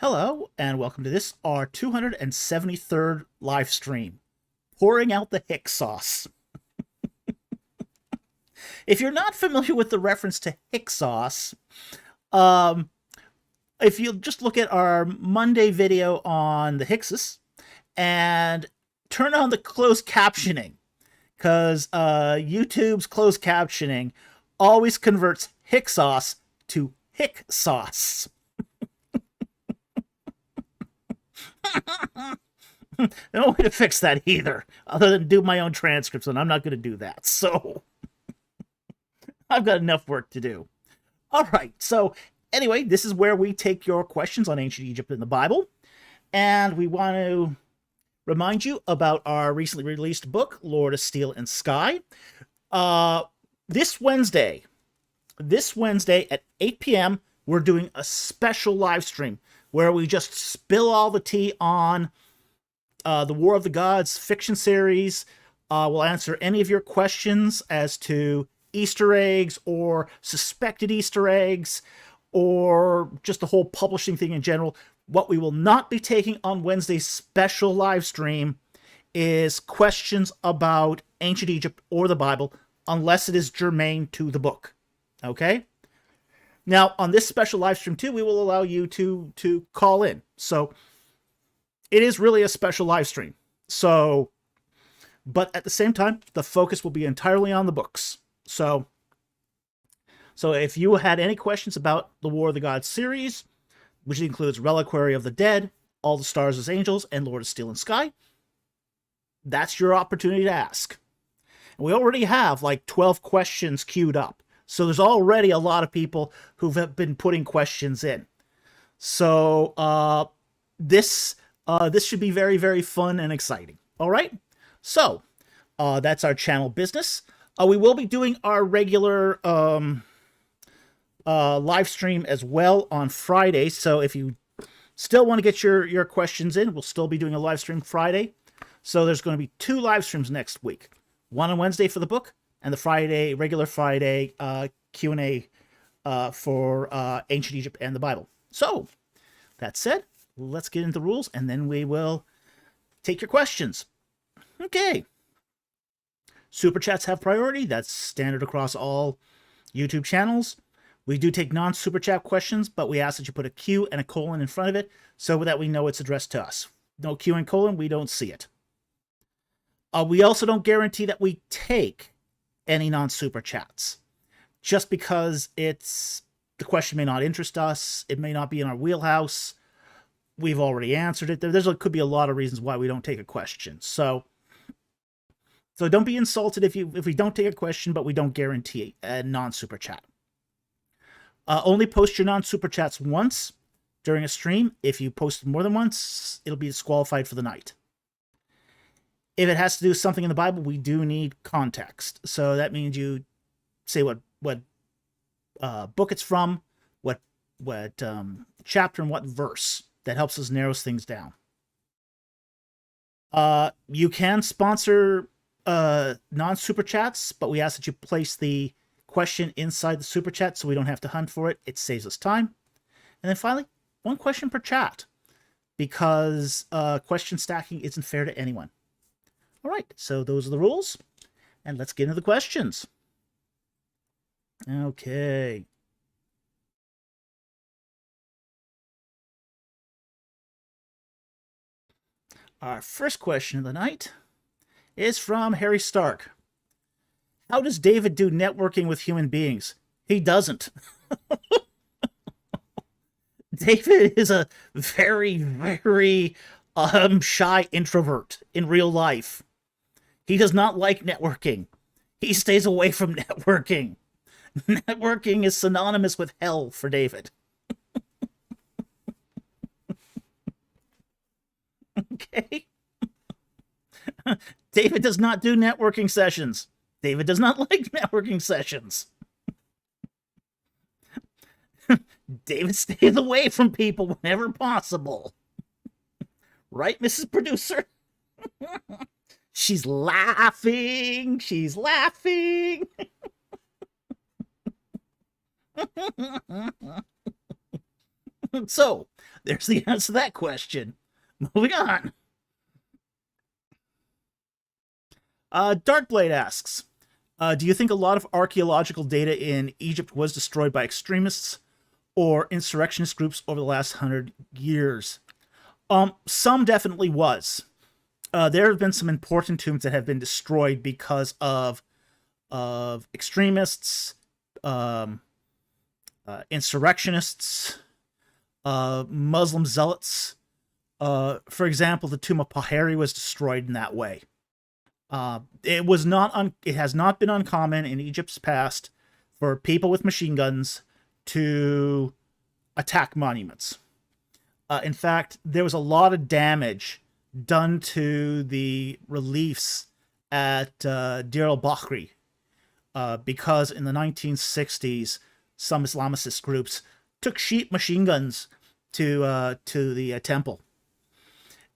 Hello, and welcome to this, our 273rd live stream, pouring out the Hick sauce. If you're not familiar with the reference to Hick sauce, um, if you just look at our Monday video on the Hickses and turn on the closed captioning, because YouTube's closed captioning always converts Hick sauce to Hick sauce. No way to fix that either, other than do my own transcripts, and I'm not going to do that. So I've got enough work to do. All right. So anyway, this is where we take your questions on ancient Egypt and the Bible, and we want to remind you about our recently released book, Lord of Steel and Sky. This Wednesday at 8 p.m., we're doing a special live stream where we just spill all the tea on the War of the Gods fiction series. We'll answer any of your questions as to Easter eggs or suspected Easter eggs or just the whole publishing thing in general. What we will not be taking on Wednesday's special live stream is questions about ancient Egypt or the Bible, unless it is germane to the book. Okay? Now, on this special live stream, too, we will allow you to call in. So it is really a special live stream. So, but at the same time, the focus will be entirely on the books. So if you had any questions about the War of the Gods series, which includes Reliquary of the Dead, All the Stars as Angels, and Lord of Steel and Sky, that's your opportunity to ask. And we already have like 12 questions queued up. So there's already a lot of people who've been putting questions in. So this should be very, very fun and exciting. All right. So that's our channel business. We will be doing our regular live stream as well on Friday. So if you still want to get your questions in, we'll still be doing a live stream Friday. So there's going to be 2 live streams next week. One on Wednesday for the book, and the regular Friday Q&A for ancient Egypt and the Bible. So that said, let's get into the rules, and then we will take your questions. Okay. Super chats have priority. That's standard across all YouTube channels. We do take non-super chat questions, but we ask that you put a Q and a colon in front of it so that we know it's addressed to us. No Q and colon, we don't see it. We also don't guarantee that we take any non-super chats, just because the question may not interest us. It may not be in our wheelhouse. We've already answered it. Could be a lot of reasons why we don't take a question. So don't be insulted if we don't take a question, but we don't guarantee a non-super chat. Only post your non-super chats once during a stream. If you post more than once, it'll be disqualified for the night. If it has to do with something in the Bible, we do need context. So that means you say what book it's from, what chapter and what verse. That helps us narrow things down. You can sponsor non-super chats, but we ask that you place the question inside the super chat so we don't have to hunt for it. It saves us time. And then finally, 1 question per chat, because question stacking isn't fair to anyone. All right, so those are the rules, and let's get into the questions. Okay. Our first question of the night is from Harry Stark. How does David do networking with human beings? He doesn't. David is a very, very shy introvert in real life. He does not like networking. He stays away from networking. Networking is synonymous with hell for David. Okay? David does not do networking sessions. David does not like networking sessions. David stays away from people whenever possible. Right, Mrs. Producer? She's laughing. She's laughing. So, There's the answer to that question. Moving on. Darkblade asks, do you think a lot of archaeological data in Egypt was destroyed by extremists or insurrectionist groups over the last 100 years? Some definitely was. There have been some important tombs that have been destroyed because of extremists, insurrectionists, Muslim zealots. For example, the tomb of Paheri was destroyed in that way. It has not been uncommon in Egypt's past for people with machine guns to attack monuments. In fact, there was a lot of damage done to the reliefs at Deir el-Bahri because in the 1960s, some Islamist groups took sheep machine guns to the temple,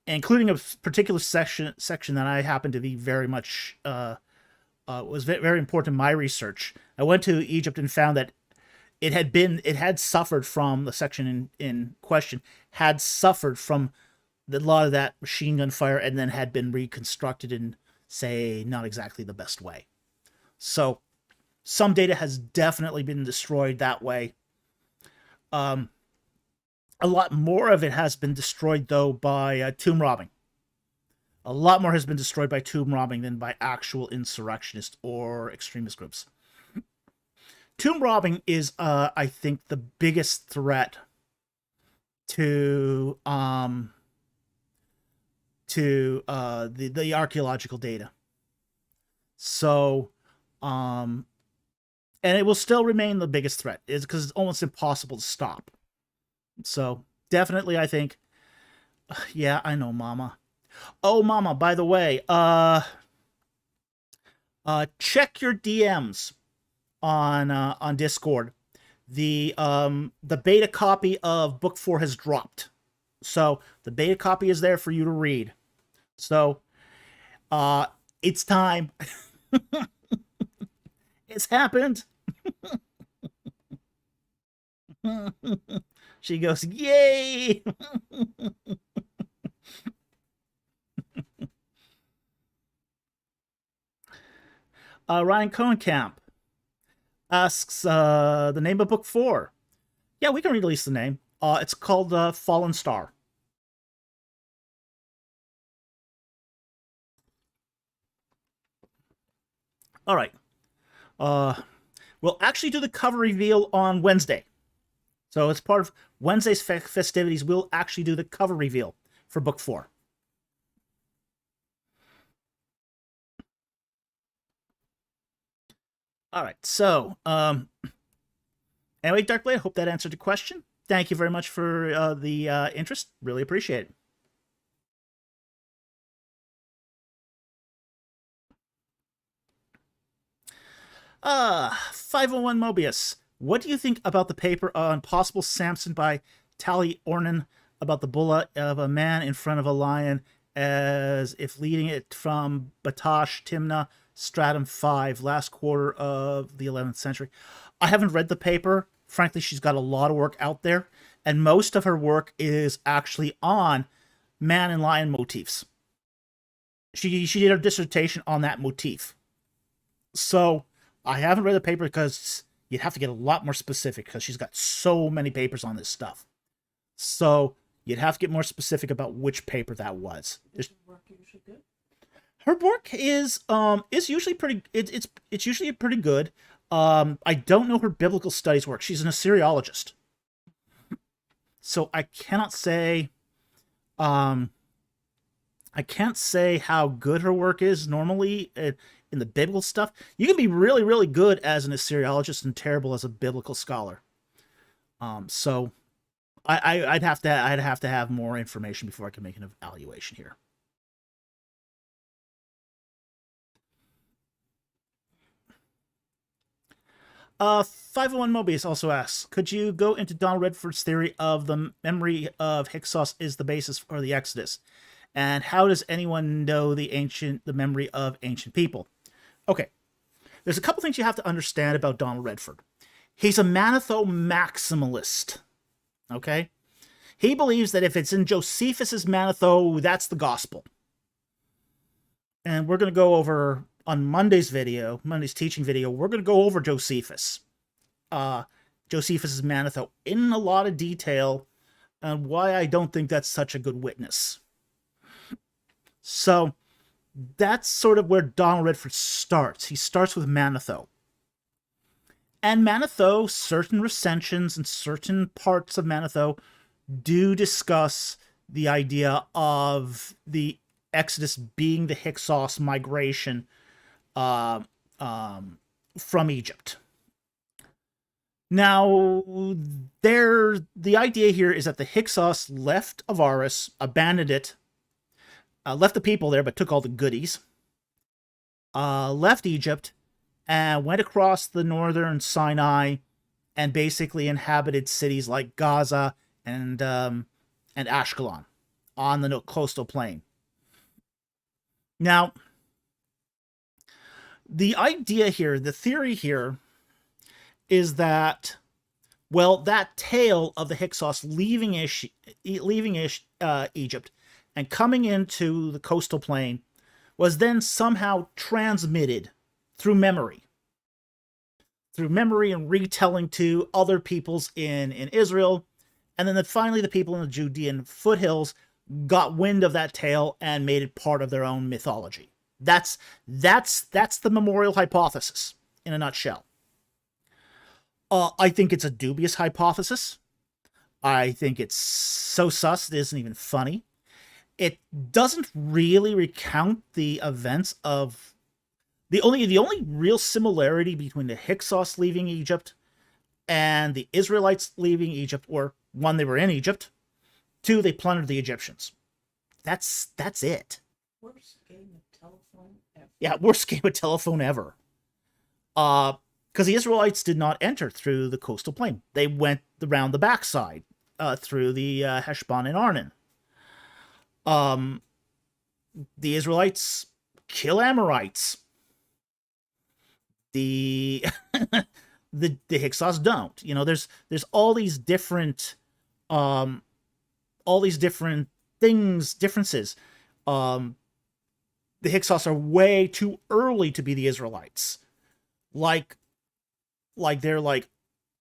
including a particular section that I happen to be very much was very important in my research. I went to Egypt and found that it had suffered from the section in question had suffered from a lot of that machine gun fire and then had been reconstructed in, say, not exactly the best way. So some data has definitely been destroyed that way. A lot more of it has been destroyed, though, by tomb robbing. A lot more has been destroyed by tomb robbing than by actual insurrectionist or extremist groups. Tomb robbing is, I think, the biggest threat to the archaeological data. So, and it will still remain the biggest threat, is because it's almost impossible to stop. So, definitely, I think, yeah, I know, Mama. Oh, Mama, by the way, check your DMs on Discord. The beta copy of Book 4 has dropped. So the beta copy is there for you to read. So it's time. It's happened. She goes, yay! Ryan Cohenkamp asks the name of Book 4. Yeah, we can release the name. It's called Fallen Star. All right. We'll actually do the cover reveal on Wednesday. So as part of Wednesday's festivities, we'll actually do the cover reveal for Book 4. All right. So, anyway, Darkblade, I hope that answered the question. Thank you very much for the interest. Really appreciate it. 501 Mobius. What do you think about the paper on possible Samson by Tali Ornan about the bulla of a man in front of a lion as if leading it from Batash Timna Stratum 5, last quarter of the 11th century? I haven't read the paper. Frankly, she's got a lot of work out there, and most of her work is actually on man and lion motifs. She did her dissertation on that motif. So I haven't read the paper because you'd have to get a lot more specific because she's got so many papers on this stuff. So you'd have to get more specific about which paper that was. Her work is usually pretty. It's usually pretty good. I don't know her biblical studies work. She's an Assyriologist, so I cannot say. I can't say how good her work is normally in the biblical stuff. You can be really, really good as an Assyriologist and terrible as a biblical scholar. So I'd have to have more information before I can make an evaluation here. Uh, 501 Mobius also asks, could you go into Donald Redford's theory of the memory of Hyksos is the basis for the Exodus? And how does anyone know the memory of ancient people? Okay, there's a couple things you have to understand about Donald Redford. He's a Manetho maximalist. Okay? He believes that if it's in Josephus's Manetho, that's the gospel. And we're going to go over on Monday's teaching video, we're going to go over Josephus's Manetho in a lot of detail and why I don't think that's such a good witness. So that's sort of where Donald Redford starts. He starts with Manetho. And Manetho, certain recensions and certain parts of Manetho do discuss the idea of the Exodus being the Hyksos migration from Egypt. Now, the idea here is that the Hyksos left Avaris, abandoned it, left the people there, but took all the goodies, left Egypt, and went across the northern Sinai and basically inhabited cities like Gaza and Ashkelon on the coastal plain. Now, the idea here, the theory here, is that, well, that tale of the Hyksos leaving Egypt and coming into the coastal plain was then somehow transmitted through memory and retelling to other peoples in Israel. And then finally the people in the Judean foothills got wind of that tale and made it part of their own mythology. That's the memorial hypothesis in a nutshell. I think it's a dubious hypothesis. I think it's so sus it isn't even funny. It doesn't really recount the events of the only real similarity between the Hyksos leaving Egypt and the Israelites leaving Egypt, or one, they were in Egypt, two, they plundered the Egyptians. That's it. Worst game of telephone ever. Yeah, worst game of telephone ever. Because the Israelites did not enter through the coastal plain. They went around the backside, through the Heshbon and Arnon. The Israelites kill Amorites. The Hyksos don't. You know, there's all these differences. The Hyksos are way too early to be the Israelites. Like they're like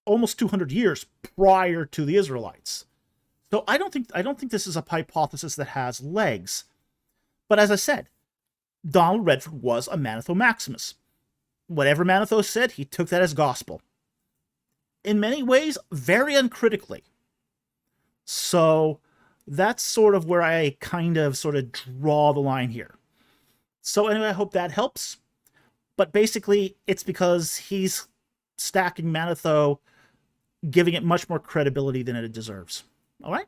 almost 200 years prior to the Israelites. So I don't think this is a hypothesis that has legs. But as I said, Donald Redford was a Manetho Maximus. Whatever Manetho said, he took that as gospel. In many ways, very uncritically. So that's sort of where I sort of draw the line here. So anyway, I hope that helps. But basically, it's because he's stacking Manetho, giving it much more credibility than it deserves. All right?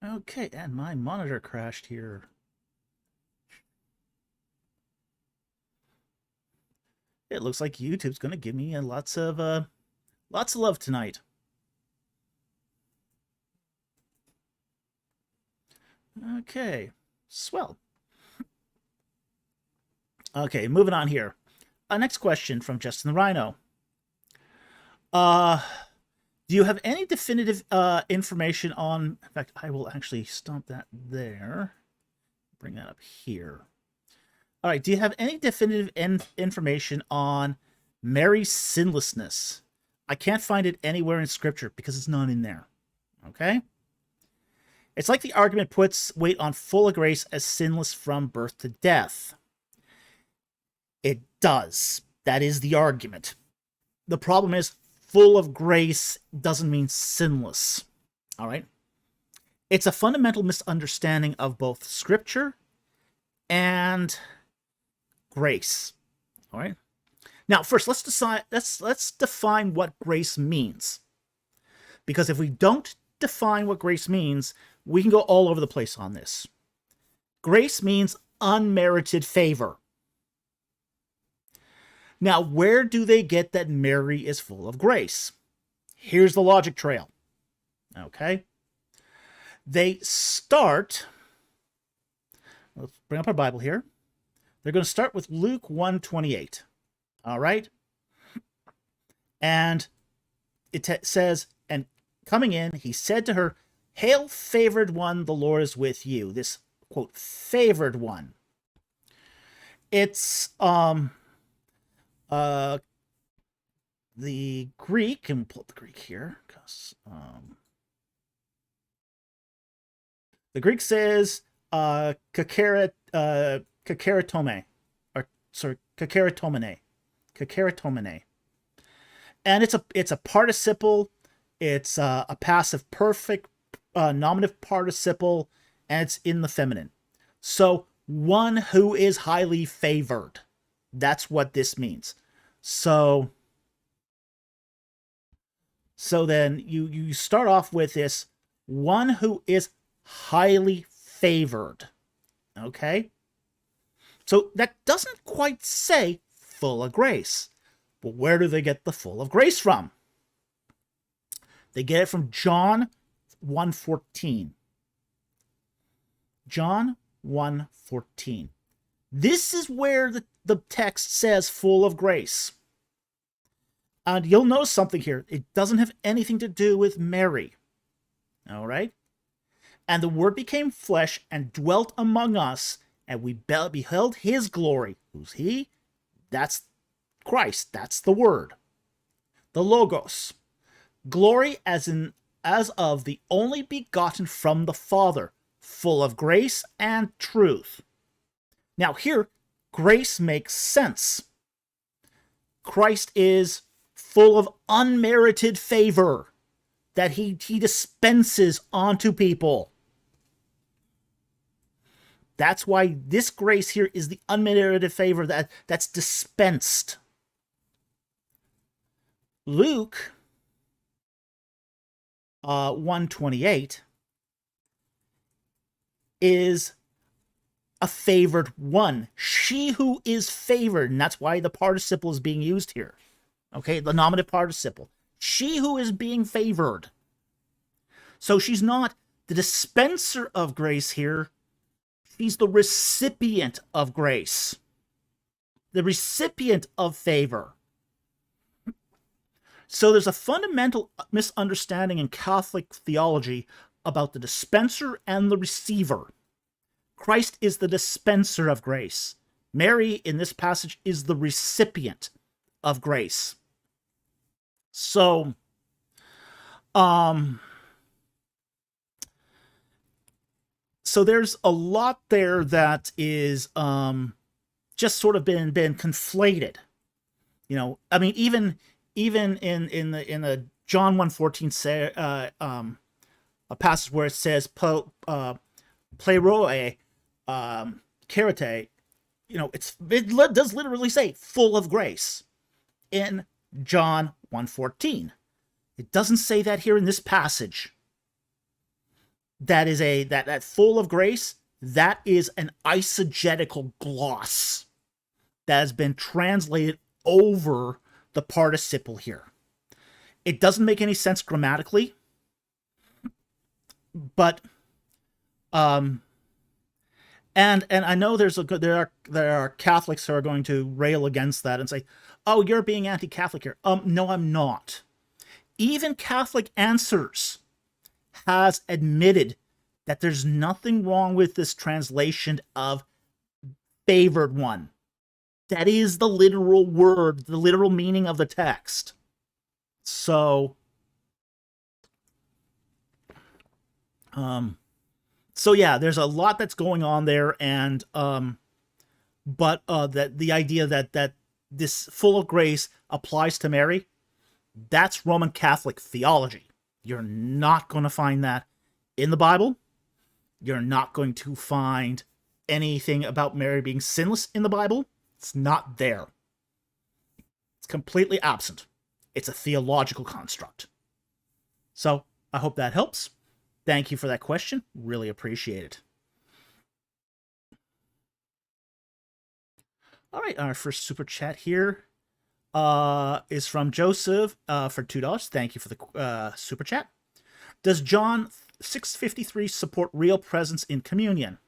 Okay, and my monitor crashed here. It looks like YouTube's going to give me lots of love tonight. Okay, swell. Okay, moving on here. Next question from Justin the Rhino. Do you have any definitive information on... In fact, I will actually stomp that there. Bring that up here. All right, do you have any definitive information on Mary's sinlessness? I can't find it anywhere in Scripture because it's not in there. Okay? It's like the argument puts weight on full of grace as sinless from birth to death. It does. That is the argument. The problem is, full of grace doesn't mean sinless. All right? It's a fundamental misunderstanding of both Scripture and grace. All right? Now, first, let's define what grace means. Because if we don't define what grace means, we can go all over the place on this. Grace means unmerited favor. Now, where do they get that Mary is full of grace? Here's the logic trail. Okay? They start... Let's bring up our Bible here. They're going to start with Luke 1:28. All right? And it says, and coming in, he said to her, "Hail, favored one, the Lord is with you." This, quote, favored one. It's the Greek, and pull up the Greek here, because the Greek says kakeratome, or sorry, kakeratomene, and it's a participle. It's a passive perfect nominative participle, and it's in the feminine. So one who is highly favored. That's what this means. So then you start off with this one who is highly favored. Okay? So that doesn't quite say full of grace. But where do they get the full of grace from? They get it from John 1:14. John 1:14. This is where the text says full of grace. And you'll notice something here. It doesn't have anything to do with Mary. All right? And the Word became flesh and dwelt among us, and we beheld his glory. Who's he? That's Christ. That's the Word. The Logos. Glory as of the only begotten from the Father, full of grace and truth. Now here, grace makes sense. Christ is full of unmerited favor that he dispenses onto people. That's why this grace here is the unmerited favor that's dispensed. Luke 1:28 is a favored one. She who is favored, and that's why the participle is being used here. Okay, the nominative participle. She who is being favored. So she's not the dispenser of grace here. She's the recipient of grace. The recipient of favor. So there's a fundamental misunderstanding in Catholic theology about the dispenser and the receiver. Christ is the dispenser of grace. Mary, in this passage, is the recipient of grace. So, so there's a lot there that is just sort of been conflated. You know, I mean, even in the John 1:14 a passage where it says pleroi karate, you know, it does literally say full of grace in John 1:14. It doesn't say that here in this passage. That is that full of grace, that is an eisegetical gloss that has been translated over the participle here. It doesn't make any sense grammatically, but and I know there are Catholics who are going to rail against that and say, "Oh, you're being anti-Catholic here." No, I'm not. Even Catholic Answers has admitted that there's nothing wrong with this translation of favored one. That is the literal word, the literal meaning of the text. So, yeah, there's a lot that's going on there, and but that the idea that this full of grace applies to Mary, that's Roman Catholic theology. You're not going to find that in the Bible. You're not going to find anything about Mary being sinless in the Bible. It's not there. It's completely absent. It's a theological construct. So, I hope that helps. Thank you for that question. Really appreciate it. All right, our first super chat here is from Joseph for $2. Thank you for the super chat. Does John 6:53 support real presence in communion?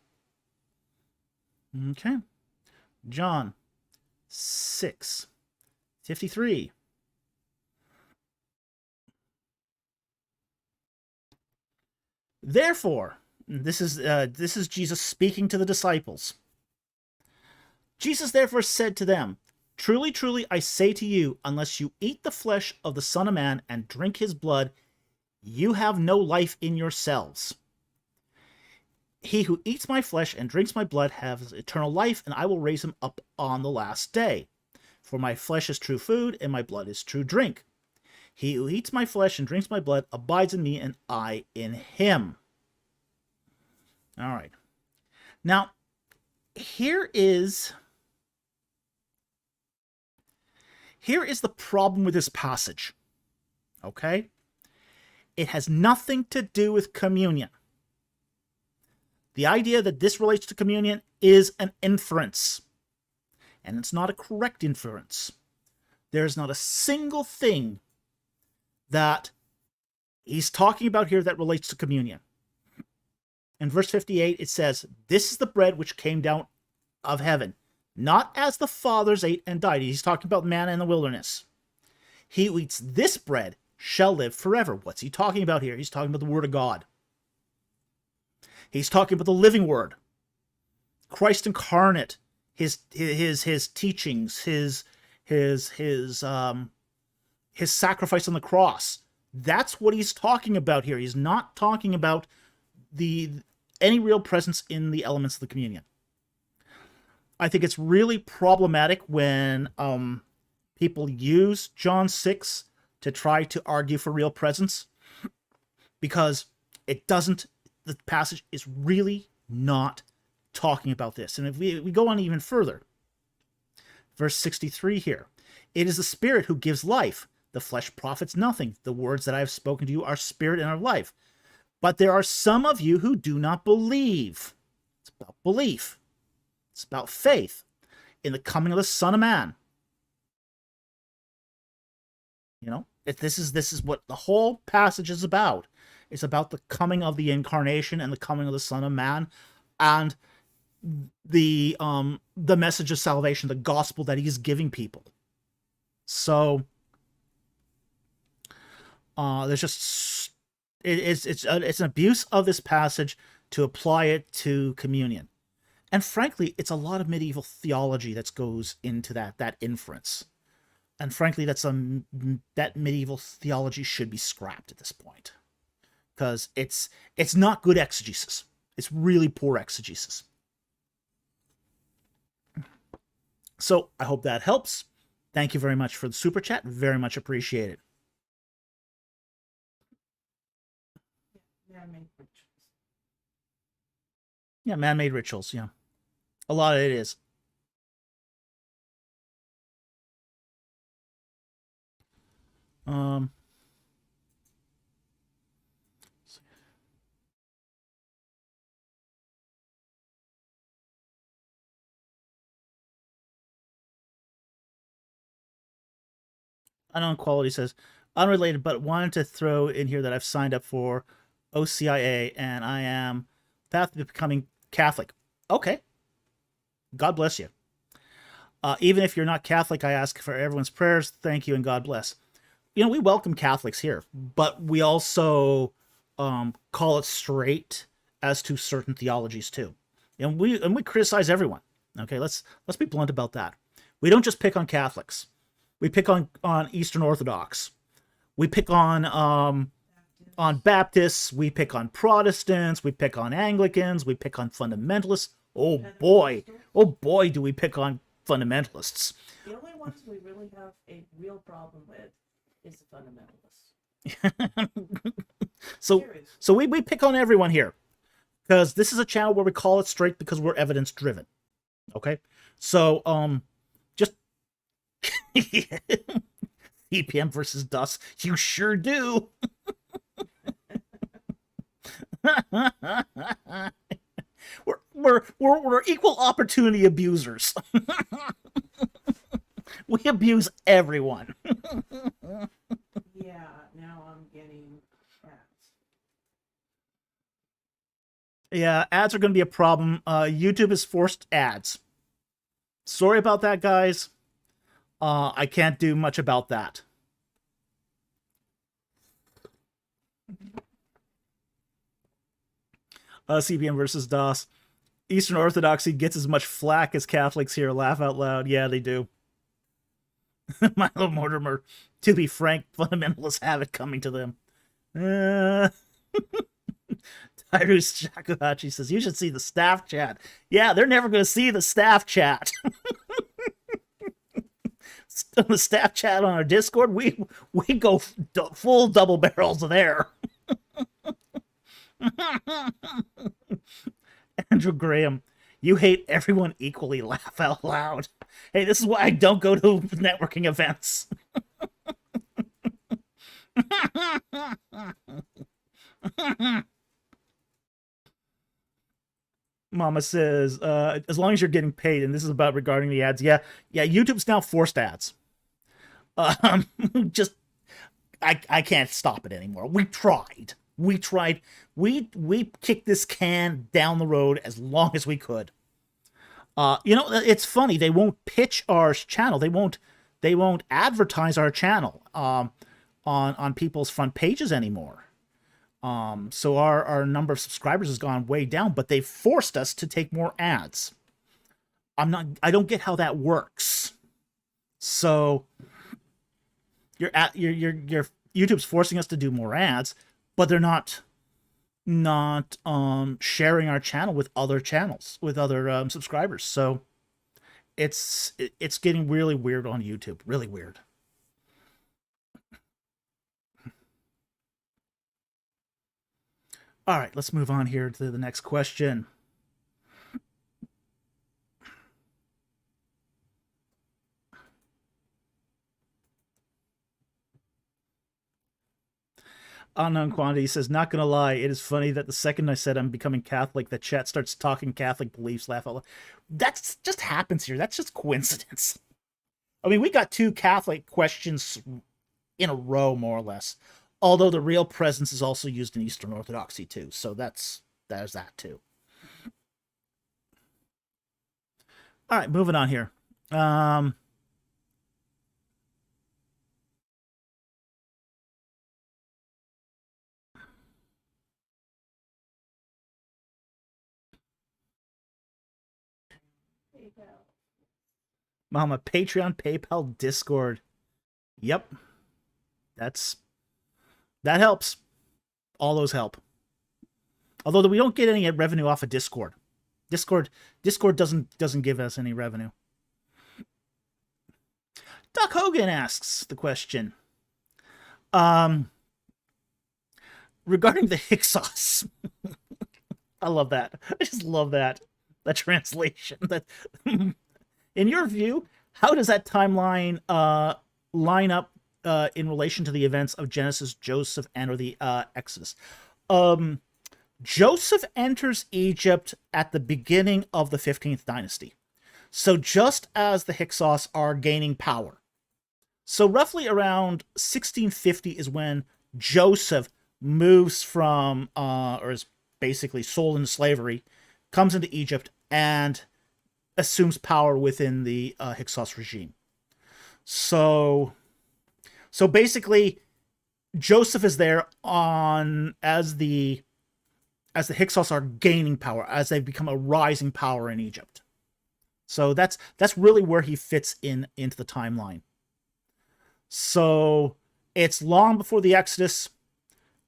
Okay. John 6:53. Therefore, this is Jesus speaking to the disciples. Jesus therefore said to them, "Truly, truly, I say to you, unless you eat the flesh of the Son of Man and drink his blood, you have no life in yourselves. He who eats my flesh and drinks my blood has eternal life, and I will raise him up on the last day. For my flesh is true food, and my blood is true drink. He who eats my flesh and drinks my blood abides in me, and I in him." All right. Now, here is the problem with this passage. Okay? It has nothing to do with communion. The idea that this relates to communion is an inference, and it's not a correct inference. There's not a single thing that he's talking about here that relates to communion. In verse 58, it says, "This is the bread which came down of heaven, not as the fathers ate and died." He's talking about manna in the wilderness. "He who eats this bread shall live forever." What's he talking about here? He's talking about the Word of God. He's talking about the living Word, Christ incarnate, his teachings, his sacrifice on the cross. That's what he's talking about here. He's not talking about any real presence in the elements of the communion. I think it's really problematic when people use John 6 to try to argue for real presence, because it doesn't. The passage is really not talking about this. And if we go on even further, verse 63 here, "It is the Spirit who gives life. The flesh profits nothing. The words that I have spoken to you are spirit and are life. But there are some of you who do not believe." It's about belief. It's about faith in the coming of the Son of Man. You know, this is what the whole passage is about. It's about the coming of the incarnation and the coming of the Son of Man, and the message of salvation, the gospel that he's giving people. So there's just it's an abuse of this passage to apply it to communion, and frankly, it's a lot of medieval theology that goes into that inference, and frankly, that medieval theology should be scrapped at this point, because it's not good exegesis. It's really poor exegesis. So I hope that helps. Thank you very much for the super chat. Very much appreciated. Man-made rituals. Yeah, man-made rituals. Yeah, a lot of it is. Unknown Quality says, unrelated, but wanted to throw in here that I've signed up for OCIA and I am path to becoming Catholic. Okay. God bless you. Even if you're not Catholic, I ask for everyone's prayers. Thank you and God bless. You know, we welcome Catholics here, but we also call it straight as to certain theologies too. And we criticize everyone. Okay, let's be blunt about that. We don't just pick on Catholics. We pick on Eastern Orthodox. We pick on Baptists. We pick on Protestants. We pick on Anglicans. We pick on fundamentalists. Oh boy, do we pick on fundamentalists. The only ones we really have a real problem with is the fundamentalists. So we pick on everyone here, because this is a channel where we call it straight because we're evidence driven. Okay, so just EPM versus DUS, you sure do. We're equal opportunity abusers. We abuse everyone. Yeah, now I'm getting ads. Yeah, ads are going to be a problem. YouTube has forced ads. Sorry about that, guys. I can't do much about that. CBN versus DOS. Eastern Orthodoxy gets as much flack as Catholics here. Laugh out loud. Yeah, they do. Milo Mortimer. To be frank, fundamentalists have it coming to them. Tyrus Shakuhachi says, you should see the staff chat. Yeah, they're never going to see the staff chat. The staff chat on our Discord, we go full double barrels there. Andrew Graham, you hate everyone equally. Laugh out loud. Hey, this is why I don't go to networking events. Mama says, as long as you're getting paid, and this is about regarding the ads. Yeah, YouTube's now forced ads. Just, I can't stop it anymore. We tried. We kicked this can down the road as long as we could. It's funny. They won't pitch our channel. They won't advertise our channel on people's front pages anymore. So our number of subscribers has gone way down, but they forced us to take more ads. I don't get how that works. So your YouTube's forcing us to do more ads, but they're not sharing our channel with other channels, with other subscribers. So it's getting really weird on YouTube, really weird. All right, let's move on here to the next question. Unknown Quantity says, not gonna lie, it is funny that the second I said I'm becoming Catholic, the chat starts talking Catholic beliefs. Laugh out loud. That's just happens here. That's just coincidence. I mean, we got 2 Catholic questions in a row, more or less. Although the real presence is also used in Eastern Orthodoxy too, so there's that too. All right, moving on here. Mama, Patreon, PayPal, Discord. Yep. That helps. All those help. Although we don't get any revenue off of Discord. Discord doesn't give us any revenue. Doc Hogan asks the question. Regarding the Hick sauce. I love that. I just love that translation. That in your view, how does that timeline line up in relation to the events of Genesis, Joseph, and or the Exodus? Joseph enters Egypt at the beginning of the 15th dynasty. So just as the Hyksos are gaining power. So roughly around 1650 is when Joseph moves from, or is basically sold into slavery, comes into Egypt, and assumes power within the Hyksos regime. So basically, Joseph is there as the Hyksos are gaining power, as they've become a rising power in Egypt. So that's really where he fits into the timeline. So it's long before the Exodus.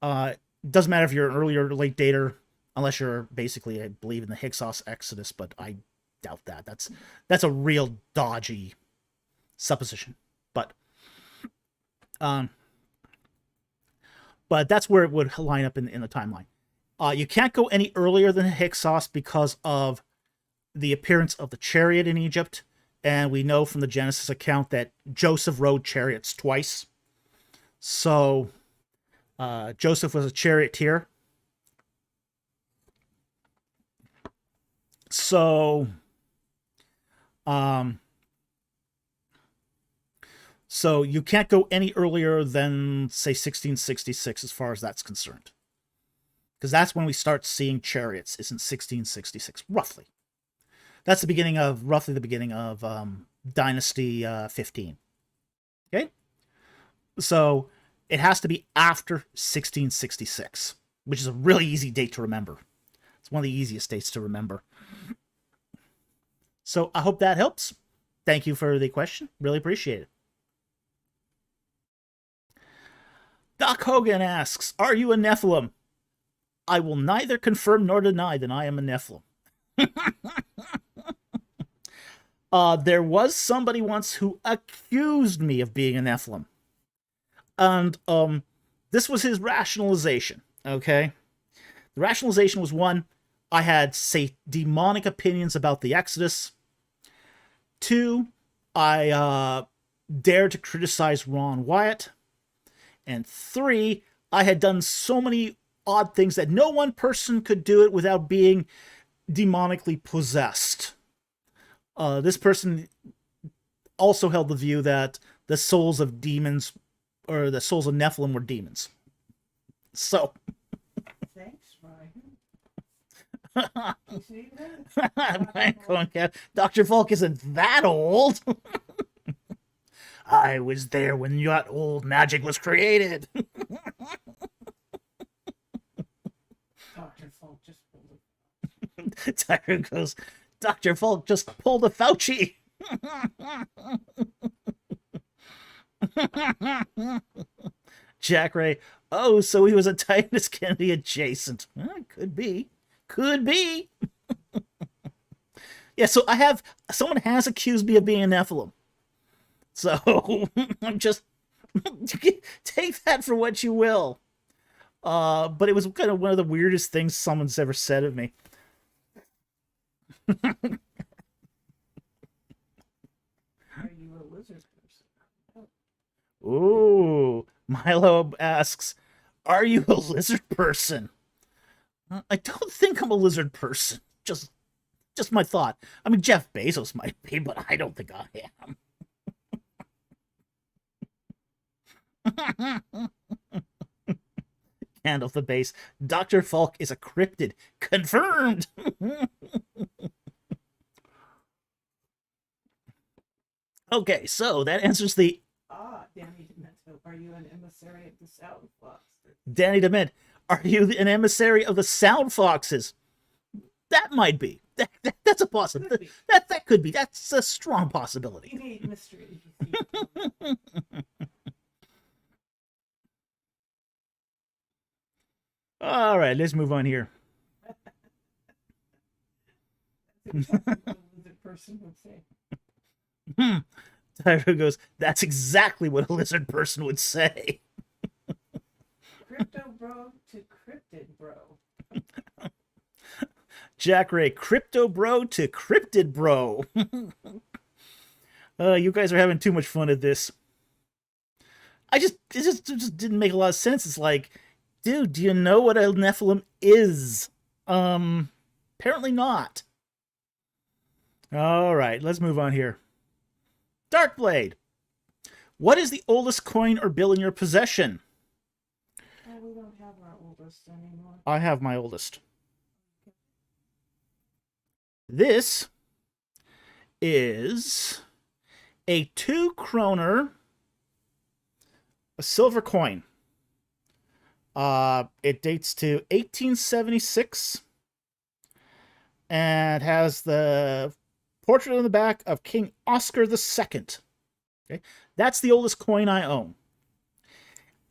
Doesn't matter if you're an early or late dater, unless you're basically, I believe, in the Hyksos Exodus, but I doubt that. That's a real dodgy supposition. But that's where it would line up in the timeline. You can't go any earlier than Hyksos because of the appearance of the chariot in Egypt, and we know from the Genesis account that Joseph rode chariots twice. So Joseph was a charioteer. So you can't go any earlier than, say, 1666 as far as that's concerned. Because that's when we start seeing chariots, is in 1666, roughly. That's roughly the beginning of Dynasty 15. Okay? So it has to be after 1666, which is a really easy date to remember. It's one of the easiest states to remember. So I hope that helps. Thank you for the question. Really appreciate it. Doc Hogan asks, are you a Nephilim? I will neither confirm nor deny that I am a Nephilim. There was somebody once who accused me of being a Nephilim. And this was his rationalization, okay? The rationalization was, one, I had, say, demonic opinions about the Exodus. Two, I dared to criticize Ron Wyatt. And three, I had done so many odd things that no one person could do it without being demonically possessed. This person also held the view that the souls of demons, or the souls of Nephilim, were demons. So... Thanks, Ryan. You see that? Dr. Volk isn't that old. I was there when that old magic was created. Dr. Falk just pulled it. Tyler goes, Dr. Volk just pulled a Fauci. Jack Ray, oh, so he was a Titus Kennedy adjacent. Could be. Could be. Yeah, so someone has accused me of being a Nephilim. So, I'm just, take that for what you will. But it was kind of one of the weirdest things someone's ever said of me. Are you a lizard person? Ooh, Milo asks, are you a lizard person? I don't think I'm a lizard person. Just my thought. I mean, Jeff Bezos might be, but I don't think I am. Candle the base. Dr. Falk is a cryptid. Confirmed! Okay, so that answers the... Danny Demento, are you an emissary of the Sound Fox? Danny Dement, are you an emissary of the Sound Foxes? That might be. That's a possibility. That could be. That's a strong possibility. You need mystery. All right, let's move on here. That's exactly what a lizard person would say. Tyro goes, that's exactly what a lizard person would say. Crypto bro to cryptid bro. Jack Ray, crypto bro to cryptid bro. You guys are having too much fun at this. It just didn't make a lot of sense. It's like, dude, do you know what a Nephilim is? Apparently not. All right, let's move on here. Darkblade, what is the oldest coin or bill in your possession? We don't have our oldest anymore. I have my oldest. This is a 2 kroner, a silver coin. It dates to 1876 and has the portrait on the back of King Oscar II. Okay, that's the oldest coin I own.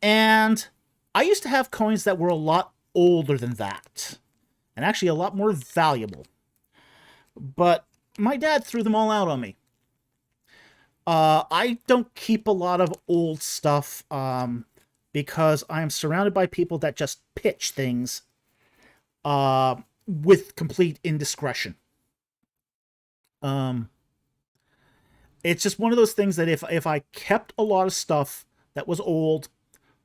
And I used to have coins that were a lot older than that, and actually a lot more valuable. But my dad threw them all out on me. I don't keep a lot of old stuff because I'm surrounded by people that just pitch things with complete indiscretion. It's just one of those things that if I kept a lot of stuff that was old,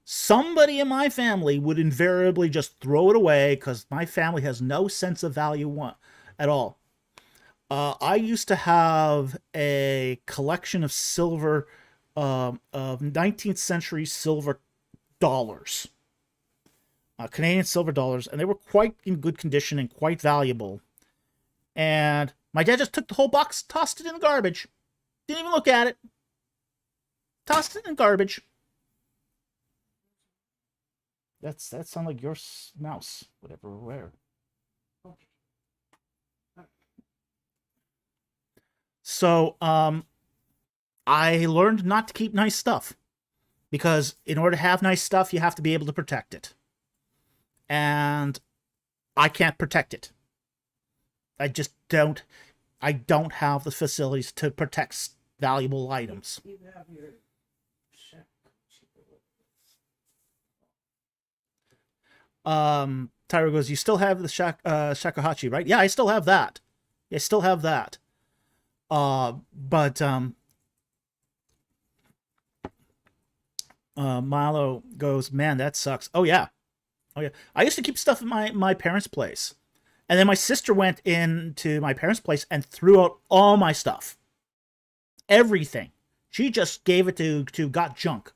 somebody in my family would invariably just throw it away because my family has no sense of value at all. I used to have a collection of silver, of 19th century silver dollars, Canadian silver dollars, and they were quite in good condition and quite valuable. And my dad just took the whole box, tossed it in the garbage. Didn't even look at it. Tossed it in the garbage. That sounds like your mouse, whatever, where. Okay. So I learned not to keep nice stuff because in order to have nice stuff, you have to be able to protect it. And I can't protect it. I just don't. I don't have the facilities to protect valuable items. You have your shack. Tyro goes, you still have the shakuhachi, right? Yeah, I still have that. I still have that. But Milo goes, man, that sucks. Oh yeah. Oh yeah. I used to keep stuff at my parents' place. And then my sister went into my parents' place and threw out all my stuff. Everything. She just gave it to Got Junk.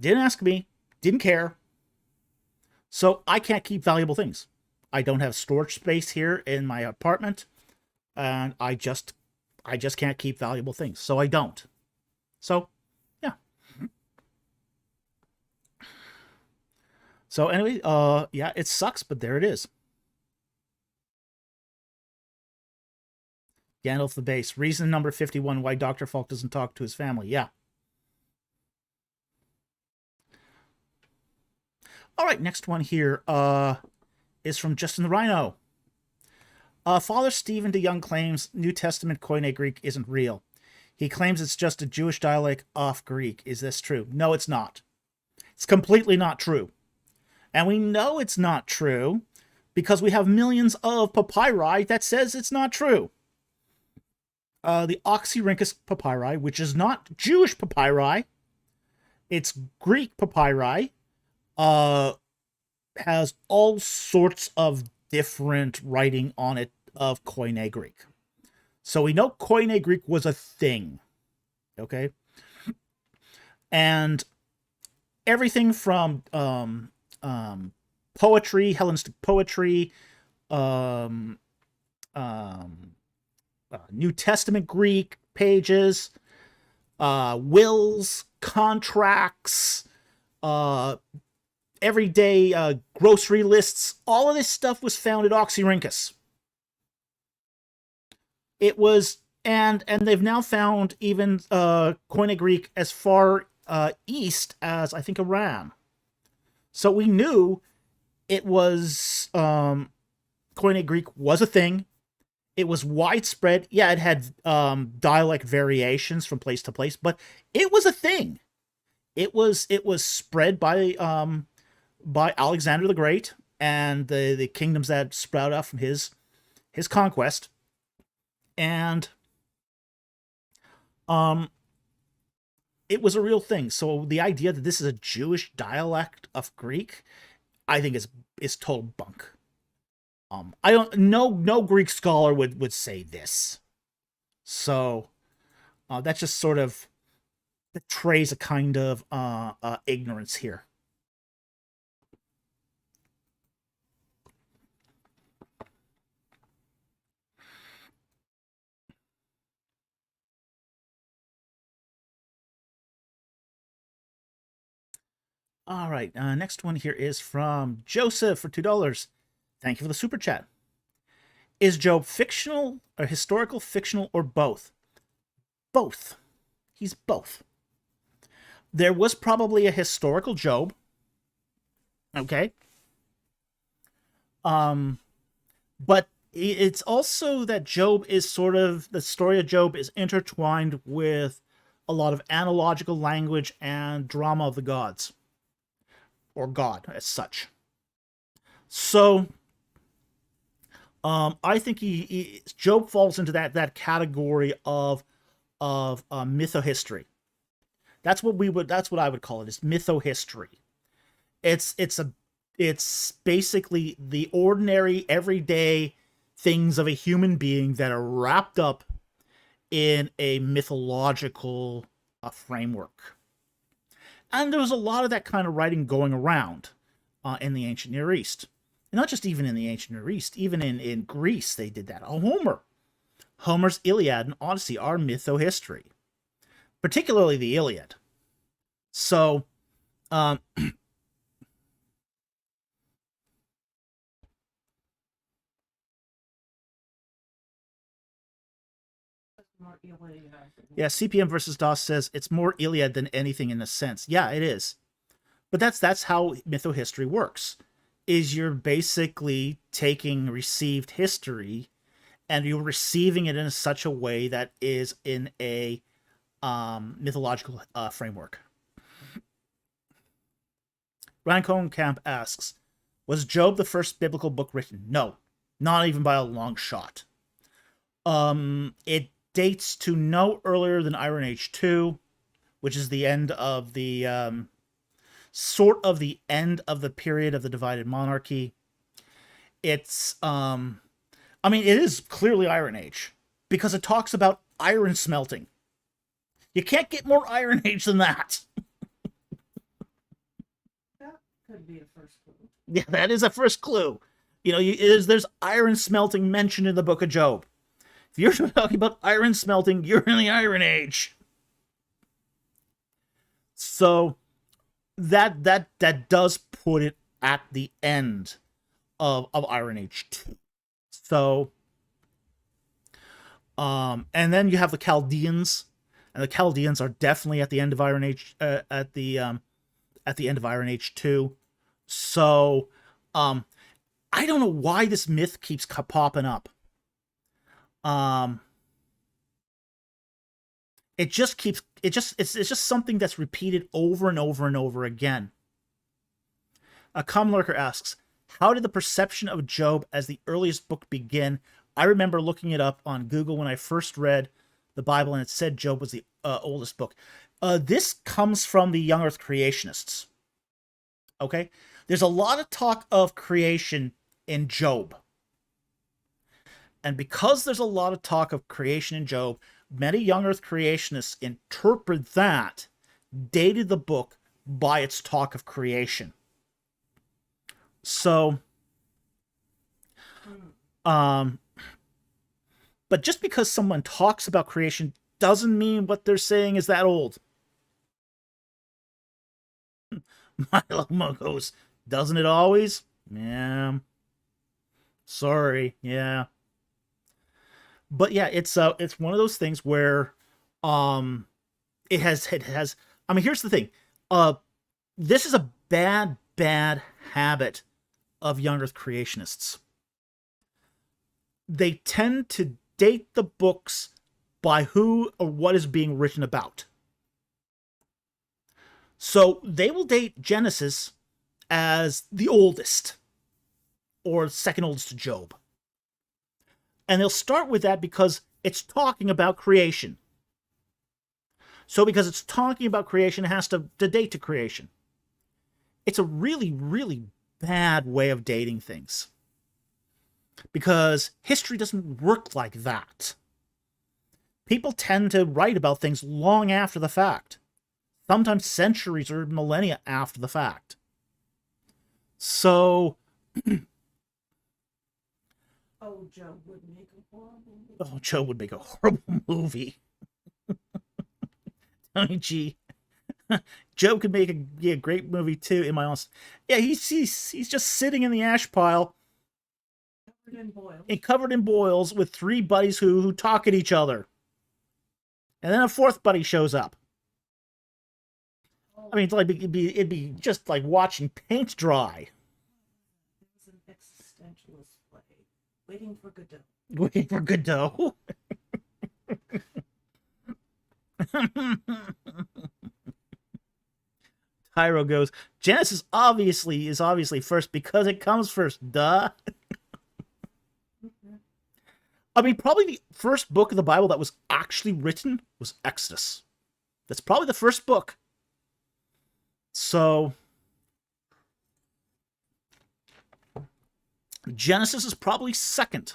Didn't ask me. Didn't care. So I can't keep valuable things. I don't have storage space here in my apartment, and I just can't keep valuable things. So I don't. So, yeah. So anyway, yeah, it sucks, but there it is. Gandalf the Base. Reason number 51 why Dr. Falk doesn't talk to his family. Yeah. All right, next one here is from Justin the Rhino. Father Stephen DeYoung claims New Testament Koine Greek isn't real. He claims it's just a Jewish dialect off Greek. Is this true? No, it's not. It's completely not true. And we know it's not true because we have millions of papyri that says it's not true. The Oxyrhynchus papyri, which is not Jewish papyri, it's Greek papyri, has all sorts of different writing on it of Koine Greek. So we know Koine Greek was a thing, okay? And everything from poetry, Hellenistic poetry, New Testament Greek pages, wills, contracts, everyday grocery lists. All of this stuff was found at Oxyrhynchus. It was, and they've now found even Koine Greek as far east as, I think, Iran. So we knew it was, Koine Greek was a thing. It was widespread. Yeah, it had dialect variations from place to place, but it was a thing. It was spread by Alexander the Great and the kingdoms that sprout out from his conquest. And it was a real thing. So the idea that this is a Jewish dialect of Greek, I think is total bunk. I don't no Greek scholar would say this. So that just sort of betrays a kind of ignorance here. All right, next one here is from Joseph for $2. Thank you for the super chat. Is Job fictional or historical, fictional, or both? Both. He's both. There was probably a historical Job. Okay. But it's also that Job is sort of, the story of Job is intertwined with a lot of analogical language and drama of the gods, or God as such. So I think Job falls into that category of mythohistory. That's what I would call it, is mythohistory. It's basically the ordinary, everyday things of a human being that are wrapped up in a mythological framework. And there was a lot of that kind of writing going around in the ancient Near East. And not just even in the ancient Near East, even in Greece they did that. Homer's Iliad and Odyssey are mythohistory, particularly the Iliad. So, Yeah, CPM versus DOS says it's more Iliad than anything in a sense. Yeah, it is. But that's how mythohistory works. Is you're basically taking received history and you're receiving it in such a way that is in a mythological framework. Ryan Cohenkamp asks, was Job the first biblical book written? No, not even by a long shot. It dates to no earlier than Iron Age 2, which is the end of the sort of the end of the period of the divided monarchy. It's I mean, it is clearly Iron Age because it talks about iron smelting. You can't get more Iron Age than that. That could be a first clue. Yeah, that is a first clue. You know, there's iron smelting mentioned in the Book of Job. If you're talking about iron smelting, you're in the Iron Age. So that does put it at the end of Iron Age 2. So and then you have the Chaldeans, and the Chaldeans are definitely at the end of Iron Age at the end of Iron Age 2. So I don't know why this myth keeps popping up. It's just something that's repeated over and over and over again. A Lurker asks, how did the perception of Job as the earliest book begin? I remember looking it up on Google when I first read the Bible, and it said Job was the oldest book. This comes from the young Earth creationists. Okay? There's a lot of talk of creation in Job. And because there's a lot of talk of creation in Job, many young Earth creationists interpret that, dated the book by its talk of creation. So, but just because someone talks about creation doesn't mean what they're saying is that old. Milo goes, doesn't it always? Yeah. Sorry. Yeah. But yeah, it's one of those things where it has I mean, here's the thing. This is a bad habit of young Earth creationists. They tend to date the books by who or what is being written about. So they will date Genesis as the oldest or second oldest to Job. And they'll start with that because it's talking about creation. So because it's talking about creation, it has to date to creation. It's a really, really bad way of dating things. Because history doesn't work like that. People tend to write about things long after the fact. Sometimes centuries or millennia after the fact. So... Oh, Joe would make a horrible movie. Oh, Joe would make a horrible movie. Tony G. Joe could make a great movie too, in my honest. Yeah, he's just sitting in the ash pile. Covered in boils. And covered in boils with three buddies who talk at each other. And then a fourth buddy shows up. I mean, it'd be just like watching paint dry. It was an existentialist play. Waiting for Godot. Waiting for Godot. Tyro goes, Genesis is obviously first because it comes first, duh. I mean, probably the first book of the Bible that was actually written was Exodus. That's probably the first book. So, Genesis is probably second.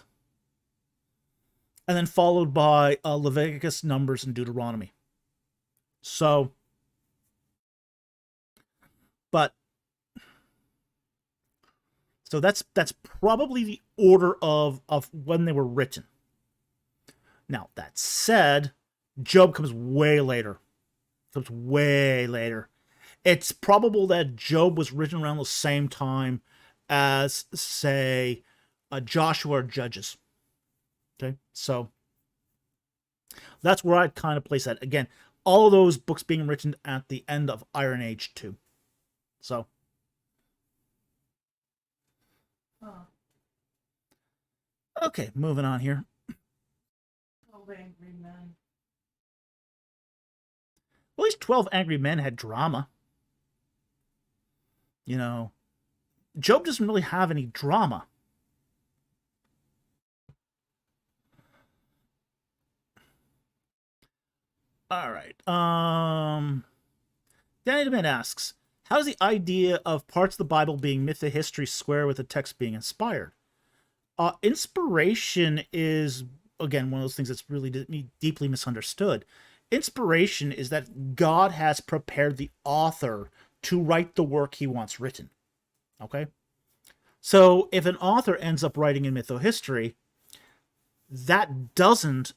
And then followed by Leviticus, Numbers, and Deuteronomy. So, so that's probably the order of when they were written. Now, that said, Job comes way later. It's probable that Job was written around the same time as, say, Joshua or Judges. Okay, so That's where I'd kind of place that. Again, all of those books being written at the end of Iron Age 2. So, Huh. okay, moving on here. Oh, angry men. Well, at least 12 Angry Men had drama. You know, Job doesn't really have any drama. All right. Danny DeMint asks, how does the idea of parts of the Bible being mythohistory square with the text being inspired? Inspiration is, again, one of those things that's really deeply misunderstood. Inspiration is that God has prepared the author to write the work he wants written. Okay? So if an author ends up writing in mythohistory, that doesn't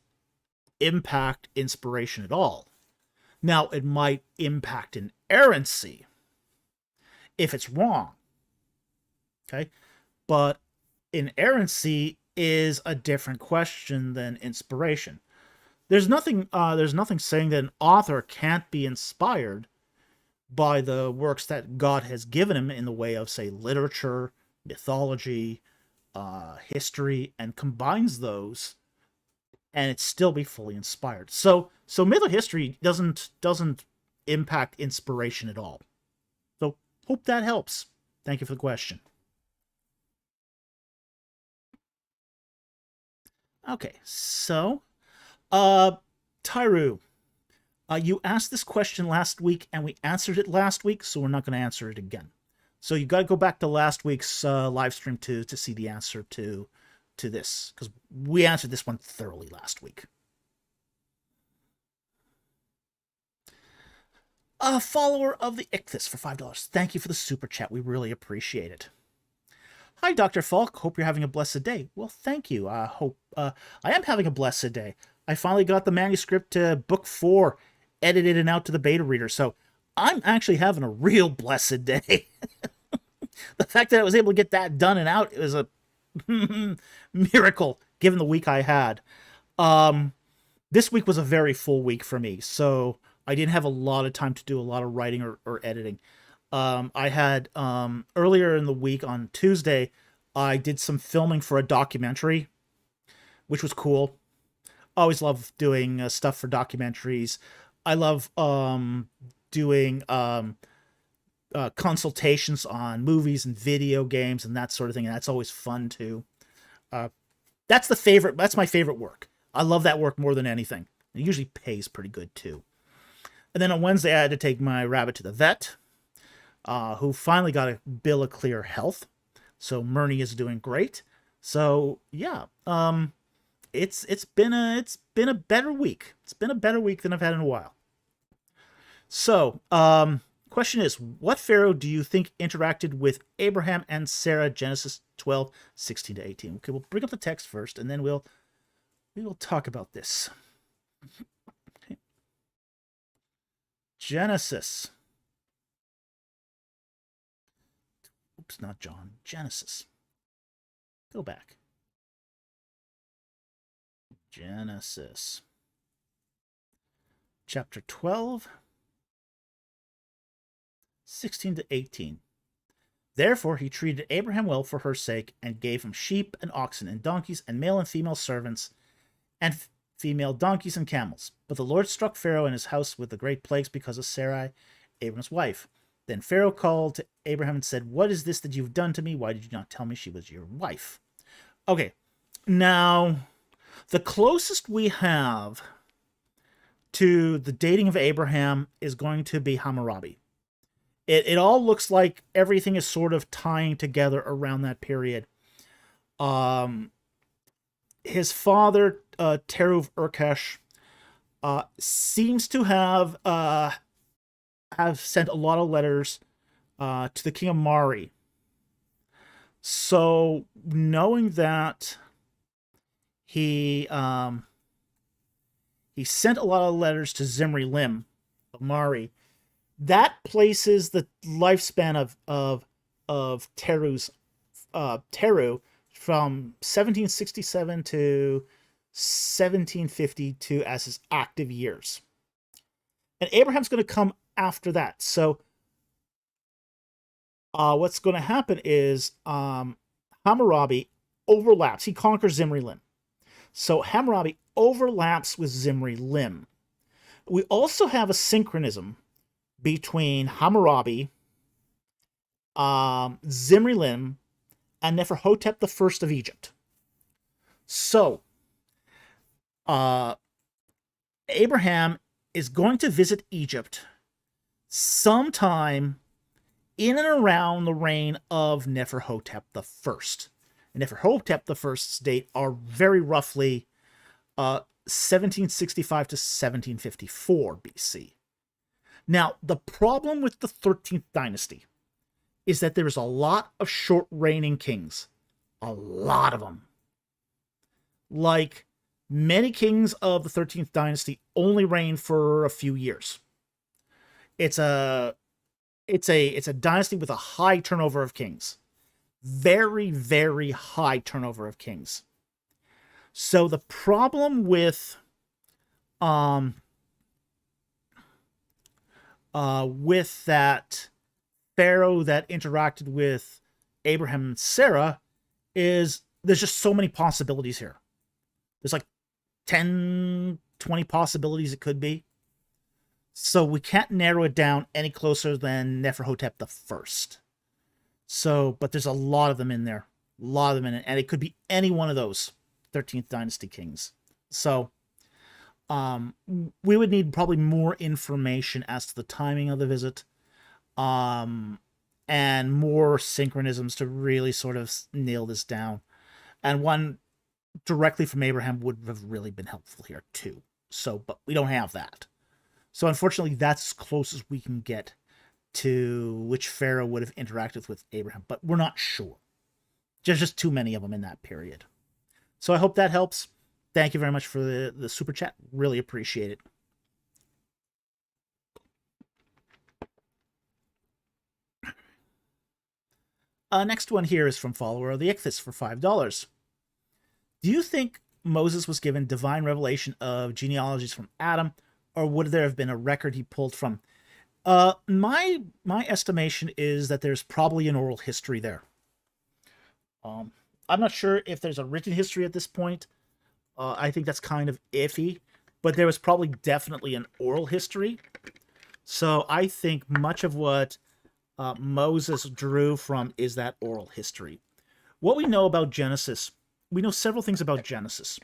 impact inspiration at all. Now, it might impact inerrancy if it's wrong. Okay? But inerrancy is a different question than inspiration. There's nothing saying that an author can't be inspired by the works that God has given him in the way of, say, literature, mythology, history, and combines those, and it still be fully inspired. So mythohistory doesn't impact inspiration at all. So hope that helps. Thank you for the question. Okay, so Tyru, you asked this question last week, and we answered it last week, so we're not going to answer it again. So you got to go back to last week's live stream to see the answer to this, because we answered this one thoroughly last week. A follower of the Ichthus for $5. Thank you for the super chat. We really appreciate it. Hi, Dr. Falk. Hope you're having a blessed day. Well, thank you. I hope I am having a blessed day. I finally got the manuscript to book 4 edited and out to the beta reader, so I'm actually having a real blessed day. The fact that I was able to get that done and out, it was a miracle given the week I had. This week was a very full week for me, so I didn't have a lot of time to do a lot of writing or editing. I had earlier in the week on Tuesday, I did some filming for a documentary, which was cool. I always love doing stuff for documentaries. I love doing consultations on movies and video games and that sort of thing, and that's always fun too. That's my favorite work. I love that work more than anything. It usually pays pretty good too. And then on Wednesday, I had to take my rabbit to the vet, who finally got a bill of clear health. So Murney is doing great. So yeah, it's been a better week. It's been a better week than I've had in a while. So, question is, what pharaoh do you think interacted with Abraham and Sarah, Genesis 12, 16 to 18? Okay, we'll bring up the text first, and then we will talk about this. Okay. Genesis. Oops, not John. Genesis. Go back. Genesis. Chapter 12. 16 to 18. Therefore he treated Abraham well for her sake, and gave him sheep and oxen and donkeys and male and female servants and female donkeys and camels. But the Lord struck Pharaoh and his house with the great plagues because of Sarai, Abraham's wife. Then Pharaoh called to Abraham and said, "What is this that you've done to me? Why did you not tell me she was your wife?" Okay, now the closest we have to the dating of Abraham is going to be Hammurabi. It all looks like everything is sort of tying together around that period. His father, Teruv Urkesh, seems to have sent a lot of letters to the king of Mari. So knowing that he sent a lot of letters to Zimri Lim of Mari, that places the lifespan of Teru from 1767 to 1752 as his active years. And Abraham's going to come after that. So what's going to happen is Hammurabi overlaps. He conquers Zimri Lim. So Hammurabi overlaps with Zimri Lim. We also have a synchronism between Hammurabi, Zimri Lim, and Neferhotep I of Egypt. So Abraham is going to visit Egypt sometime in and around the reign of Neferhotep I. And Neferhotep I's date are very roughly 1765 to 1754 BC. Now, the problem with the 13th dynasty is that there's a lot of short reigning kings. A lot of them. Like, many kings of the 13th dynasty only reign for a few years. It's a dynasty with a high turnover of kings. Very, very high turnover of kings. So the problem with that pharaoh that interacted with Abraham and Sarah is there's just so many possibilities here. There's like 10, 20 possibilities it could be. So we can't narrow it down any closer than Neferhotep I. So, but there's a lot of them in there. A lot of them in it. And it could be any one of those 13th dynasty kings. So, we would need probably more information as to the timing of the visit. And more synchronisms to really sort of nail this down. And one directly from Abraham would have really been helpful here too. So, but we don't have that. So unfortunately, that's as close as we can get to which pharaoh would have interacted with Abraham, but we're not sure. There's just too many of them in that period. So I hope that helps. Thank you very much for the super chat. Really appreciate it. Next one here is from follower of the Ichthys for $5. Do you think Moses was given divine revelation of genealogies from Adam, or would there have been a record he pulled from? My estimation is that there's probably an oral history there. I'm not sure if there's a written history at this point. I think that's kind of iffy, but there was probably definitely an oral history. So I think much of what Moses drew from is that oral history. What we know about Genesis, we know several things about Genesis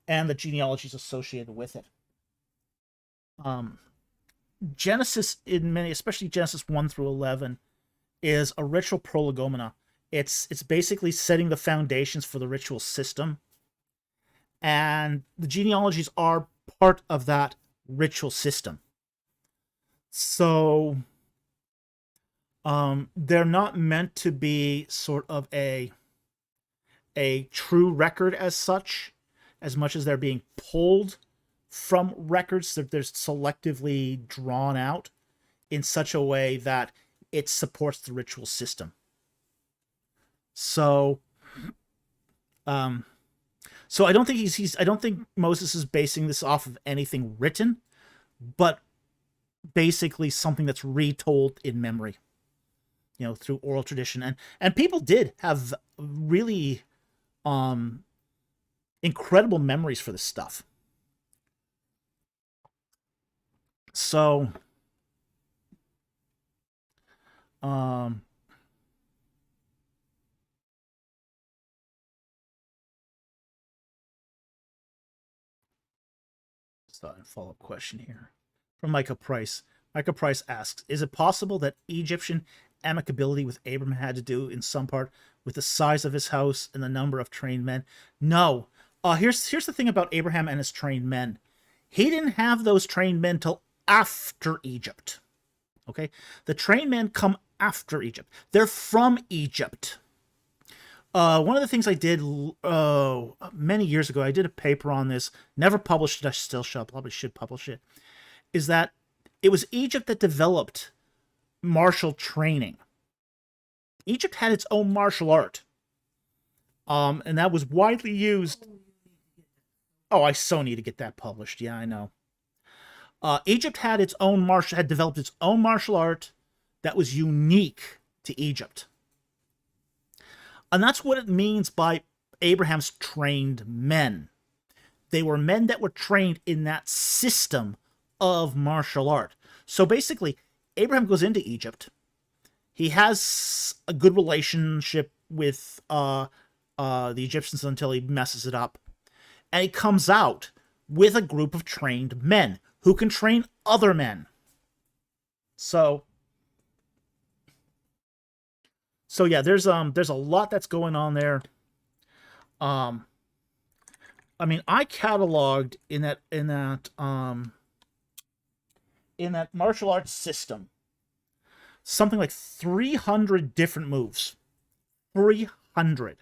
and the genealogies associated with it. Genesis, in many, especially Genesis 1 through 11, is a ritual prolegomena. It's basically setting the foundations for the ritual system. And the genealogies are part of that ritual system. So they're not meant to be sort of a true record as such, as much as they're being pulled from records that they're selectively drawn out in such a way that it supports the ritual system. So I don't think I don't think Moses is basing this off of anything written, but basically something that's retold in memory, you know, through oral tradition. And people did have really incredible memories for this stuff. So a follow-up question here from Micah Price. Micah Price asks, is it possible that Egyptian amicability with Abraham had to do in some part with the size of his house and the number of trained men? No. Here's the thing about Abraham and his trained men. He didn't have those trained men till after Egypt. Okay? The trained men come after Egypt. They're from Egypt. One of the things I did many years ago, I did a paper on this, never published it, I still probably should publish it, is that it was Egypt that developed martial training. Egypt had its own martial art. And that was widely used Oh, I so need to get that published. Yeah, I know. Egypt had developed its own martial art that was unique to Egypt. And that's what it means by Abraham's trained men. They were men that were trained in that system of martial art. So basically, Abraham goes into Egypt. He has a good relationship with the Egyptians until he messes it up. And he comes out with a group of trained men who can train other men. So yeah, there's a lot that's going on there. I mean, I cataloged in that martial arts system something like 300 different moves. 300.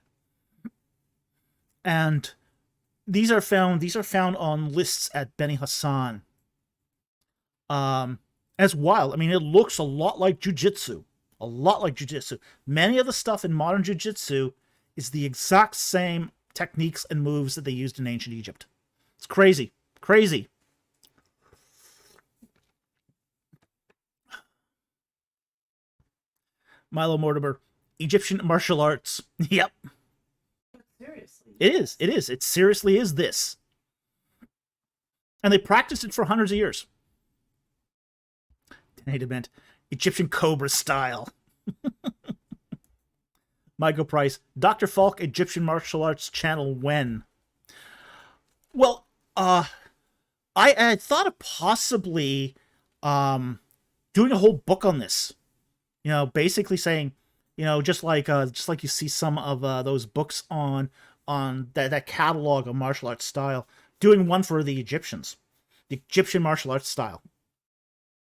And these are found on lists at Beni Hassan. As wild. I mean, it looks a lot like jiu-jitsu. A lot like jiu-jitsu. Many of the stuff in modern jiu-jitsu is the exact same techniques and moves that they used in ancient Egypt. It's crazy. Crazy. Milo Mortimer, Egyptian martial arts. Yep. Seriously. It is. It is. It seriously is this. And they practiced it for hundreds of years. Native meant Egyptian cobra style. Michael Price, Dr. Falk, Egyptian martial arts channel when? Well, I had thought of possibly doing a whole book on this. You know, basically saying, you know, just like you see some of those books on that catalog of martial arts style, doing one for the Egyptians, the Egyptian martial arts style.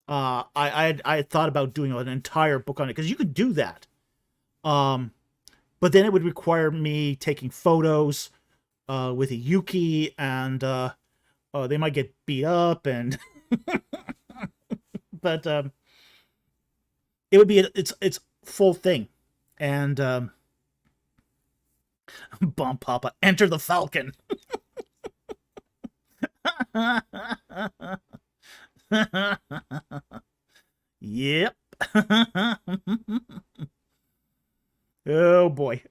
I had thought about doing an entire book on it because you could do that. But then it would require me taking photos with a Yuki, and they might get beat up, and but it would be its full thing. And Bomb Papa, enter the Falcon. Yep. Oh boy.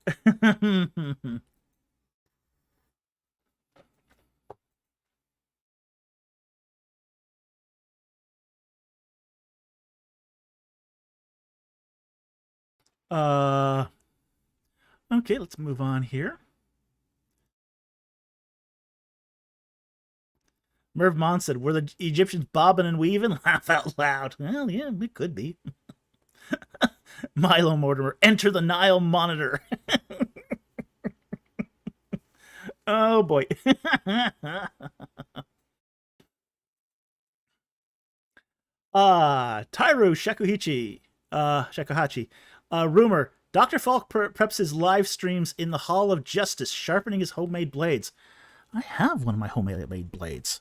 Okay, let's move on here. Merv Mon said, were the Egyptians bobbing and weaving? Laugh out loud. Well, yeah, it could be. Milo Mortimer, enter the Nile Monitor. Oh boy. Tyru Shakuhachi. Rumor, Dr. Falk preps his live streams in the Hall of Justice, sharpening his homemade blades. I have one of my homemade blades.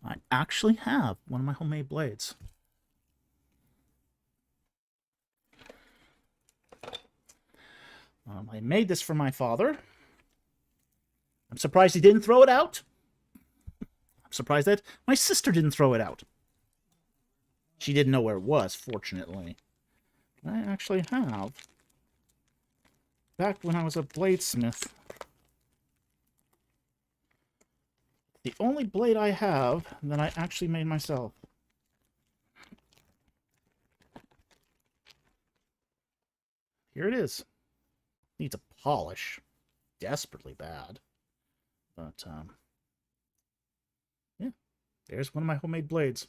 I actually have one of my homemade blades. I made this for my father. I'm surprised he didn't throw it out. I'm surprised that my sister didn't throw it out. She didn't know where it was, fortunately. I actually have. Back when I was a bladesmith. The only blade I have that I actually made myself. Here it is. Needs a polish. Desperately bad. But, yeah. There's one of my homemade blades.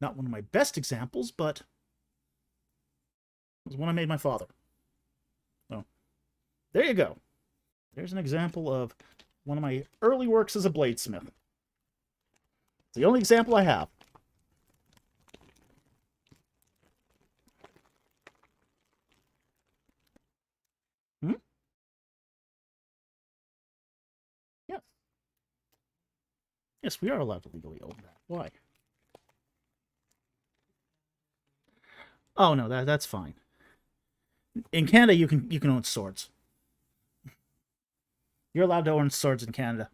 Not one of my best examples, but it was one I made my father. So, there you go. There's an example of one of my early works as a bladesmith. It's the only example I have. Hmm? Yes. Yes, we are allowed to legally own that. Why? Oh no, that's fine. In Canada, you can own swords. You're allowed to own swords in Canada.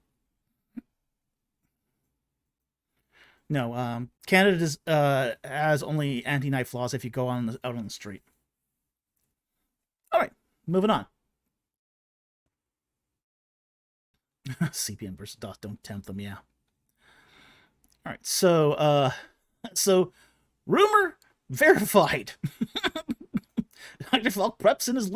No, Canada has only anti-knife laws if you go out on the street. All right, moving on. CPM versus DOS, don't tempt them, yeah. All right, so rumor verified. Dr. Falk preps in his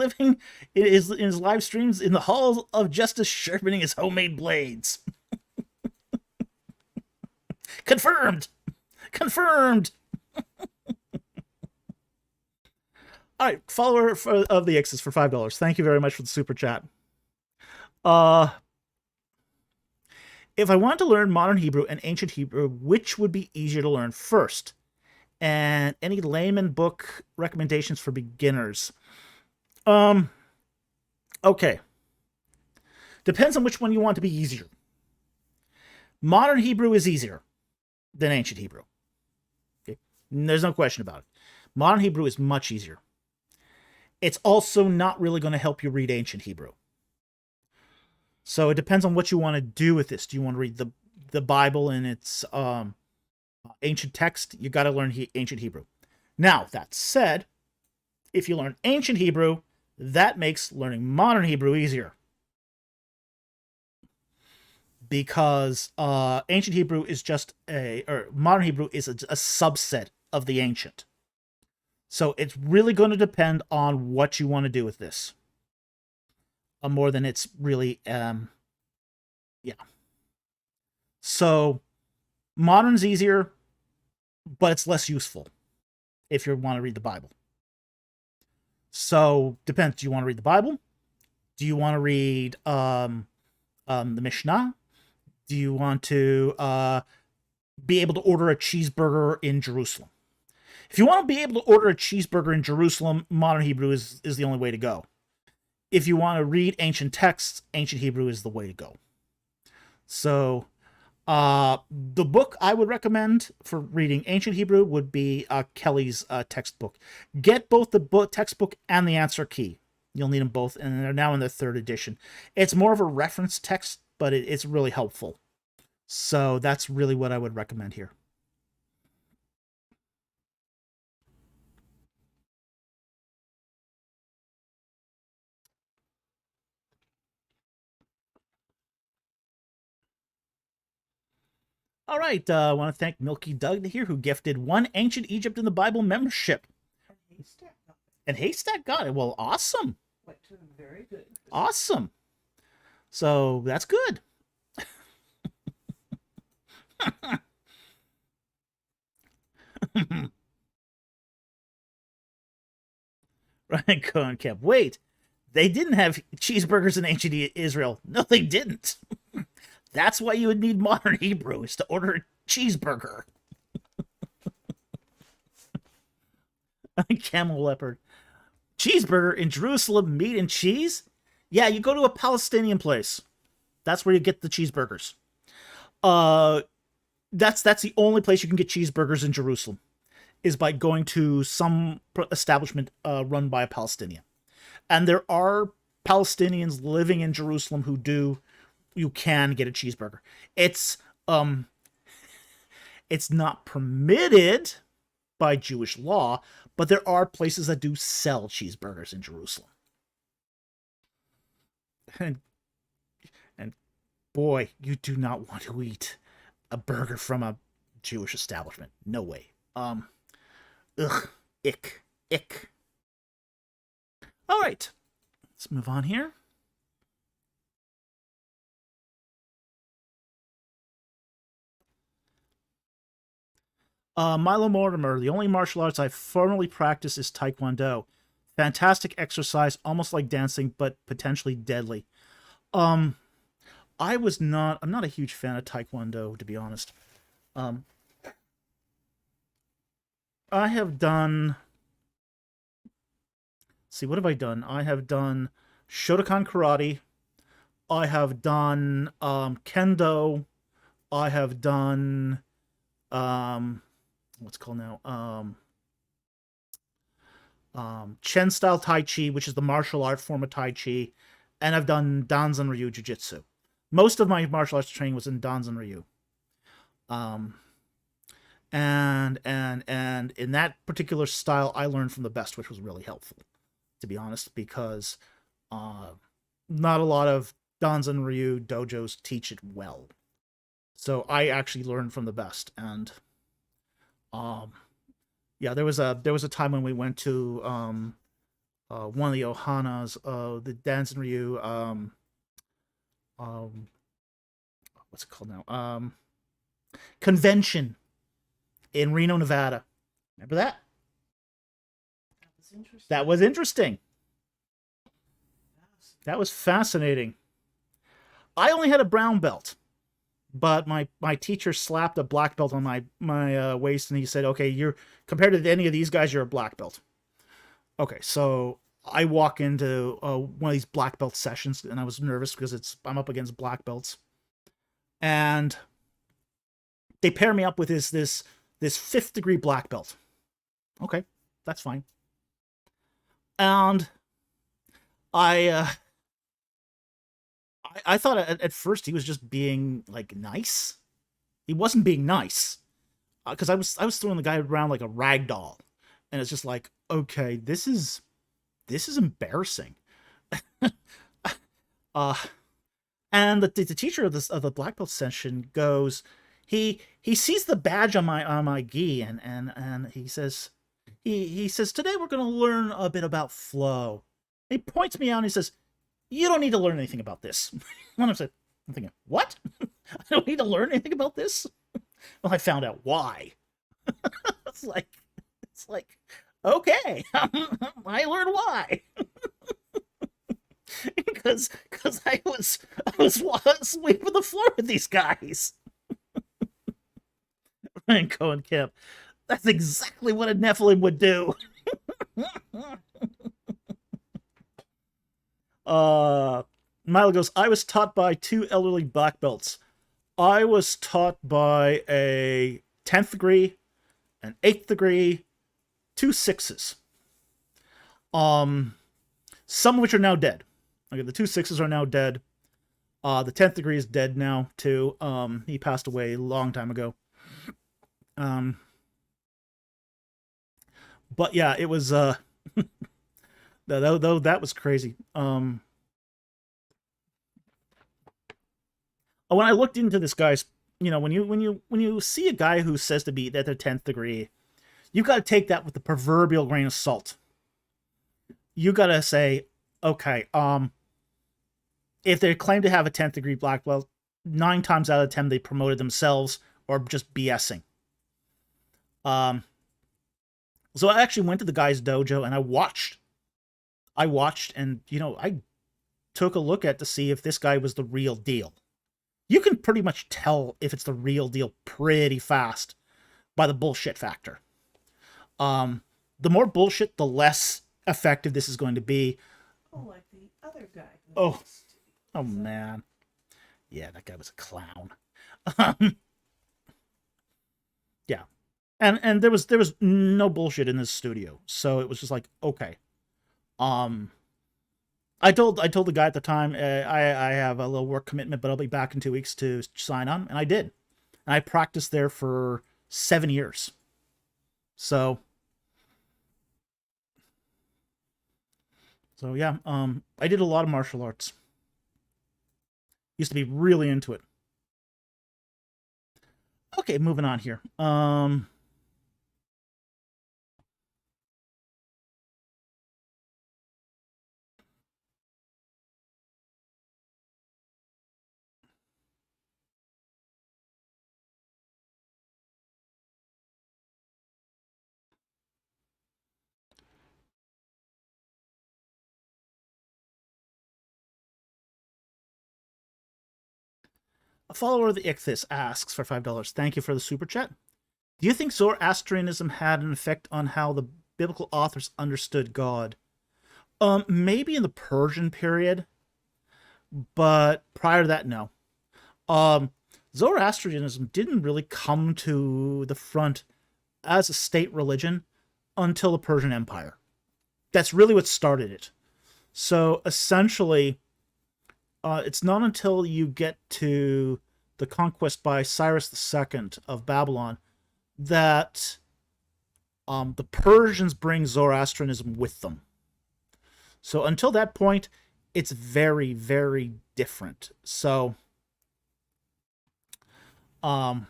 in his live streams in the halls of justice, sharpening his homemade blades. Confirmed. Confirmed. All right, follower of the X's for $5. Thank you very much for the super chat. If I wanted to learn modern Hebrew and ancient Hebrew, which would be easier to learn first? And any layman book recommendations for beginners? Okay. Depends on which one you want to be easier. Modern Hebrew is easier than ancient Hebrew. Okay? There's no question about it. Modern Hebrew is much easier. It's also not really going to help you read ancient Hebrew. So it depends on what you want to do with this. Do you want to read the Bible in its ancient text? You got to learn ancient Hebrew. Now, that said, if you learn ancient Hebrew, that makes learning modern Hebrew easier. Because ancient Hebrew is modern Hebrew is a subset of the ancient. So it's really going to depend on what you want to do with this. More than it's really, yeah. So modern's easier, but it's less useful if you want to read the Bible. So depends. Do you want to read the Bible? Do you want to read the Mishnah? Do you want to be able to order a cheeseburger in Jerusalem? If you want to be able to order a cheeseburger in Jerusalem, modern Hebrew is the only way to go. If you want to read ancient texts, ancient Hebrew is the way to go. So the book I would recommend for reading ancient Hebrew would be Kelly's textbook. Get both the textbook and the answer key. You'll need them both, and they're now in their 3rd edition. It's more of a reference text, but it's really helpful. So that's really what I would recommend here. All right, I want to thank Milky Doug here, who gifted 1 Ancient Egypt in the Bible membership. And Haystack got it. Well, awesome. Very good. Awesome. So that's good. Ryan Cohen kept. Wait, they didn't have cheeseburgers in ancient Israel. No, they didn't. That's why you would need modern Hebrew, is to order a cheeseburger. Camel leopard. Cheeseburger in Jerusalem, meat and cheese? Yeah, you go to a Palestinian place. That's where you get the cheeseburgers. That's the only place you can get cheeseburgers in Jerusalem, is by going to some establishment run by a Palestinian. And there are Palestinians living in Jerusalem who you can get a cheeseburger. It's not permitted by Jewish law, but there are places that do sell cheeseburgers in Jerusalem. And boy, you do not want to eat a burger from a Jewish establishment. No way. Ugh. Ick. Ick. All right. Let's move on here. Milo Mortimer, the only martial arts I formally practice is Taekwondo. Fantastic exercise, almost like dancing, but potentially deadly. I'm not a huge fan of Taekwondo, to be honest. I have done... See, what have I done? I have done Shotokan Karate. I have done Kendo. I have done... what's it called now? Chen style Tai Chi, which is the martial art form of Tai Chi, and I've done Danzan Ryu Jiu-Jitsu. Most of my martial arts training was in Danzan Ryu. And in that particular style, I learned from the best, which was really helpful, to be honest, because not a lot of Danzan Ryu dojos teach it well. So I actually learned from the best, and yeah, there was a time when we went to one of the Ohanas, the Danzan Ryu, what's it called now? Convention in Reno, Nevada. Remember that? That was interesting. That was interesting. That was fascinating. I only had a brown belt, but my teacher slapped a black belt on my waist, and he said, "Okay, you're compared to any of these guys, you're a black belt." Okay, so I walk into one of these black belt sessions, and I was nervous because I'm up against black belts, and they pair me up with this 5th degree black belt. Okay, that's fine. And I thought at first he was just being like nice. He wasn't being nice, because I was throwing the guy around like a rag doll, and it's just like, okay, this is embarrassing. And the teacher of the black belt session goes, he sees the badge on my gi, and he says today we're going to learn a bit about flow. He points me out and he says, "You don't need to learn anything about this." And I'm thinking, what? I don't need to learn anything about this? Well, I found out why. It's like, okay, I learned why. because I was sweeping the floor with these guys. Ryan Cohen Kemp. That's exactly what a Nephilim would do. Milo goes, I was taught by 2 elderly black belts. I was taught by a 10th degree, an 8th degree, 2 6s. Some of which are now dead. Okay, the 2 6s are now dead. The 10th degree is dead now too. He passed away a long time ago. But yeah, it was though that was crazy. When I looked into this guy's, when you see a guy who says to be at their 10th degree, you got to take that with the proverbial grain of salt. You got to say, okay, if they claim to have a 10th degree black belt, 9 times out of 10 they promoted themselves or just BSing. So I actually went to the guy's dojo and I watched and, I took a look to see if this guy was the real deal. You can pretty much tell if it's the real deal pretty fast by the bullshit factor. The more bullshit, the less effective this is going to be. Oh, like the other guy. Oh man. Yeah, that guy was a clown. Yeah. And there was no bullshit in this studio. So it was just like, okay. I told the guy at the time, I have a little work commitment, but I'll be back in 2 weeks to sign on, and I did. And I practiced there for 7 years. So yeah, I did a lot of martial arts. Used to be really into it. Okay, moving on here. A follower of the Ichthys asks for $5. Thank you for the super chat. Do you think Zoroastrianism had an effect on how the biblical authors understood God? Maybe in the Persian period, but prior to that, no. Zoroastrianism didn't really come to the front as a state religion until the Persian Empire. That's really what started it. So essentially, it's not until you get to the conquest by Cyrus II of Babylon that the Persians bring Zoroastrianism with them. So until that point, it's very, very different. So, um,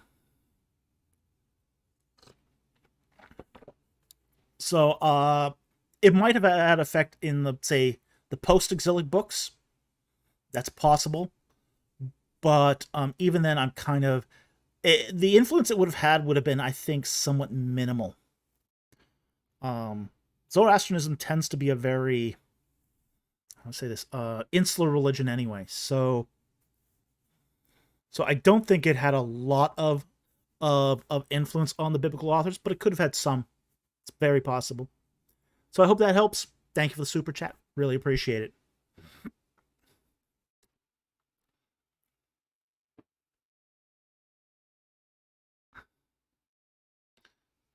it might have had effect in the, say, the post-exilic books. That's possible. But even then, I'm kind of... the influence it would have had would have been, I think, somewhat minimal. Zoroastrianism tends to be a very... I'll say this, insular religion anyway. So I don't think it had a lot of influence on the biblical authors, but it could have had some. It's very possible. So I hope that helps. Thank you for the super chat. Really appreciate it.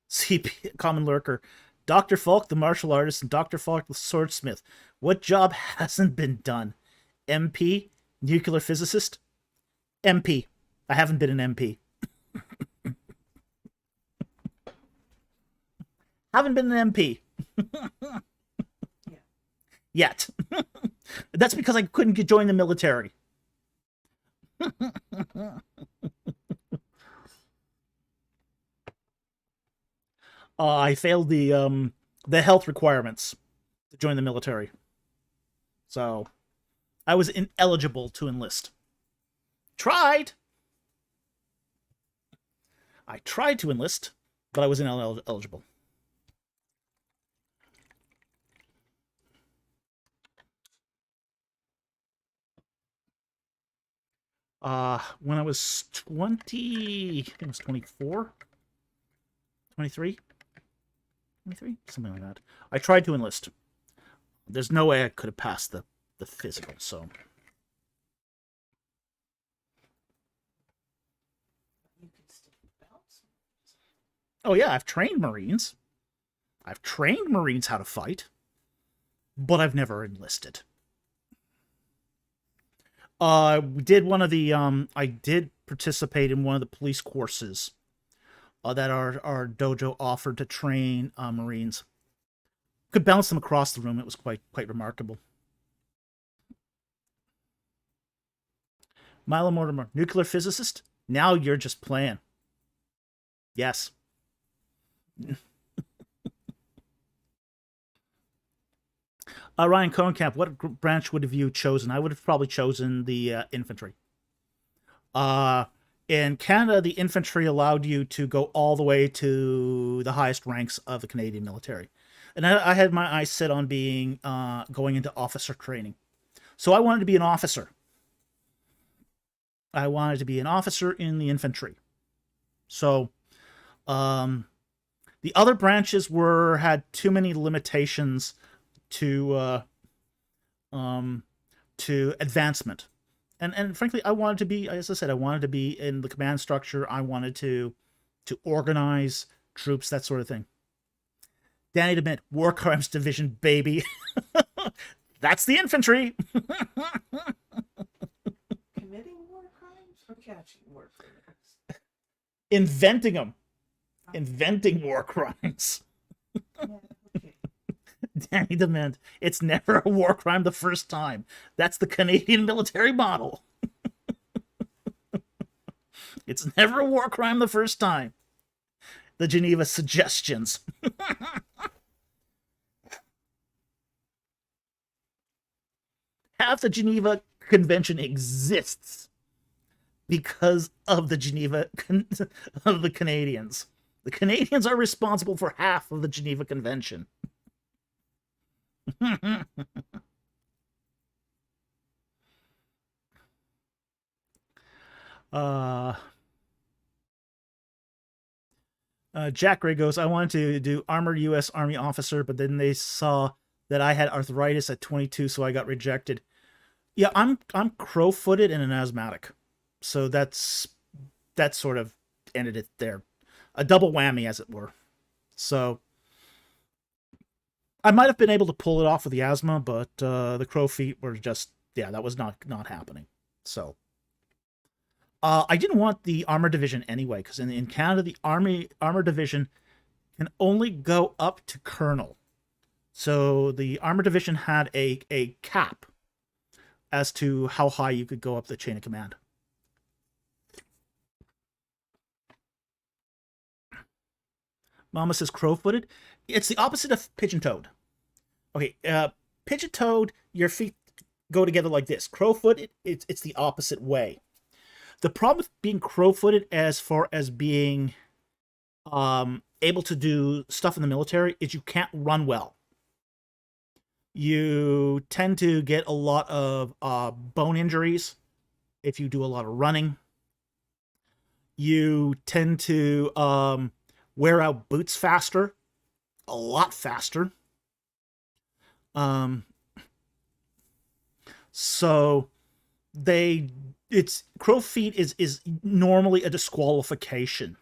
CP Common Lurker. Dr. Falk, the martial artist, and Dr. Falk, the swordsmith. What job hasn't been done? MP? Nuclear physicist? MP. I haven't been an MP. Haven't been an MP. Yet. That's because I couldn't join the military. I failed the health requirements to join the military. So I was ineligible to enlist. Tried. I tried to enlist, but I was ineligible. When I was 20, I think it was 24, 23, 23, something like that. I tried to enlist. There's no way I could have passed the physical, so. Oh yeah, I've trained Marines. I've trained Marines how to fight, but I've never enlisted. We did one of the, I did participate in one of the police courses that our dojo offered to train Marines. Could bounce them across the room. It was quite remarkable. Milo Mortimer, nuclear physicist? Now you're just playing. Yes. Ryan Cohenkamp, what branch would have you chosen? I would have probably chosen the infantry. In Canada, the infantry allowed you to go all the way to the highest ranks of the Canadian military. And I had my eyes set on being going into officer training. So I wanted to be an officer. I wanted to be an officer in the infantry. So the other branches had too many limitations to advancement. And frankly, I wanted to be, as I said, I wanted to be in the command structure. I wanted to organize troops, that sort of thing. Danny DeMint, War Crimes Division, baby. That's the infantry. Committing war crimes or catching war crimes? Inventing them. Inventing war crimes. Yeah, okay. Danny DeMint, it's never a war crime the first time. That's the Canadian military model. It's never a war crime the first time. The Geneva Suggestions. Half the Geneva Convention exists because of the Geneva of the Canadians. The Canadians are responsible for half of the Geneva Convention. Jack Gray goes, I wanted to do armored U.S. Army officer, but then they saw that I had arthritis at 22, so I got rejected. Yeah, I'm crow-footed and an asthmatic, so that sort of ended it there, a double whammy, as it were. So I might have been able to pull it off with the asthma, but the crow feet were just yeah, that was not happening. So I didn't want the armor division anyway, because in Canada the armor division can only go up to colonel. So the armor division had a cap as to how high you could go up the chain of command. Mama says crow-footed. It's the opposite of pigeon-toed. Okay, pigeon-toed, your feet go together like this. Crow-footed, it's the opposite way. The problem with being crow-footed as far as being able to do stuff in the military is you can't run well. You tend to get a lot of bone injuries if you do a lot of running. You tend to wear out boots faster, a lot faster. So crow feet is normally a disqualification.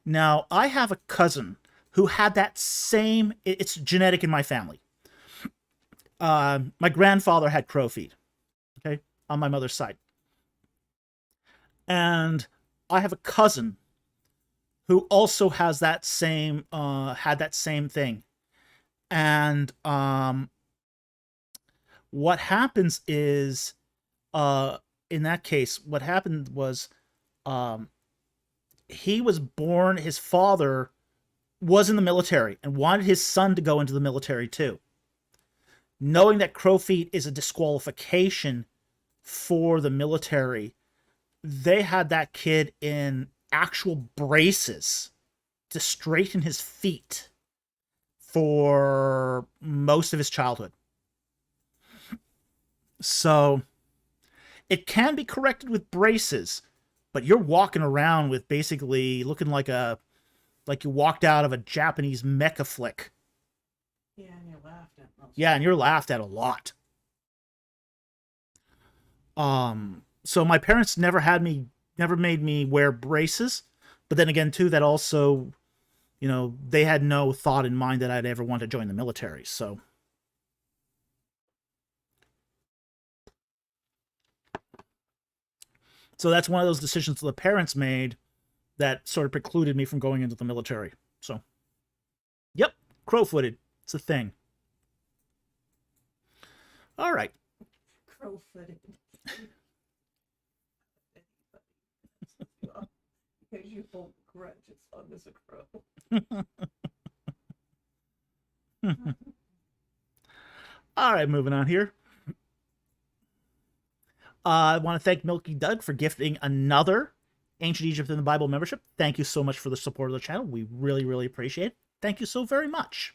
Now, I have a cousin who had that same, it's genetic in my family. My grandfather had crow feet, okay, on my mother's side. And I have a cousin who also has that same, had that same thing. And what happens is, in that case, what happened was, he was born, his father was in the military and wanted his son to go into the military too. Knowing that crow feet is a disqualification for the military, they had that kid in actual braces to straighten his feet for most of his childhood. So it can be corrected with braces, but you're walking around with basically looking like you walked out of a Japanese mecha flick. Yeah, and you're laughed at most. Yeah, and you're laughed at a lot. So my parents never made me wear braces, but then again too, that also, they had no thought in mind that I'd ever want to join the military, so. So that's one of those decisions the parents made that sort of precluded me from going into the military. So, yep, crow-footed. It's a thing. All right. Crow-footed. Because you hold a grudge as long as a crow. All right, moving on here. I want to thank Milky Doug for gifting another Ancient Egypt in the Bible membership. Thank you so much for the support of the channel. We really, really appreciate it. Thank you so very much.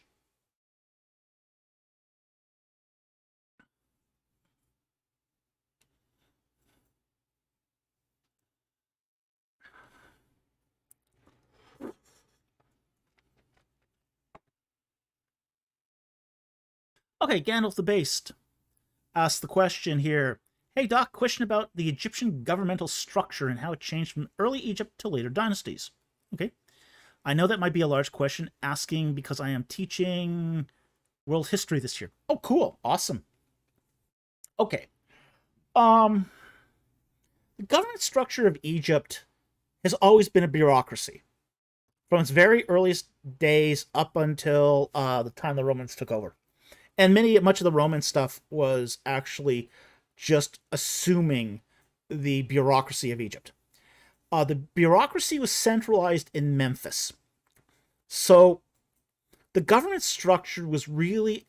Okay, Gandalf the Based asked the question here. Hey Doc, question about the Egyptian governmental structure and how it changed from early Egypt to later dynasties. Okay. I know that might be a large question, asking because I am teaching world history this year. Oh, cool. Awesome. Okay. The government structure of Egypt has always been a bureaucracy. From its very earliest days up until the time the Romans took over. And much of the Roman stuff was actually just assuming the bureaucracy of Egypt. The bureaucracy was centralized in Memphis. So the government structure was really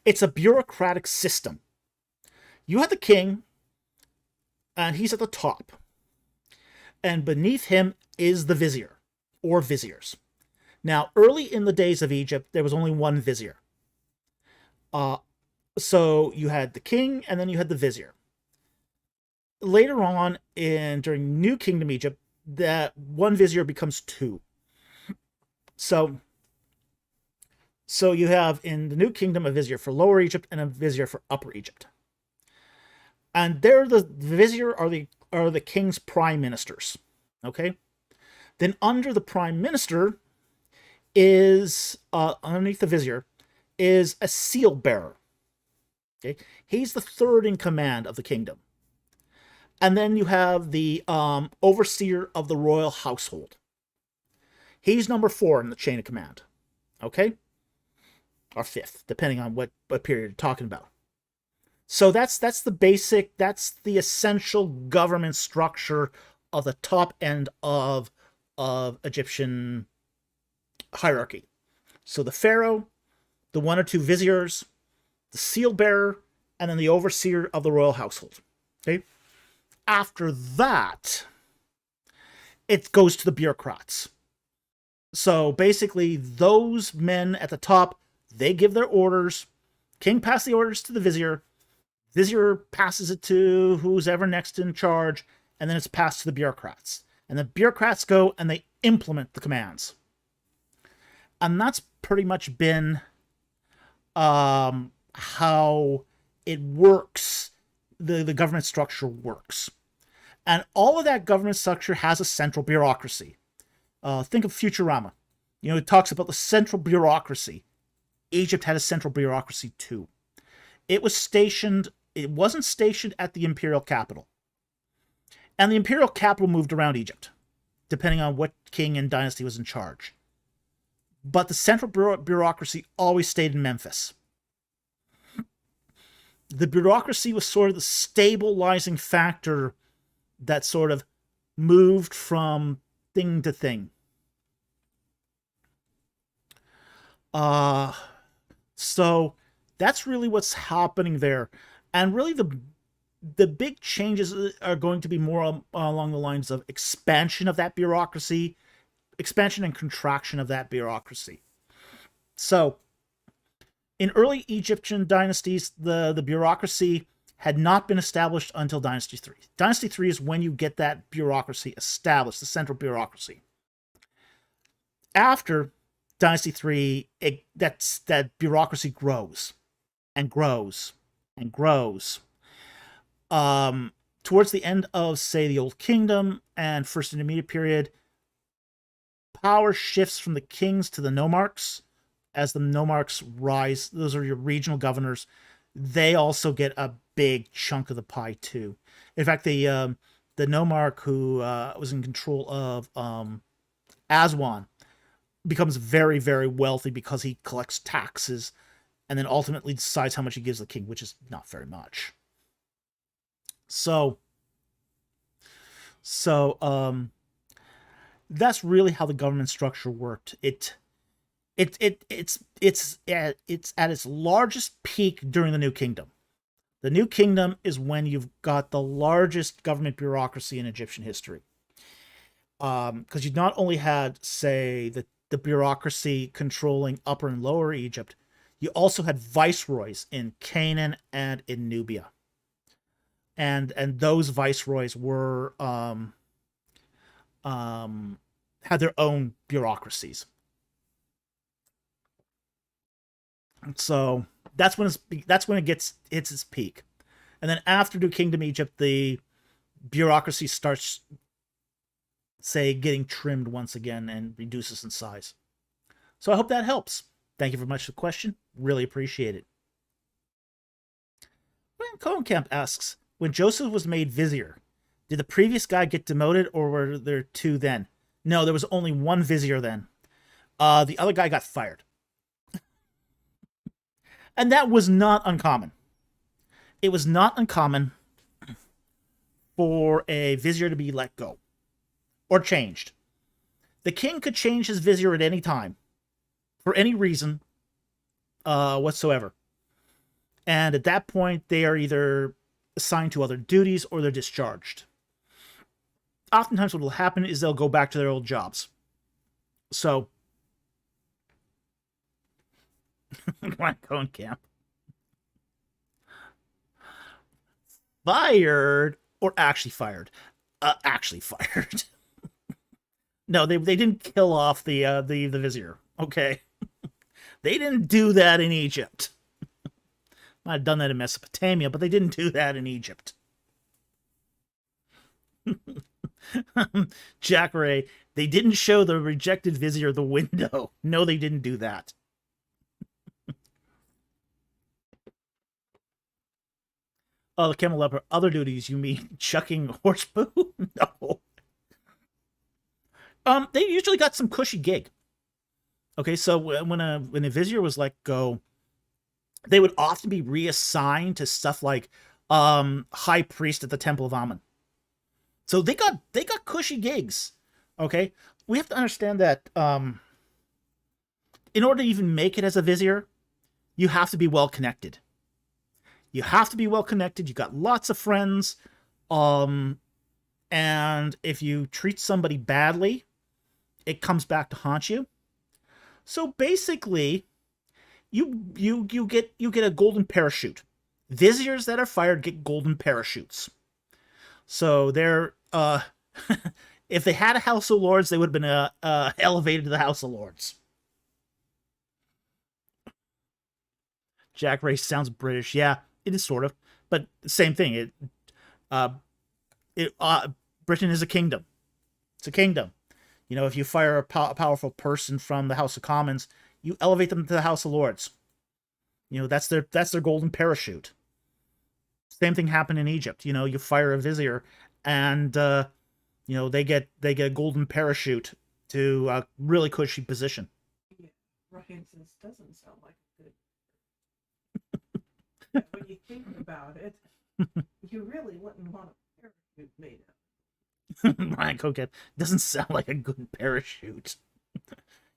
it's a bureaucratic system. You had the king, and he's at the top. And beneath him is the vizier, or viziers. Now, early in the days of Egypt, there was only one vizier. So you had the king, and then you had the vizier. Later on, during New Kingdom Egypt, that one vizier becomes two. So you have in the New Kingdom a vizier for Lower Egypt and a vizier for Upper Egypt. And there, the vizier are the king's prime ministers. Okay? Then under the prime minister is, underneath the vizier, is a seal bearer. Okay, he's the third in command of the kingdom. And then you have the overseer of the royal household. He's number 4 in the chain of command. Okay? Or 5th, depending on what period you're talking about. So that's the basic, that's the essential government structure of the top end of Egyptian hierarchy. So the pharaoh, the 1 or 2 viziers, the seal bearer, and then the overseer of the royal household. Okay? After that, it goes to the bureaucrats. So basically, those men at the top, they give their orders. King passes the orders to the vizier. Vizier passes it to who's ever next in charge, and then it's passed to the bureaucrats. And the bureaucrats go and they implement the commands. And that's pretty much been how it works, the government structure works. And all of that government structure has a central bureaucracy. Think of Futurama. You know, it talks about the central bureaucracy. Egypt had a central bureaucracy too. It wasn't stationed at the imperial capital. And the imperial capital moved around Egypt, depending on what king and dynasty was in charge. But the central bureaucracy always stayed in Memphis. The bureaucracy was sort of the stabilizing factor that sort of moved from thing to thing. So that's really what's happening there. And really the big changes are going to be more along the lines of expansion of that bureaucracy, expansion and contraction of that bureaucracy. So in early Egyptian dynasties, the bureaucracy had not been established until Dynasty 3. Dynasty 3 is when you get that bureaucracy established, the central bureaucracy. After Dynasty 3, that bureaucracy grows and grows and grows. Towards the end of, say, the Old Kingdom and First Intermediate period, power shifts from the kings to the nomarchs. As the nomarchs rise, those are your regional governors, they also get a big chunk of the pie too. In fact, the nomarch who was in control of Aswan becomes very, very wealthy because he collects taxes and then ultimately decides how much he gives the king, which is not very much. So that's really how the government structure worked. It's at its largest peak during the New Kingdom. The New Kingdom is when you've got the largest government bureaucracy in Egyptian history. Because you not only had, say, the bureaucracy controlling Upper and Lower Egypt, you also had viceroys in Canaan and in Nubia. And those viceroys were had their own bureaucracies. So that's when it hits its peak. And then after New Kingdom Egypt, the bureaucracy starts, say, getting trimmed once again and reduces in size. So I hope that helps. Thank you very much for the question. Really appreciate it. Cohenkamp asks, when Joseph was made vizier, did the previous guy get demoted, or were there 2 then? No, there was only 1 vizier then. The other guy got fired. And that was not uncommon. It was not uncommon for a vizier to be let go or changed. The king could change his vizier at any time for any reason whatsoever. And at that point, they are either assigned to other duties or they're discharged. Oftentimes what will happen is they'll go back to their old jobs. So, Cohenkamp. Fired or actually fired? Actually fired. No, they didn't kill off the vizier. Okay, they didn't do that in Egypt. Might have done that in Mesopotamia, but they didn't do that in Egypt. Jack Ray, they didn't show the rejected vizier the window. No, they didn't do that. Oh, the camel leopard. Other duties, you mean chucking horse poo? No. They usually got some cushy gig. Okay, so when a vizier was let go, they would often be reassigned to stuff like high priest at the Temple of Amun. So they got cushy gigs. Okay, we have to understand that in order to even make it as a vizier, you have to be well connected. You have to be well connected. You got lots of friends, and if you treat somebody badly, it comes back to haunt you. So basically, you get a golden parachute. Viziers that are fired get golden parachutes. So they're if they had a House of Lords, they would have been elevated to the House of Lords. Jack Race sounds British. Yeah, it is sort of, but same thing. Britain is a kingdom. It's a kingdom. You know, if you fire a powerful person from the House of Commons, you elevate them to the House of Lords. You know, that's their golden parachute. Same thing happened in Egypt. You know, you fire a vizier, and you know they get a golden parachute to a really cushy position. Yeah, Ryan says doesn't sound like a good. When you think about it, you really wouldn't want a parachute made of. Ryan Coquette doesn't sound like a good parachute.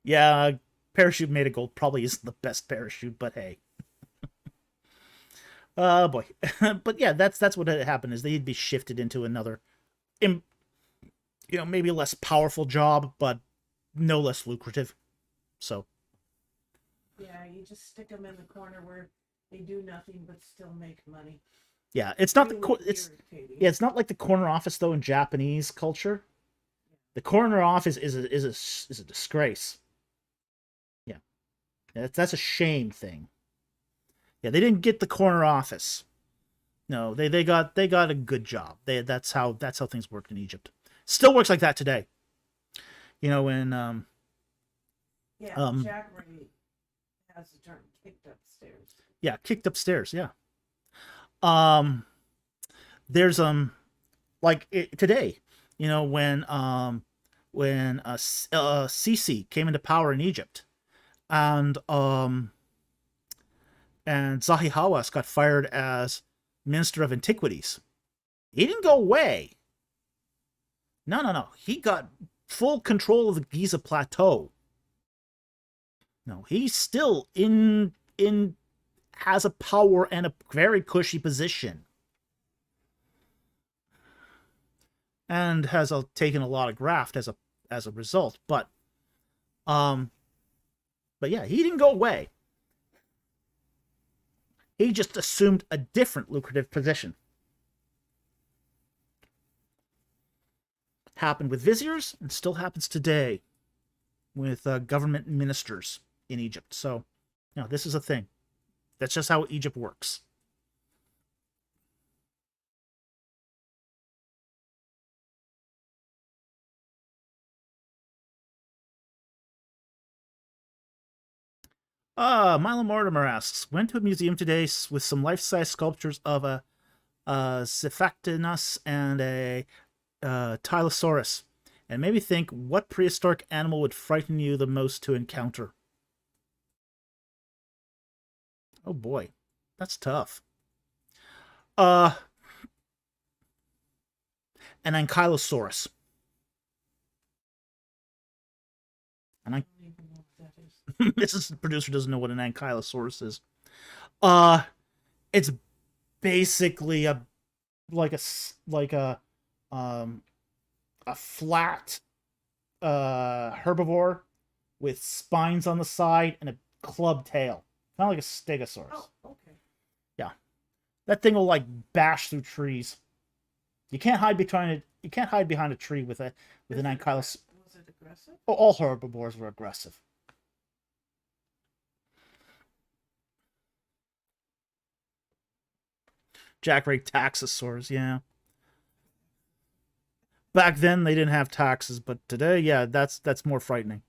Yeah, parachute made of gold probably isn't the best parachute, but hey. Oh boy. But yeah, that's what had happened, is they'd be shifted into another, you know, maybe a less powerful job, but no less lucrative. So. Yeah, you just stick them in the corner where they do nothing but still make money. Yeah, it's not Really it's not like the corner office though in Japanese culture. The corner office is a disgrace. Yeah, that's a shame thing. Yeah, they didn't get the corner office. No, they got a good job. That's how things worked in Egypt. Still works like that today. You know, when Jack Ray has the term kicked upstairs. Yeah, kicked upstairs. Yeah. There's like today, you know, when Sisi came into power in Egypt, and Zahi Hawass got fired as Minister of Antiquities. He didn't go away. No. He got full control of the Giza Plateau. No, he's still has a power and a very cushy position. And has taken a lot of graft as a result. But yeah, he didn't go away. He just assumed a different lucrative position. Happened with viziers and still happens today with government ministers in Egypt. So, you know, this is a thing. That's just how Egypt works. Milo Mortimer asks, went to a museum today with some life-size sculptures of a Cephactinus and a Tylosaurus, and made me think, what prehistoric animal would frighten you the most to encounter? Oh boy, that's tough. An Ankylosaurus. And I don't even know what that is. Mrs. Producer doesn't know what an Ankylosaurus is. It's basically a flat herbivore with spines on the side and a club tail, kind of like a stegosaurus. Oh, okay. Yeah, that thing will like bash through trees. You can't hide behind it. You can't hide behind a tree with an Ankylosaurus. Was it aggressive? Oh, all herbivores were aggressive. Jack Ray Taxosaurs, yeah. Back then they didn't have taxes, but today, yeah, that's more frightening.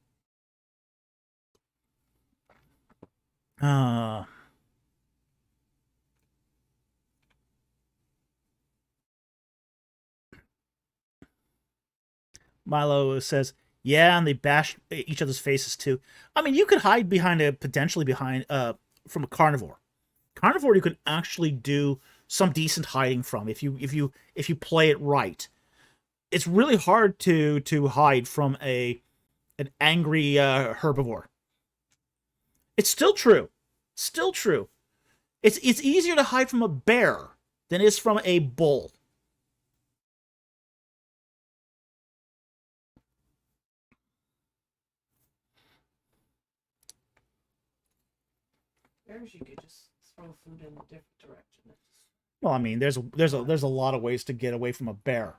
Milo says, yeah, and they bash each other's faces too. I mean, you could hide potentially behind from a carnivore. Carnivore you could actually do some decent hiding from if you play it right. It's really hard to hide from an angry herbivore. It's still true. Still true. It's easier to hide from a bear than it is from a bull. Bears, you could just throw food in a different direction. Well, I mean, there's a lot of ways to get away from a bear.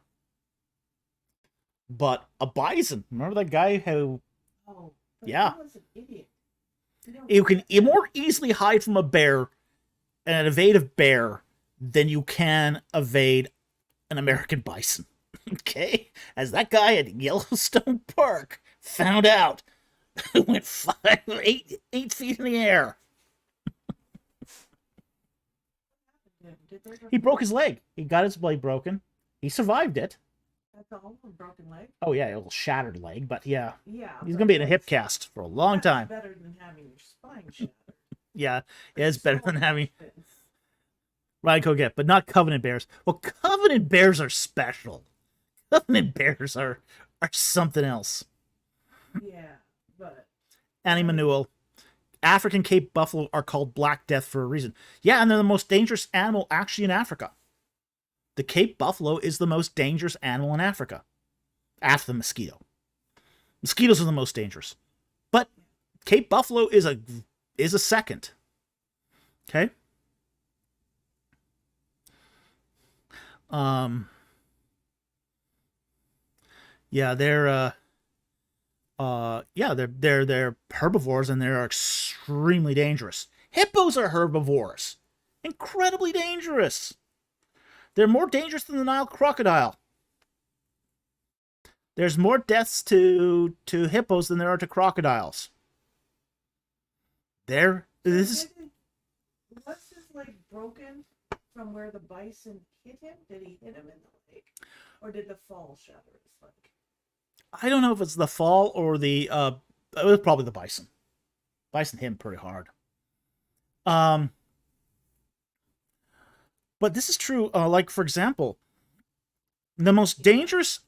But a bison, remember that guy who? Oh, but Yeah, he was an idiot. you can more easily hide from a bear and evade a bear than you can evade an American bison. Okay, as that guy at Yellowstone Park found out, went 8 feet in the air. He broke his leg. He got his leg broken. He survived it. That's all, a broken leg. Oh yeah, a little shattered leg, but yeah, Yeah, he's gonna be in a hip cast for a long time. Better than having your spine shattered. Yeah, it's better than having Ryan Coget, but not Covenant bears. Well, Covenant bears are special. Covenant bears are something else. Yeah, but Annie Manuel. African Cape buffalo are called Black Death for a reason. Yeah, and they're the most dangerous animal actually in Africa. The Cape buffalo is the most dangerous animal in Africa, after the mosquito. Mosquitoes are the most dangerous, but Cape buffalo is a second. Okay. Yeah, they're herbivores and they're extremely dangerous. Hippos are herbivores. Incredibly dangerous. They're more dangerous than the Nile crocodile. There's more deaths to hippos than there are to crocodiles. Was his leg broken from where the bison hit him? Did he hit him in the leg, or did the fall shatter his leg? I don't know if it's the fall or the it was probably the bison. Bison hit him pretty hard. But this is true. Like for example, the most dangerous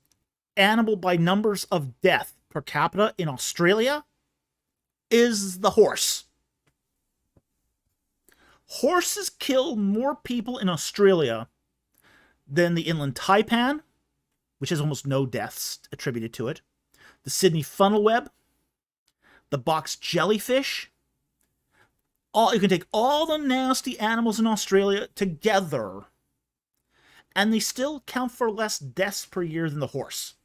animal by numbers of death per capita in Australia is the horse. Horses kill more people in Australia than the inland taipan, which has almost no deaths attributed to it, the Sydney funnel web, the box jellyfish. You can take all the nasty animals in Australia together, and they still count for less deaths per year than the horse.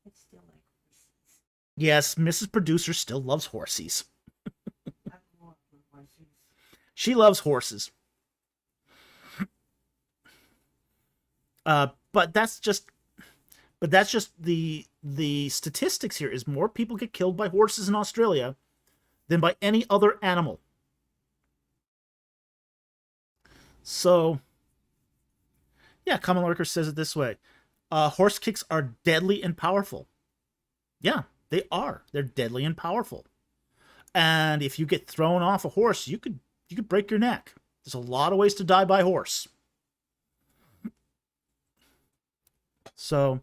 It's still like horses. Yes, Mrs. Producer still loves horsies. She loves horses. But that's just the statistics here is more people get killed by horses in Australia than by any other animal. So, yeah, Common Lurker says it this way. Horse kicks are deadly and powerful. Yeah, they are. They're deadly and powerful. And if you get thrown off a horse, you could break your neck. There's a lot of ways to die by horse. So,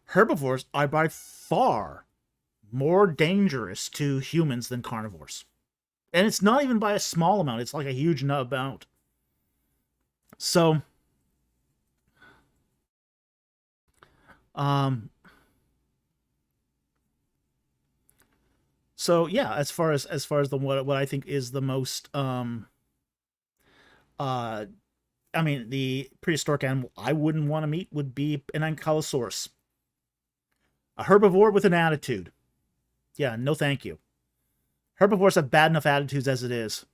herbivores are by far more dangerous to humans than carnivores. And it's not even by a small amount. It's like a huge amount. So, yeah, as far as the what I think is the most I mean, the prehistoric animal I wouldn't want to meet would be an ankylosaurus. A herbivore with an attitude. Yeah, no thank you. Herbivores have bad enough attitudes as it is.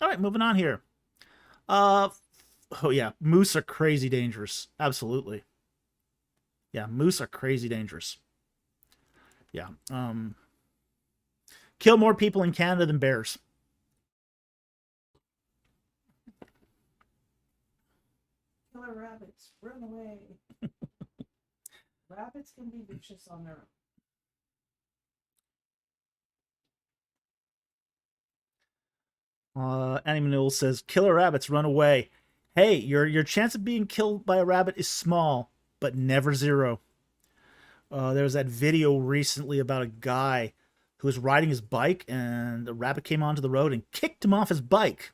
All right, moving on here. Oh yeah, moose are crazy dangerous. Absolutely. Yeah, moose are crazy dangerous. Yeah. Kill more people in Canada than bears. Killer rabbits, run away. Rabbits can be vicious on their own. Annie Manule says, "Killer rabbits, run away." Hey, your chance of being killed by a rabbit is small, but never zero. There was that video recently about a guy who was riding his bike, and the rabbit came onto the road and kicked him off his bike.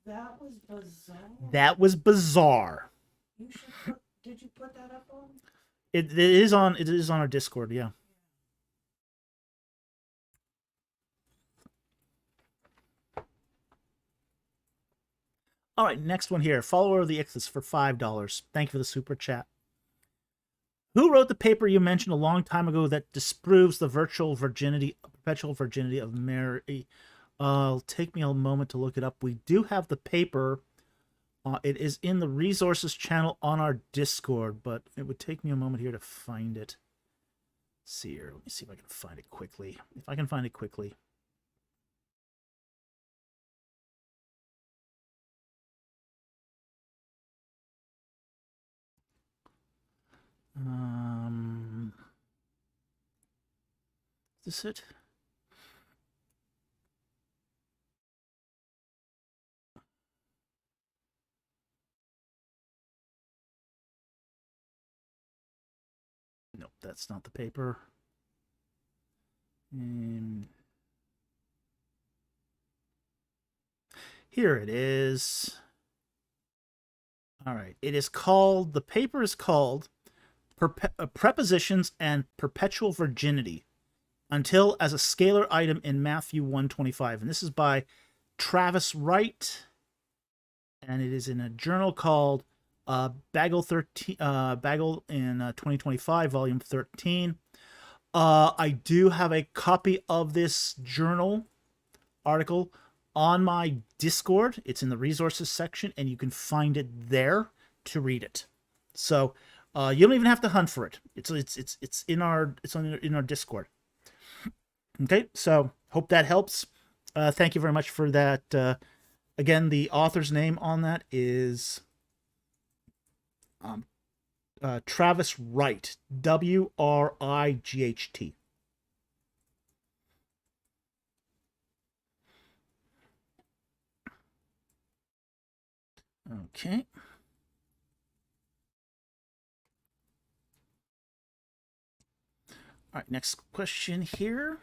That was bizarre. That was bizarre. You should put, did you put that up on? It is on our Discord, yeah. All right, next one here. Follower of the Ixus for $5. Thank you for the super chat. Who wrote the paper you mentioned a long time ago that disproves the perpetual virginity of Mary? Take me a moment to look it up. We do have the paper. It is in the resources channel on our Discord, but it would take me a moment here to find it. Let's see here. Let me see if I can find it quickly. If I can find it quickly. Is this it? Nope, that's not the paper. Here it is. All right, it is called, the paper is called Prepositions and Perpetual Virginity Until as a Scalar Item in Matthew 1:25. And this is by Travis Wright. And it is in a journal called Bagel in 2025, volume 13. I do have a copy of this journal article on my Discord. It's in the resources section, and you can find it there to read it. So you don't even have to hunt for it. It's in our Discord. Okay, so hope that helps. Thank you very much for that. Again, the author's name on that is Travis Wright, Wright. Okay. All right, next question here.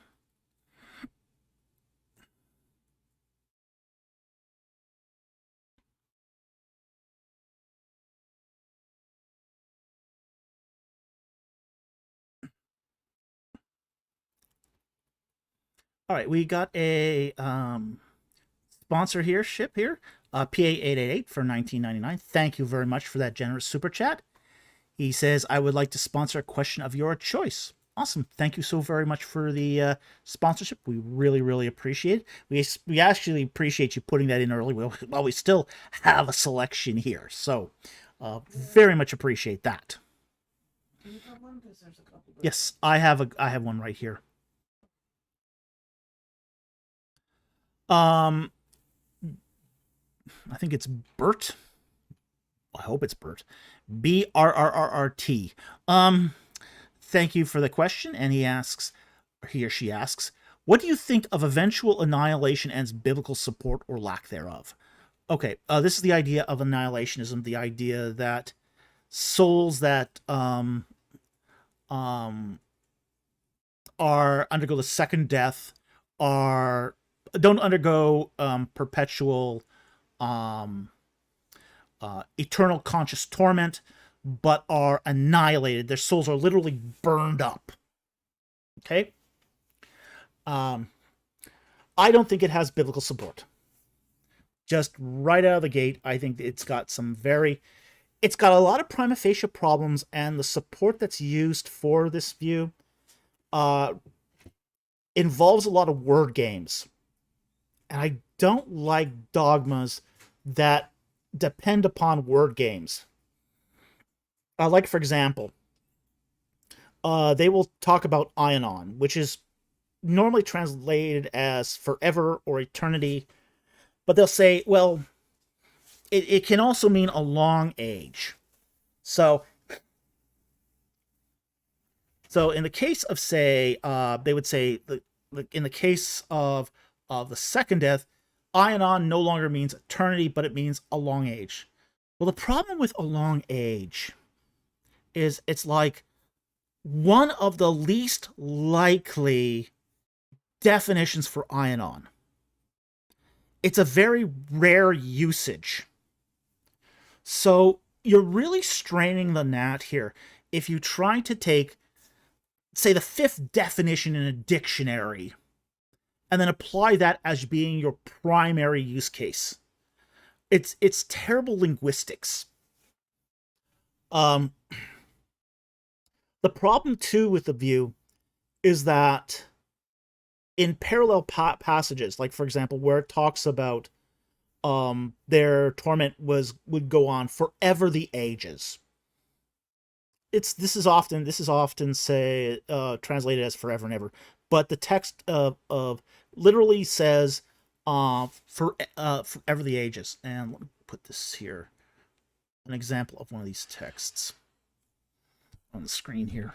All right, we got a sponsor here, ship here, PA888 for $19.99. Thank you very much for that generous super chat. He says, I would like to sponsor a question of your choice. Awesome. Thank you so very much for the sponsorship. We really, really appreciate it. We actually appreciate you putting that in early while we still have a selection here. So very much appreciate that. Do you have one? Because there's a couple. Yes, I have one right here. I think it's Bert. I hope it's Bert. BRRRRT. Thank you for the question. And he or she asks, what do you think of eventual annihilation and biblical support or lack thereof? Okay, this is the idea of annihilationism, the idea that souls that undergo the second death don't undergo perpetual eternal conscious torment, but are annihilated. Their souls are literally burned up. Okay? I don't think it has biblical support. Just right out of the gate, I think it's got it's got a lot of prima facie problems, and the support that's used for this view involves a lot of word games. And I don't like dogmas that depend upon word games. Like, for example, they will talk about Aion, which is normally translated as forever or eternity. But they'll say, well, it can also mean a long age. So in the case of, say, they would say, in the case of the second death, Aion no longer means eternity, but it means a long age. Well, the problem with a long age is it's like one of the least likely definitions for Aion. It's a very rare usage. So you're really straining the gnat here if you try to take, say, the fifth definition in a dictionary and then apply that as being your primary use case. It's terrible linguistics. The problem, too, with the view is that in parallel passages, like, for example, where it talks about their torment would go on forever the ages. This is often say translated as forever and ever, but the text of literally says forever the ages. And let me put this here, an example of one of these texts on the screen here.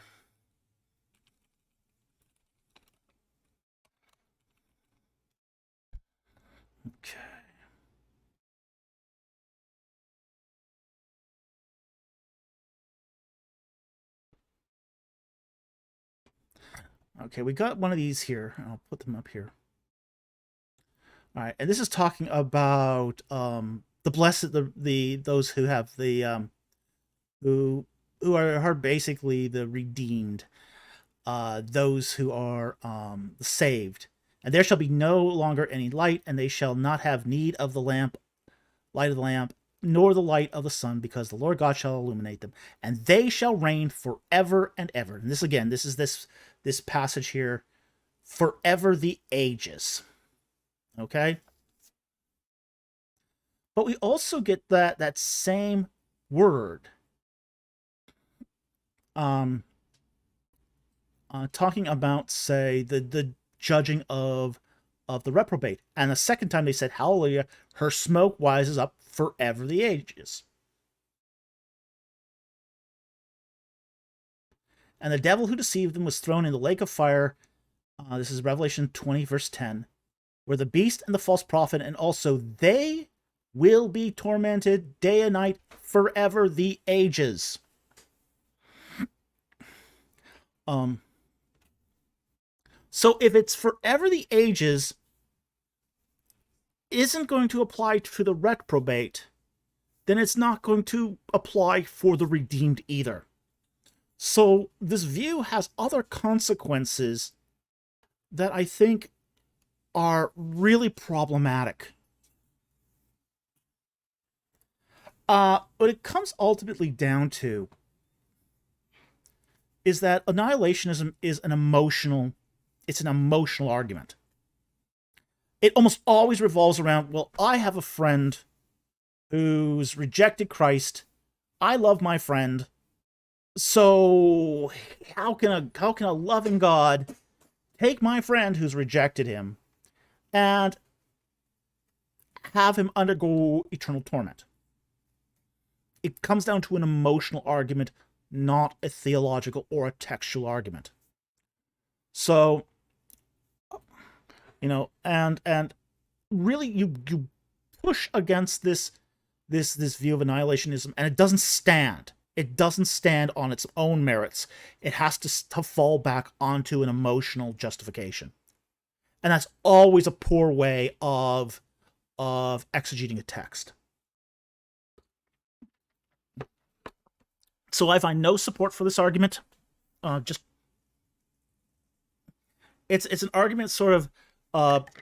Okay. Okay, we got one of these here. I'll put them up here. All right, and this is talking about the blessed, those who have the who are basically the redeemed, those who are saved. And there shall be no longer any light, and they shall not have need of the light of the lamp, nor the light of the sun, because the Lord God shall illuminate them, and they shall reign forever and ever. And this again, this is this passage here, forever the ages. Okay? But we also get that same word talking about, say, the judging of the reprobate. And the second time they said, hallelujah, her smoke rises up forever the ages. And the devil who deceived them was thrown in the lake of fire. This is Revelation 20, verse 10, where the beast and the false prophet, and also they will be tormented day and night forever the ages. So if it's forever the ages isn't going to apply to the reprobate, then it's not going to apply for the redeemed either. So this view has other consequences that I think are really problematic. What it comes ultimately down to is that annihilationism is an emotional argument. It almost always revolves around, well, I have a friend who's rejected Christ. I love my friend. So how can a loving God take my friend who's rejected him and have him undergo eternal torment? It comes down to an emotional argument, not a theological or a textual argument. So, and really you push against this view of annihilationism, and it doesn't stand. It doesn't stand on its own merits. It has to fall back onto an emotional justification. And that's always a poor way of exegeting a text. So I find no support for this argument. It's an argument sort of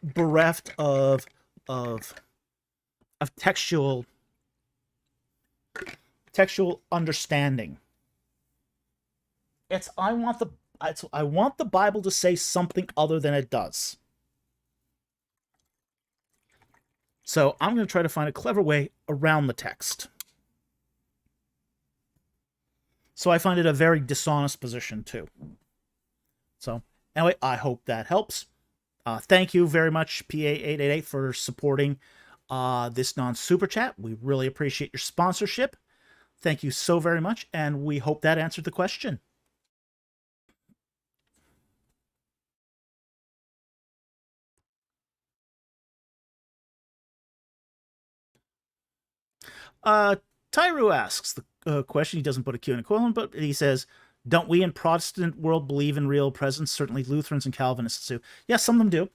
bereft of textual understanding. I want the Bible to say something other than it does. So I'm going to try to find a clever way around the text. So I find it a very dishonest position too. So anyway, I hope that helps. Thank you very much, PA888, for supporting this non-super chat. We really appreciate your sponsorship. Thank you so very much, and we hope that answered the question. Tyru asks the question. He doesn't put a Q in equivalent, but he says, don't we in Protestant world believe in real presence? Certainly Lutherans and Calvinists do. Yeah, some of them do.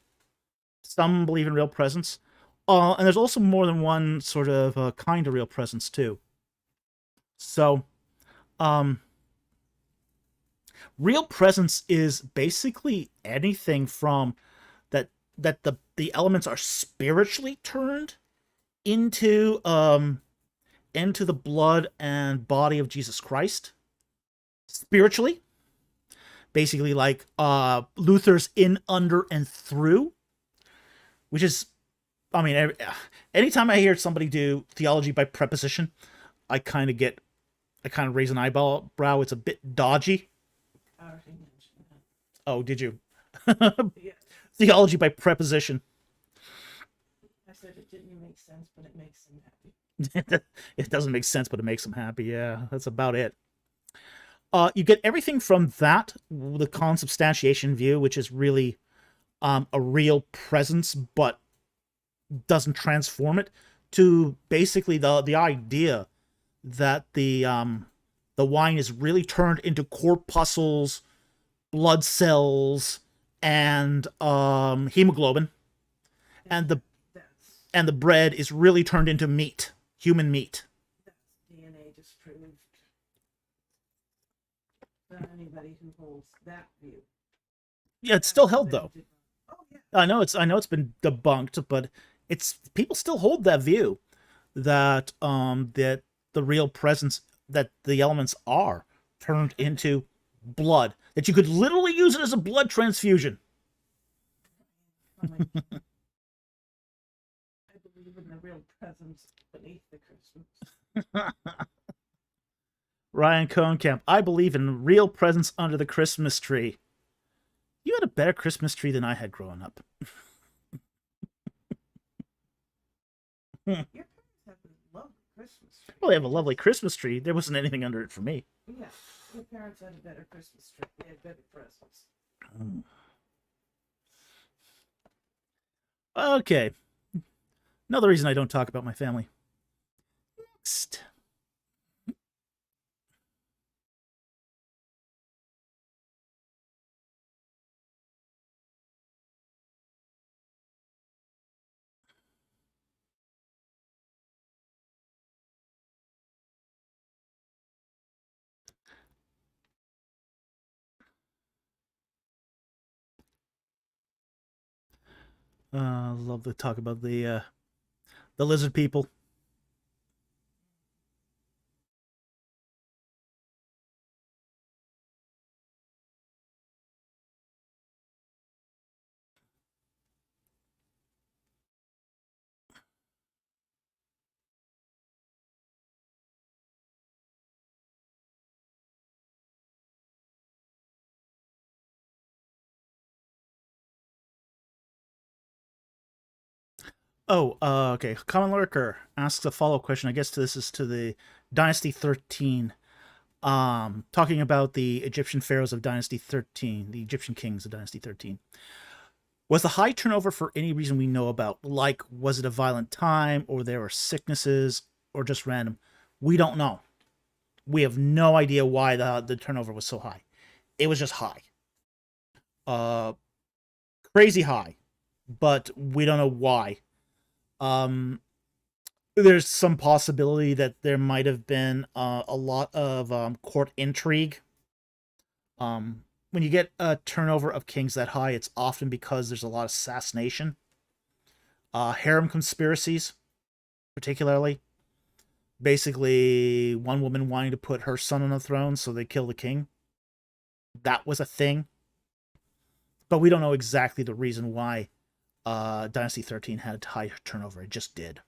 Some believe in real presence. And there's also more than one sort of kind of real presence, too. So, real presence is basically anything from that the elements are spiritually turned into the blood and body of Jesus Christ. Spiritually, basically like Luther's in, under, and through, which is, I mean, anytime I hear somebody do theology by preposition, I kind of raise an eyebrow. It's a bit dodgy. Oh, did you? Yeah. Theology by preposition. I said it didn't make sense, but it makes him happy. It doesn't make sense, but it makes him happy. Yeah, that's about it. You get everything from that, the consubstantiation view, which is really a real presence, but doesn't transform it, to basically the idea that the wine is really turned into corpuscles, blood cells, and hemoglobin, and the bread is really turned into meat, human meat. That's DNA disproved. Not anybody who holds that view. Yeah, it's still held though. Oh yeah. I know it's been debunked, but people still hold that view that that the real presence, that the elements are turned into blood, that you could literally use it as a blood transfusion. I'm like, I believe in the real presence beneath the Christmas. Ryan Cohnkamp, I believe in real presence under the Christmas tree. You had a better Christmas tree than I had growing up. Your parents have a lovely Christmas tree. Well, they have a lovely Christmas tree. There wasn't anything under it for me. Yeah, your parents had a better Christmas tree. They had better presents. Okay. Another reason I don't talk about my family. Next. Love to talk about the lizard people. Oh, okay. Common Lurker asks a follow-up question. I guess this is to the Dynasty 13. Talking about the Egyptian pharaohs of Dynasty 13, the Egyptian kings of Dynasty 13. Was the high turnover for any reason we know about? Like, was it a violent time, or there were sicknesses, or just random? We don't know. We have no idea why the turnover was so high. It was just high. Crazy high. But we don't know why. There's some possibility that there might have been a lot of court intrigue. When you get a turnover of kings that high, it's often because there's a lot of assassination. Harem conspiracies, particularly. Basically, one woman wanting to put her son on the throne, so they kill the king. That was a thing. But we don't know exactly the reason why Dynasty 13 had a high turnover. It just did.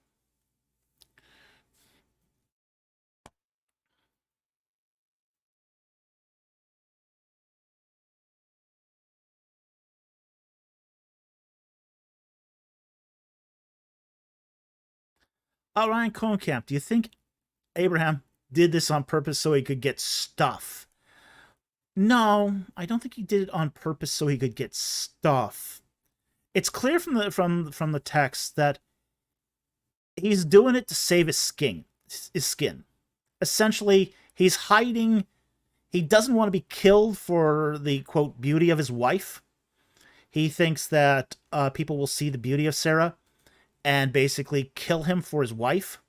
Ryan Cohenkamp, do you think Abraham did this on purpose so he could get stuff? No, I don't think he did it on purpose so he could get stuff. It's clear from the text that he's doing it to save his skin. Essentially, he's hiding. He doesn't want to be killed for the, quote, beauty of his wife. He thinks that people will see the beauty of Sarah and basically kill him for his wife.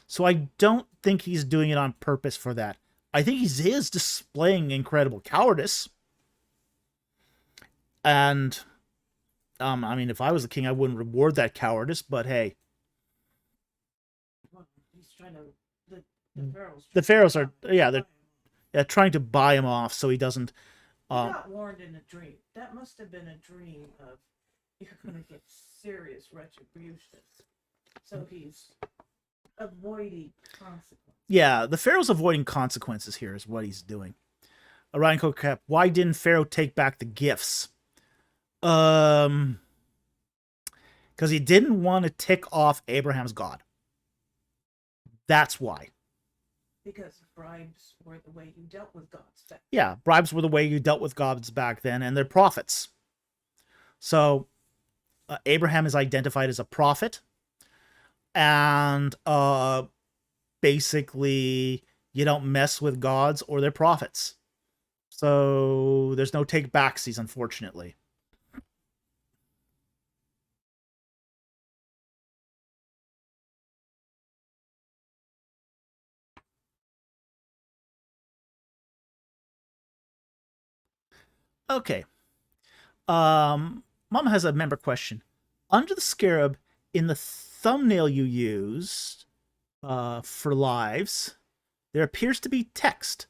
So I don't think he's doing it on purpose for that. I think he is displaying incredible cowardice. And, I mean, if I was the king, I wouldn't reward that cowardice, but hey. Well, he's trying to. The pharaohs are, yeah, they're trying to buy him off so he doesn't. He got warned in a dream. That must have been a dream of you're going to get serious retribution. So he's avoiding consequences. Yeah, the pharaoh's avoiding consequences here is what he's doing. Ryan Cohenkamp, why didn't Pharaoh take back the gifts? Because he didn't want to tick off Abraham's God. That's why. Because bribes were the way you dealt with gods back then. Yeah, bribes were the way you dealt with gods back then, and they're prophets. So, Abraham is identified as a prophet, and basically, you don't mess with gods or their prophets. So, there's no take-backsies, unfortunately. Okay. Mama has a member question. Under the scarab, in the thumbnail you used for lives, there appears to be text.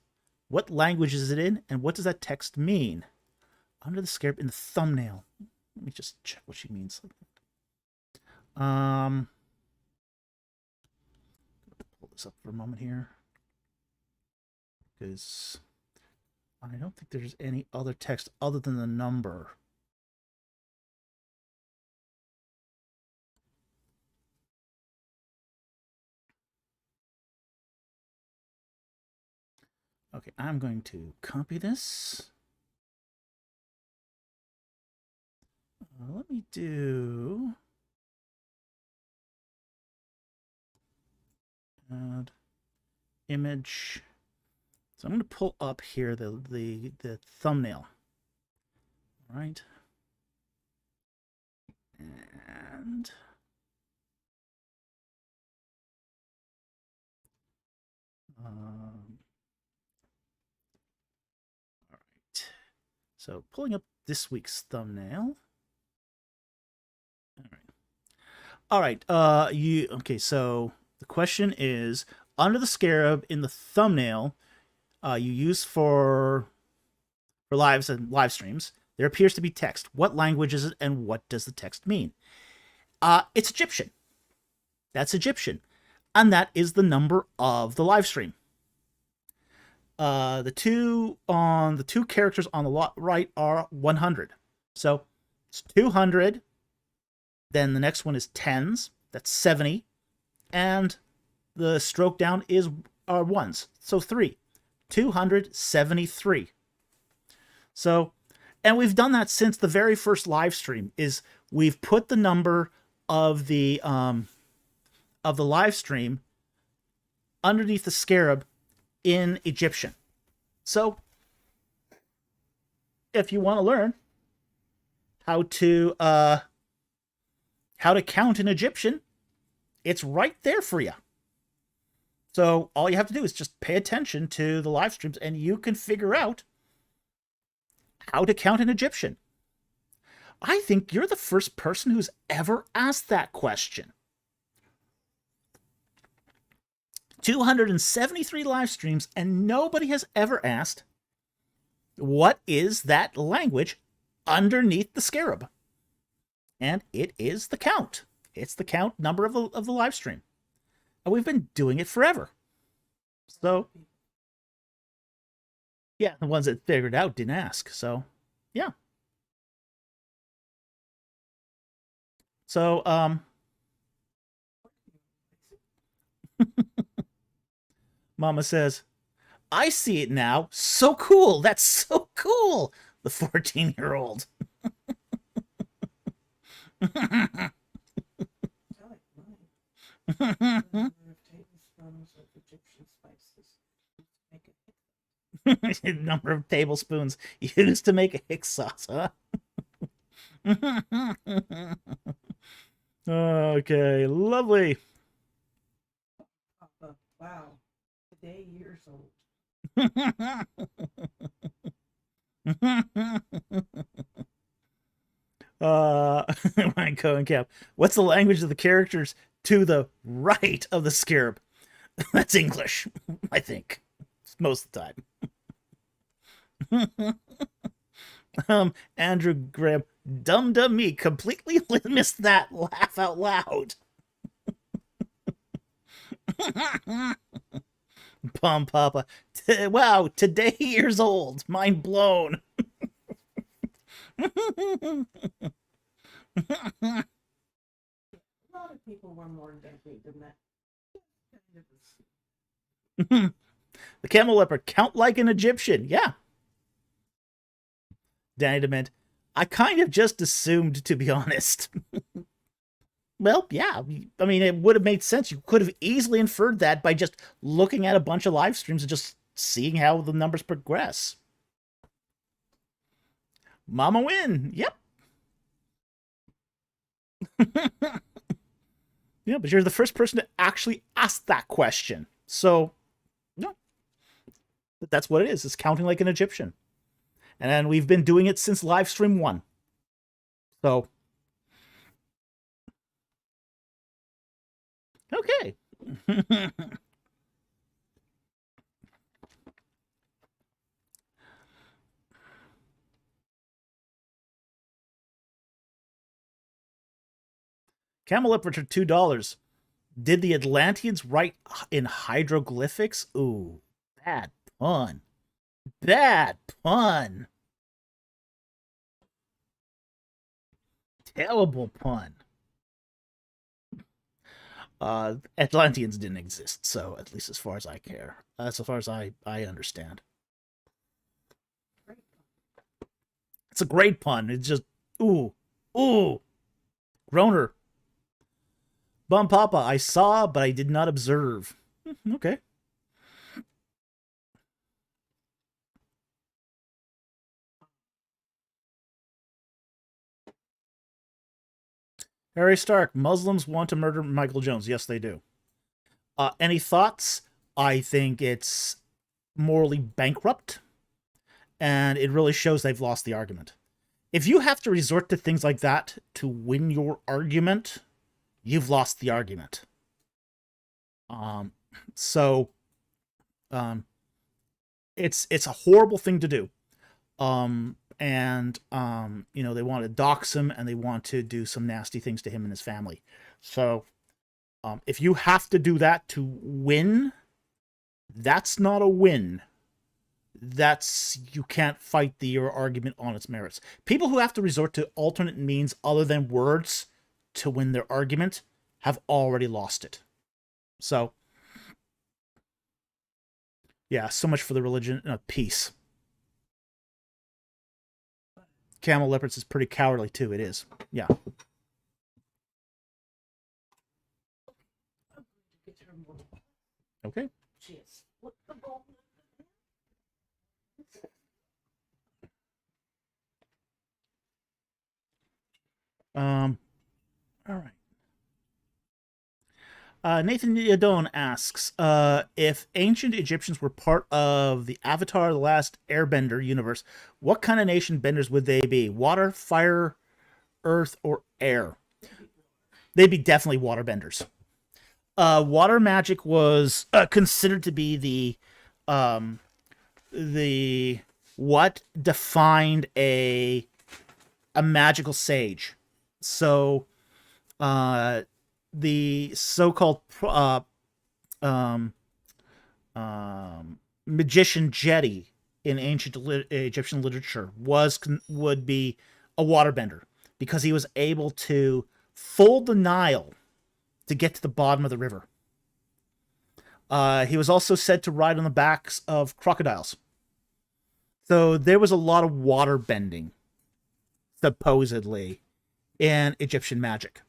What language is it in, and what does that text mean? Under the scarab, in the thumbnail. Let me just check what she means. Pull this up for a moment here. Because I don't think there's any other text other than the number. Okay, I'm going to copy this. Let me do add image. So I'm going to pull up here the thumbnail. All right. And all right. So pulling up this week's thumbnail. All right. Okay, so the question is, under the scarab in the thumbnail you use for lives and live streams, there appears to be text. What language is it, and what does the text mean? It's Egyptian. That's Egyptian. And that is the number of the live stream. The two characters on the right are 100. So it's 200. Then the next one is tens. That's 70. And the stroke down are ones. So 3. 273. So, and we've done that since the very first live stream. Is we've put the number of the live stream underneath the scarab in Egyptian. So, if you want to learn how to count in Egyptian, it's right there for you. So all you have to do is just pay attention to the live streams, and you can figure out how to count in Egyptian. I think you're the first person who's ever asked that question. 273 live streams, and nobody has ever asked, what is that language underneath the scarab? And it is the count. It's the count number of the live stream. And we've been doing it forever. So, yeah, the ones that figured it out didn't ask. So, yeah. So, Mama says, I see it now. So cool. That's so cool. The 14-year-old. I like mine. Number of tablespoons of Egyptian spices. Make it Number of tablespoons used to make a Hick sauce, huh? Okay, lovely. Papa. Wow. Today years old. Ryan Cohen Cap. What's the language of the characters to the right of the scarab? That's English, I think. Most of the time. Andrew Graham. Dumb me. Completely missed that laugh out loud. Pum Papa. Wow, today years old. Mind blown. A lot of people were more deadly than that. The camel leopard. Count like an Egyptian. Yeah. Danny Dement. I kind of just assumed, to be honest. Well, yeah. I mean, it would have made sense. You could have easily inferred that by just looking at a bunch of live streams and just seeing how the numbers progress. Mama win. Yep. Yeah, but you're the first person to actually ask that question. So, no. But that's what it is. It's counting like an Egyptian. And then we've been doing it since live stream 1. So, okay. Camel Lip for $2. Did the Atlanteans write in hieroglyphics? Ooh, bad pun. Bad pun. Terrible pun. Atlanteans didn't exist, so at least as far as I care. As far as I understand. It's a great pun. It's just, ooh. Groner. Bum Papa, I saw, but I did not observe. Okay. Harry Stark, Muslims want to murder Michael Jones. Yes, they do. Any thoughts? I think it's morally bankrupt, and it really shows they've lost the argument. If you have to resort to things like that to win your argument, you've lost the argument. It's a horrible thing to do. They want to dox him and they want to do some nasty things to him and his family. So, if you have to do that to win, that's not a win. You can't fight your argument on its merits. People who have to resort to alternate means other than words to win their argument have already lost it. So, yeah, so much for the religion of peace. Camel Leopards is pretty cowardly too. It is. Yeah. Okay. All right. Nathan Yadone asks, if ancient Egyptians were part of the Avatar: The Last Airbender universe, what kind of nation benders would they be? Water, fire, earth, or air? They'd be definitely water benders. Water magic was considered to be the what defined a magical sage. So, the so-called magician Jedi in ancient Egyptian literature would be a waterbender because he was able to fold the Nile to get to the bottom of the river. He was also said to ride on the backs of crocodiles. So there was a lot of water bending, supposedly, in Egyptian magic.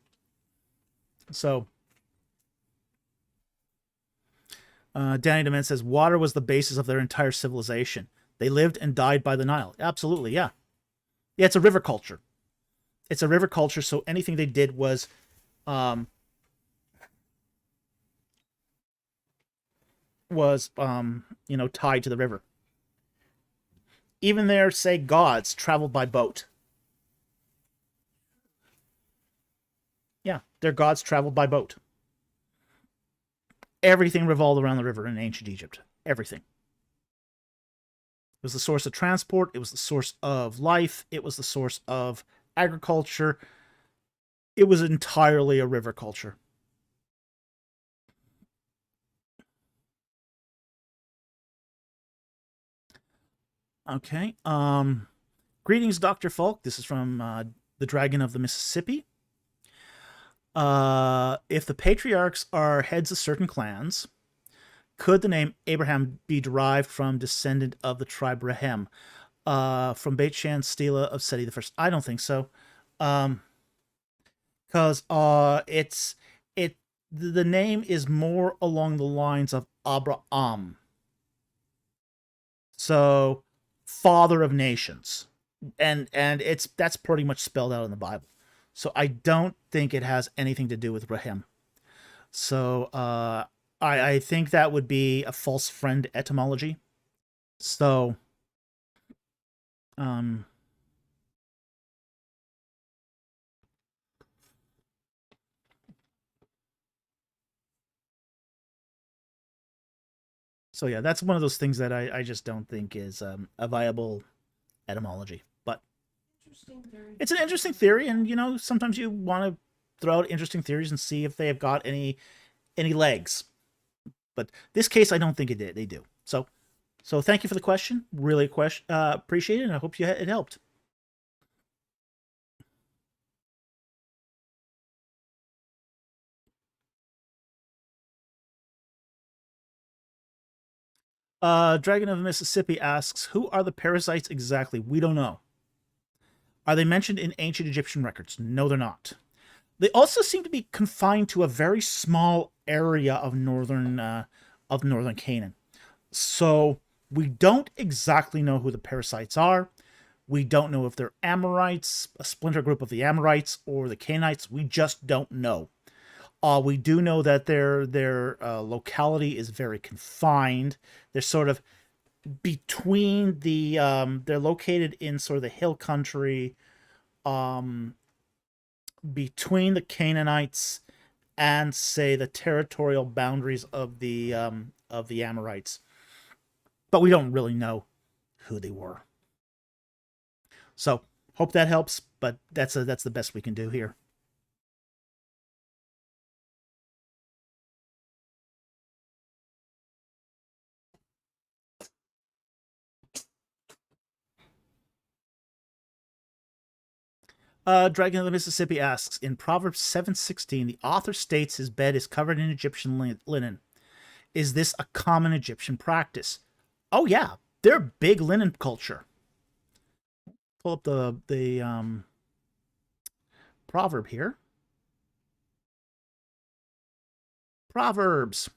So, Danny Dement says, water was the basis of their entire civilization. They lived and died by the Nile. Absolutely, yeah. Yeah, it's a river culture. It's a river culture, so anything they did was tied to the river. Even their, say, gods traveled by boat. Yeah, their gods traveled by boat. Everything revolved around the river in ancient Egypt. Everything. It was the source of transport. It was the source of life. It was the source of agriculture. It was entirely a river culture. Okay. Greetings, Dr. Falk. This is from the Dragon of the Mississippi. If the patriarchs are heads of certain clans, could the name Abraham be derived from descendant of the tribe Rahem, from Beit Shan Stela of Seti the First? I don't think so, because the name is more along the lines of Abraham, so father of nations, and that's pretty much spelled out in the Bible. So I don't think it has anything to do with Rahem. So I think that would be a false friend etymology. So so yeah, that's one of those things that I just don't think is a viable etymology. But it's an interesting theory, and sometimes you want to throw out interesting theories and see if they have got any legs. But this case, I don't think they do. So thank you for the question. Really appreciate it, and I hope it helped. Dragon of Mississippi asks, who are the parasites exactly? We don't know. Are they mentioned in ancient Egyptian records? No, they're not. They also seem to be confined to a very small area of northern Canaan. So we don't exactly know who the parasites are. We don't know if they're Amorites, a splinter group of the Amorites, or the Canaanites. We just don't know. We do know that their locality is very confined. They're sort of between the they're located in sort of the hill country, between the Canaanites and, say, the territorial boundaries of the Amorites. But we don't really know who they were. So hope that helps, but that's the best we can do here. Dragon of the Mississippi asks, in Proverbs 7:16, the author states his bed is covered in Egyptian linen. Is this a common Egyptian practice? Oh yeah, they're a big linen culture. Pull up the proverb here. Proverbs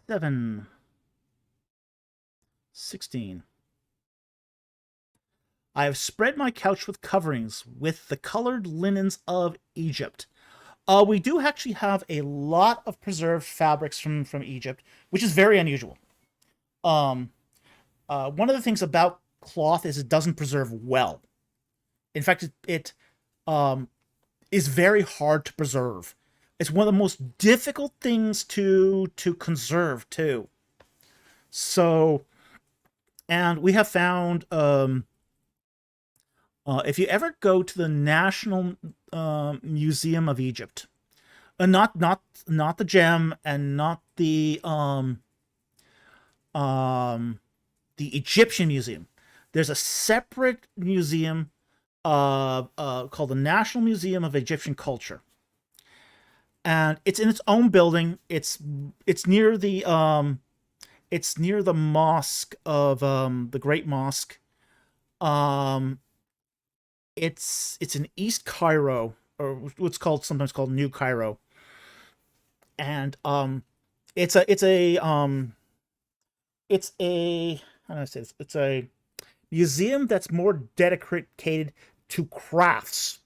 7:16. I have spread my couch with coverings, with the colored linens of Egypt. We do actually have a lot of preserved fabrics from Egypt, which is very unusual. One of the things about cloth is it doesn't preserve well. In fact, it is very hard to preserve. It's one of the most difficult things to conserve too. So, and we have found, if you ever go to the National Museum of Egypt, not the gem and not the Egyptian Museum. There's a separate museum called the National Museum of Egyptian Culture. and it's in its own building. It's near the mosque of the Great Mosque. Um, it's in East Cairo, or what's sometimes called New Cairo, and it's a how do I say this? It's a museum that's more dedicated to crafts,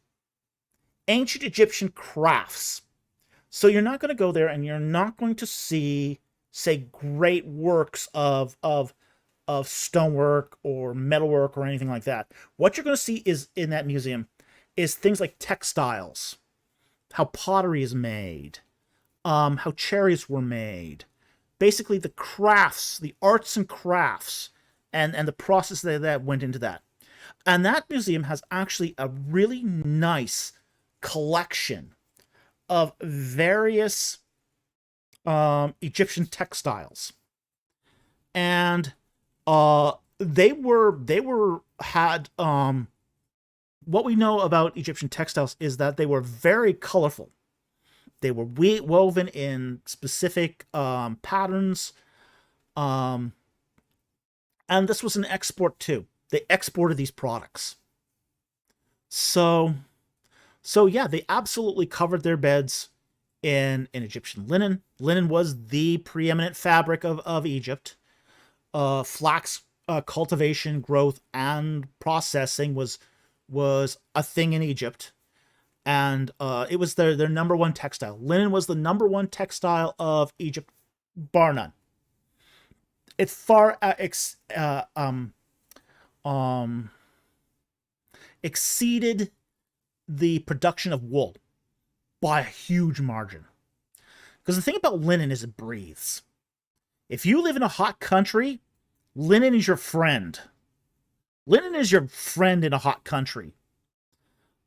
ancient Egyptian crafts. So you're not going to go there and you're not going to see, say, great works of stonework or metalwork or anything like that. What you're going to see is in that museum is things like textiles, how pottery is made, how cherries were made, basically the crafts, the arts and crafts, and the process that went into that. And that museum has actually a really nice collection of various Egyptian textiles, and they had what we know about Egyptian textiles is that they were very colorful. They were woven in specific patterns, and this was an export too. They exported these products. So yeah, they absolutely covered their beds in Egyptian linen. Linen was the preeminent fabric of Egypt. Flax cultivation, growth, and processing was a thing in Egypt, and it was their number one textile. Linen was the number one textile of Egypt, bar none. It far exceeded the production of wool by a huge margin. Because the thing about linen is it breathes. If you live in a hot country, linen is your friend. Linen is your friend in a hot country.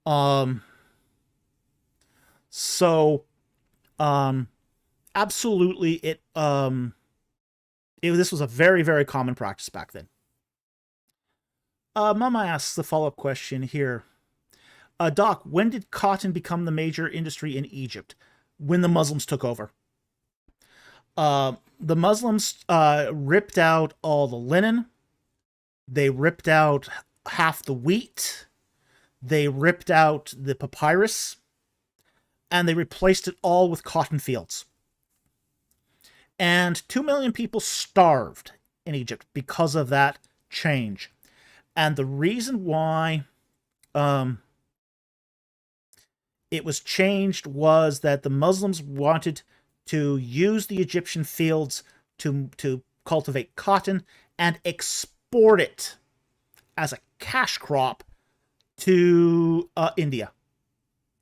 Absolutely, this was a very, very common practice back then. Mama asks the follow-up question here. Doc, when did cotton become the major industry in Egypt? When the Muslims took over. The Muslims ripped out all the linen. They ripped out half the wheat. They ripped out the papyrus. And they replaced it all with cotton fields. And 2 million people starved in Egypt because of that change. And the reason why it was changed was that the Muslims wanted to use the Egyptian fields to cultivate cotton and export it as a cash crop to India.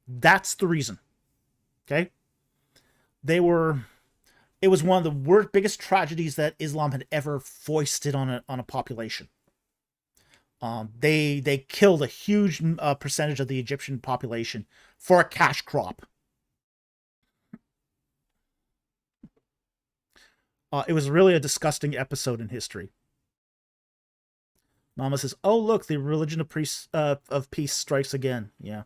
That's the reason. Okay? It was one of the biggest tragedies that Islam had ever foisted on a population. They killed a huge percentage of the Egyptian population for a cash crop. It was really a disgusting episode in history. Mama says, "Oh look, the religion of peace strikes again." Yeah,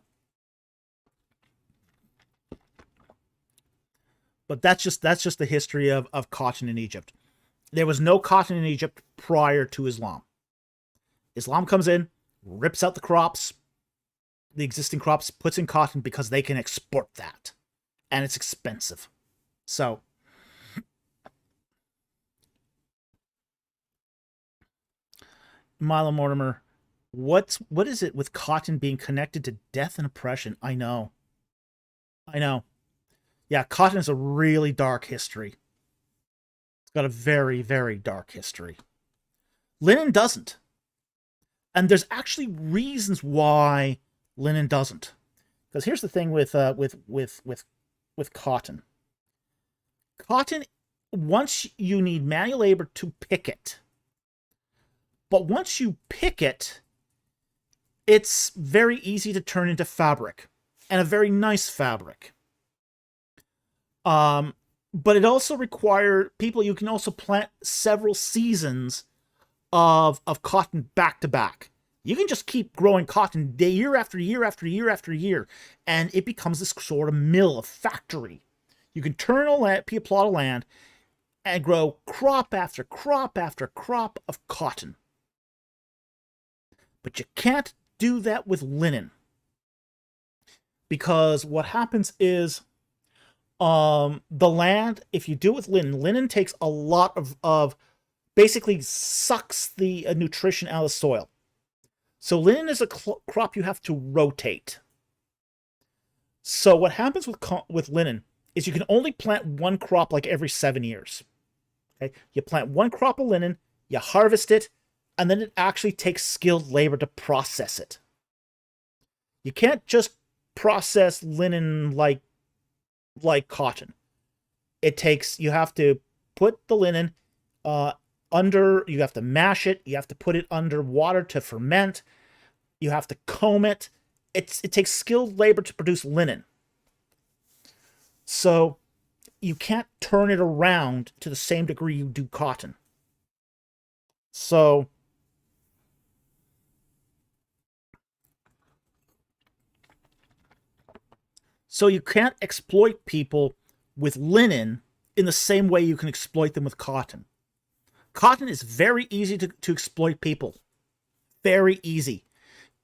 but that's just the history of cotton in Egypt. There was no cotton in Egypt prior to Islam. Islam comes in, rips out the crops, the existing crops, puts in cotton because they can export that. And it's expensive. So, Milo Mortimer, what is it with cotton being connected to death and oppression? I know. Yeah, cotton is a really dark history. It's got a very, very dark history. Linen doesn't. And there's actually reasons why linen doesn't. Because here's the thing with cotton. Cotton, once you need manual labor to pick it. But once you pick it, it's very easy to turn into fabric. And a very nice fabric. But it also requires people, you can also plant several seasons of cotton back to back. You can just keep growing cotton year after year after year after year, and it becomes this sort of mill, a factory. You can turn a plot of land and grow crop after crop after crop of cotton. But you can't do that with linen. Because what happens is the land, if you do it with linen takes a lot of basically sucks the nutrition out of the soil. So linen is a crop you have to rotate. So what happens with linen is you can only plant one crop like every 7 years. Okay, you plant one crop of linen, you harvest it, and then it actually takes skilled labor to process it. You can't just process linen like cotton. You have to put the linen you have to mash it, you have to put it under water to ferment, you have to comb it. It takes skilled labor to produce linen. So you can't turn it around to the same degree you do cotton. So you can't exploit people with linen in the same way you can exploit them with cotton. Cotton is very easy to exploit people. Very easy.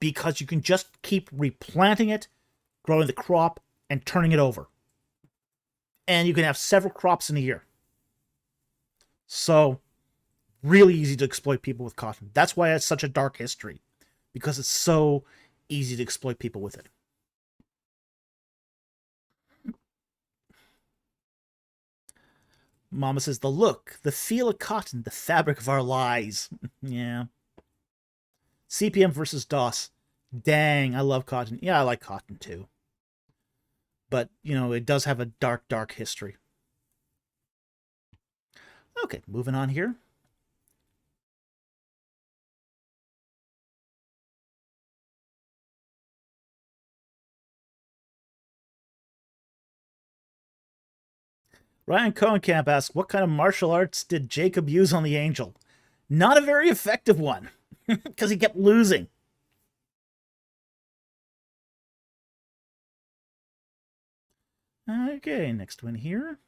Because you can just keep replanting it, growing the crop, and turning it over. And you can have several crops in a year. So, really easy to exploit people with cotton. That's why it has such a dark history. Because it's so easy to exploit people with it. Mama says, the look, the feel of cotton, the fabric of our lies. Yeah. CPM versus DOS. Dang, I love cotton. Yeah, I like cotton too. But, it does have a dark, dark history. Okay, moving on here. Ryan Cohenkamp asks, what kind of martial arts did Jacob use on the angel? Not a very effective one, because he kept losing. Okay, next one here.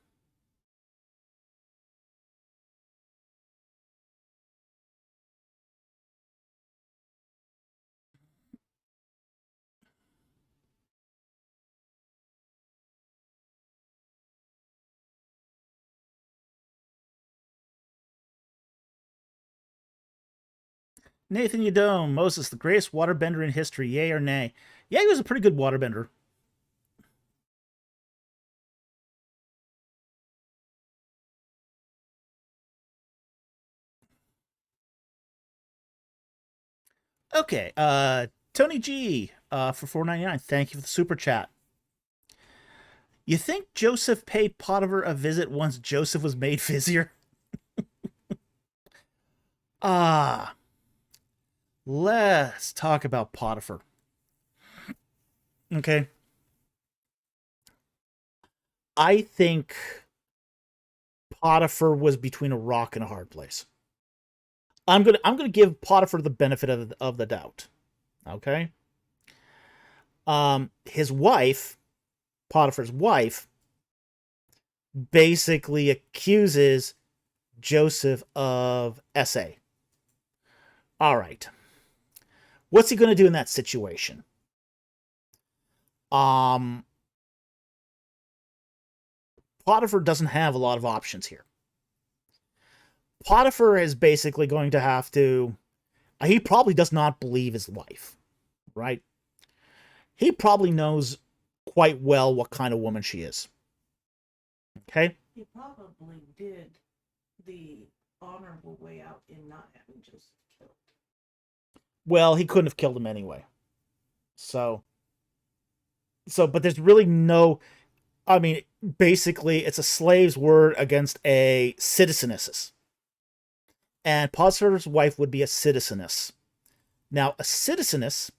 Nathan Yadome, Moses, the greatest waterbender in history, yay or nay? Yeah, he was a pretty good waterbender. Okay, Tony G for $4.99. Thank you for the super chat. You think Joseph paid Potiphar a visit once Joseph was made vizier? Let's talk about Potiphar. Okay. I think Potiphar was between a rock and a hard place. I'm gonna give Potiphar the benefit of the doubt. Okay. His wife, Potiphar's wife, basically accuses Joseph of SA. All right. What's he going to do in that situation? Potiphar doesn't have a lot of options here. Potiphar is basically going to have to... He probably does not believe his wife, right? He probably knows quite well what kind of woman she is. Okay? He probably did the honorable way out in not having Joseph killed. Well, he couldn't have killed him anyway. So, but there's really no... I mean, basically, it's a slave's word against a citizeness. And Potiphar's wife would be a citizeness. Now, a citizeness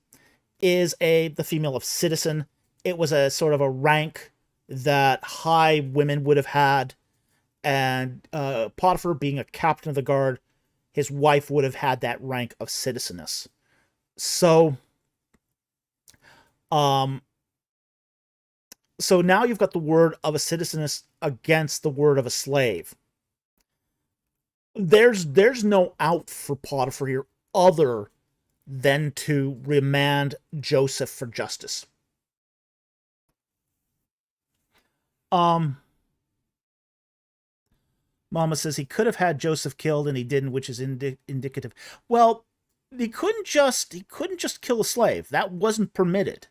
is the female of citizen. It was a sort of a rank that high women would have had. And Potiphar, being a captain of the guard, his wife would have had that rank of citizeness. So so now you've got the word of a citizen against the word of a slave. There's no out for Potiphar here other than to remand Joseph for justice. Mama says he could have had Joseph killed and he didn't, which is indicative. Well, he couldn't just kill a slave. That wasn't permitted.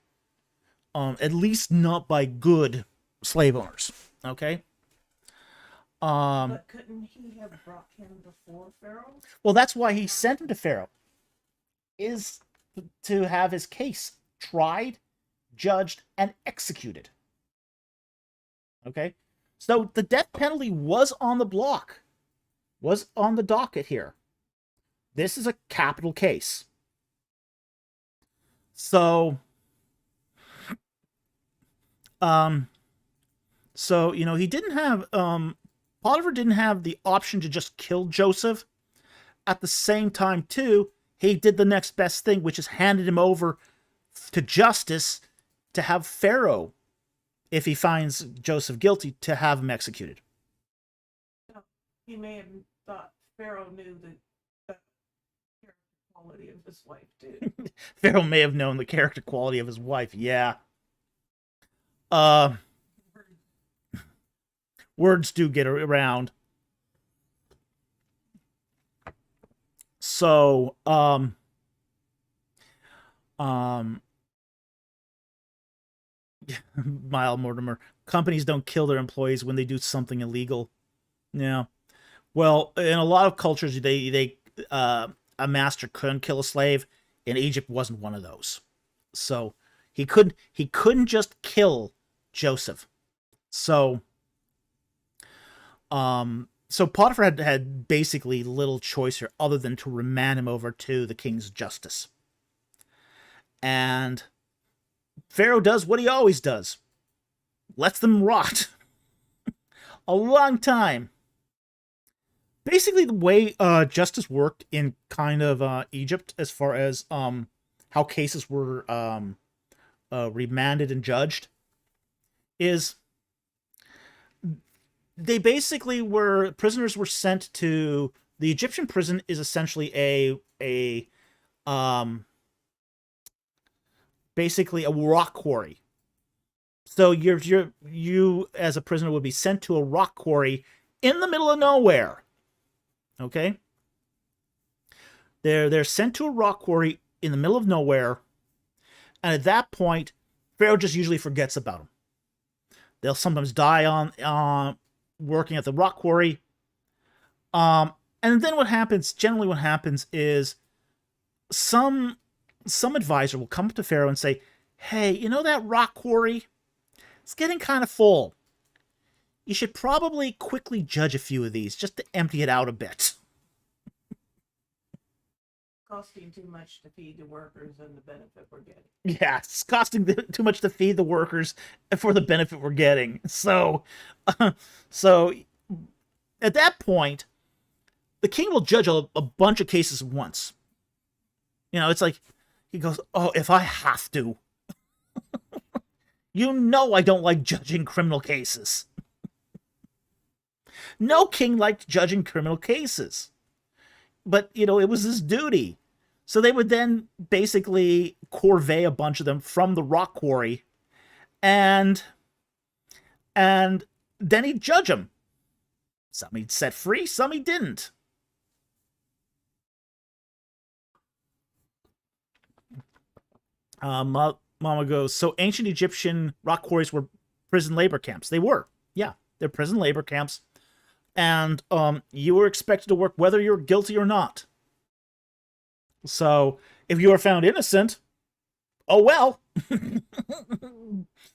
At least not by good slave owners. Okay. But couldn't he have brought him before Pharaoh? Well, that's why he sent him to Pharaoh, is to have his case tried, judged, and executed. Okay? So the death penalty was on the block, was on the docket here. This is a capital case. So, he didn't have, Potiphar didn't have the option to just kill Joseph. At the same time, too, he did the next best thing, which is handed him over to justice to have Pharaoh, if he finds Joseph guilty, to have him executed. He may have thought Pharaoh knew the character quality of his wife, too. Pharaoh may have known the character quality of his wife, yeah. Words do get around. So, Mile Mortimer, companies don't kill their employees when they do something illegal. Yeah. Well, in a lot of cultures, a master couldn't kill a slave. In Egypt, wasn't one of those. So he couldn't just kill Joseph. So Potiphar had basically little choice here other than to remand him over to the king's justice. And Pharaoh does what he always does. Lets them rot. A long time. Basically, the way justice worked in kind of Egypt, as far as how cases were remanded and judged, is they basically prisoners were sent to the Egyptian prison. Is essentially basically a rock quarry. So you as a prisoner would be sent to a rock quarry in the middle of nowhere. Okay? They're sent to a rock quarry in the middle of nowhere, and at that point, Pharaoh just usually forgets about them. They'll sometimes die on working at the rock quarry. And then generally what happens is some advisor will come up to Pharaoh and say, hey, that rock quarry? It's getting kind of full. You should probably quickly judge a few of these just to empty it out a bit. Costing too much to feed the workers and the benefit we're getting. Yeah, it's costing too much to feed the workers for the benefit we're getting. So at that point, the king will judge a bunch of cases at once. It's like, he goes, oh, if I have to. I don't like judging criminal cases. No king liked judging criminal cases. But, it was his duty. So they would then basically corvée a bunch of them from the rock quarry, and then he'd judge them. Some he'd set free, some he didn't. Mama goes, so ancient Egyptian rock quarries were prison labor camps. They were. Yeah, they're prison labor camps. And you were expected to work whether you're guilty or not. So if you are found innocent, oh well.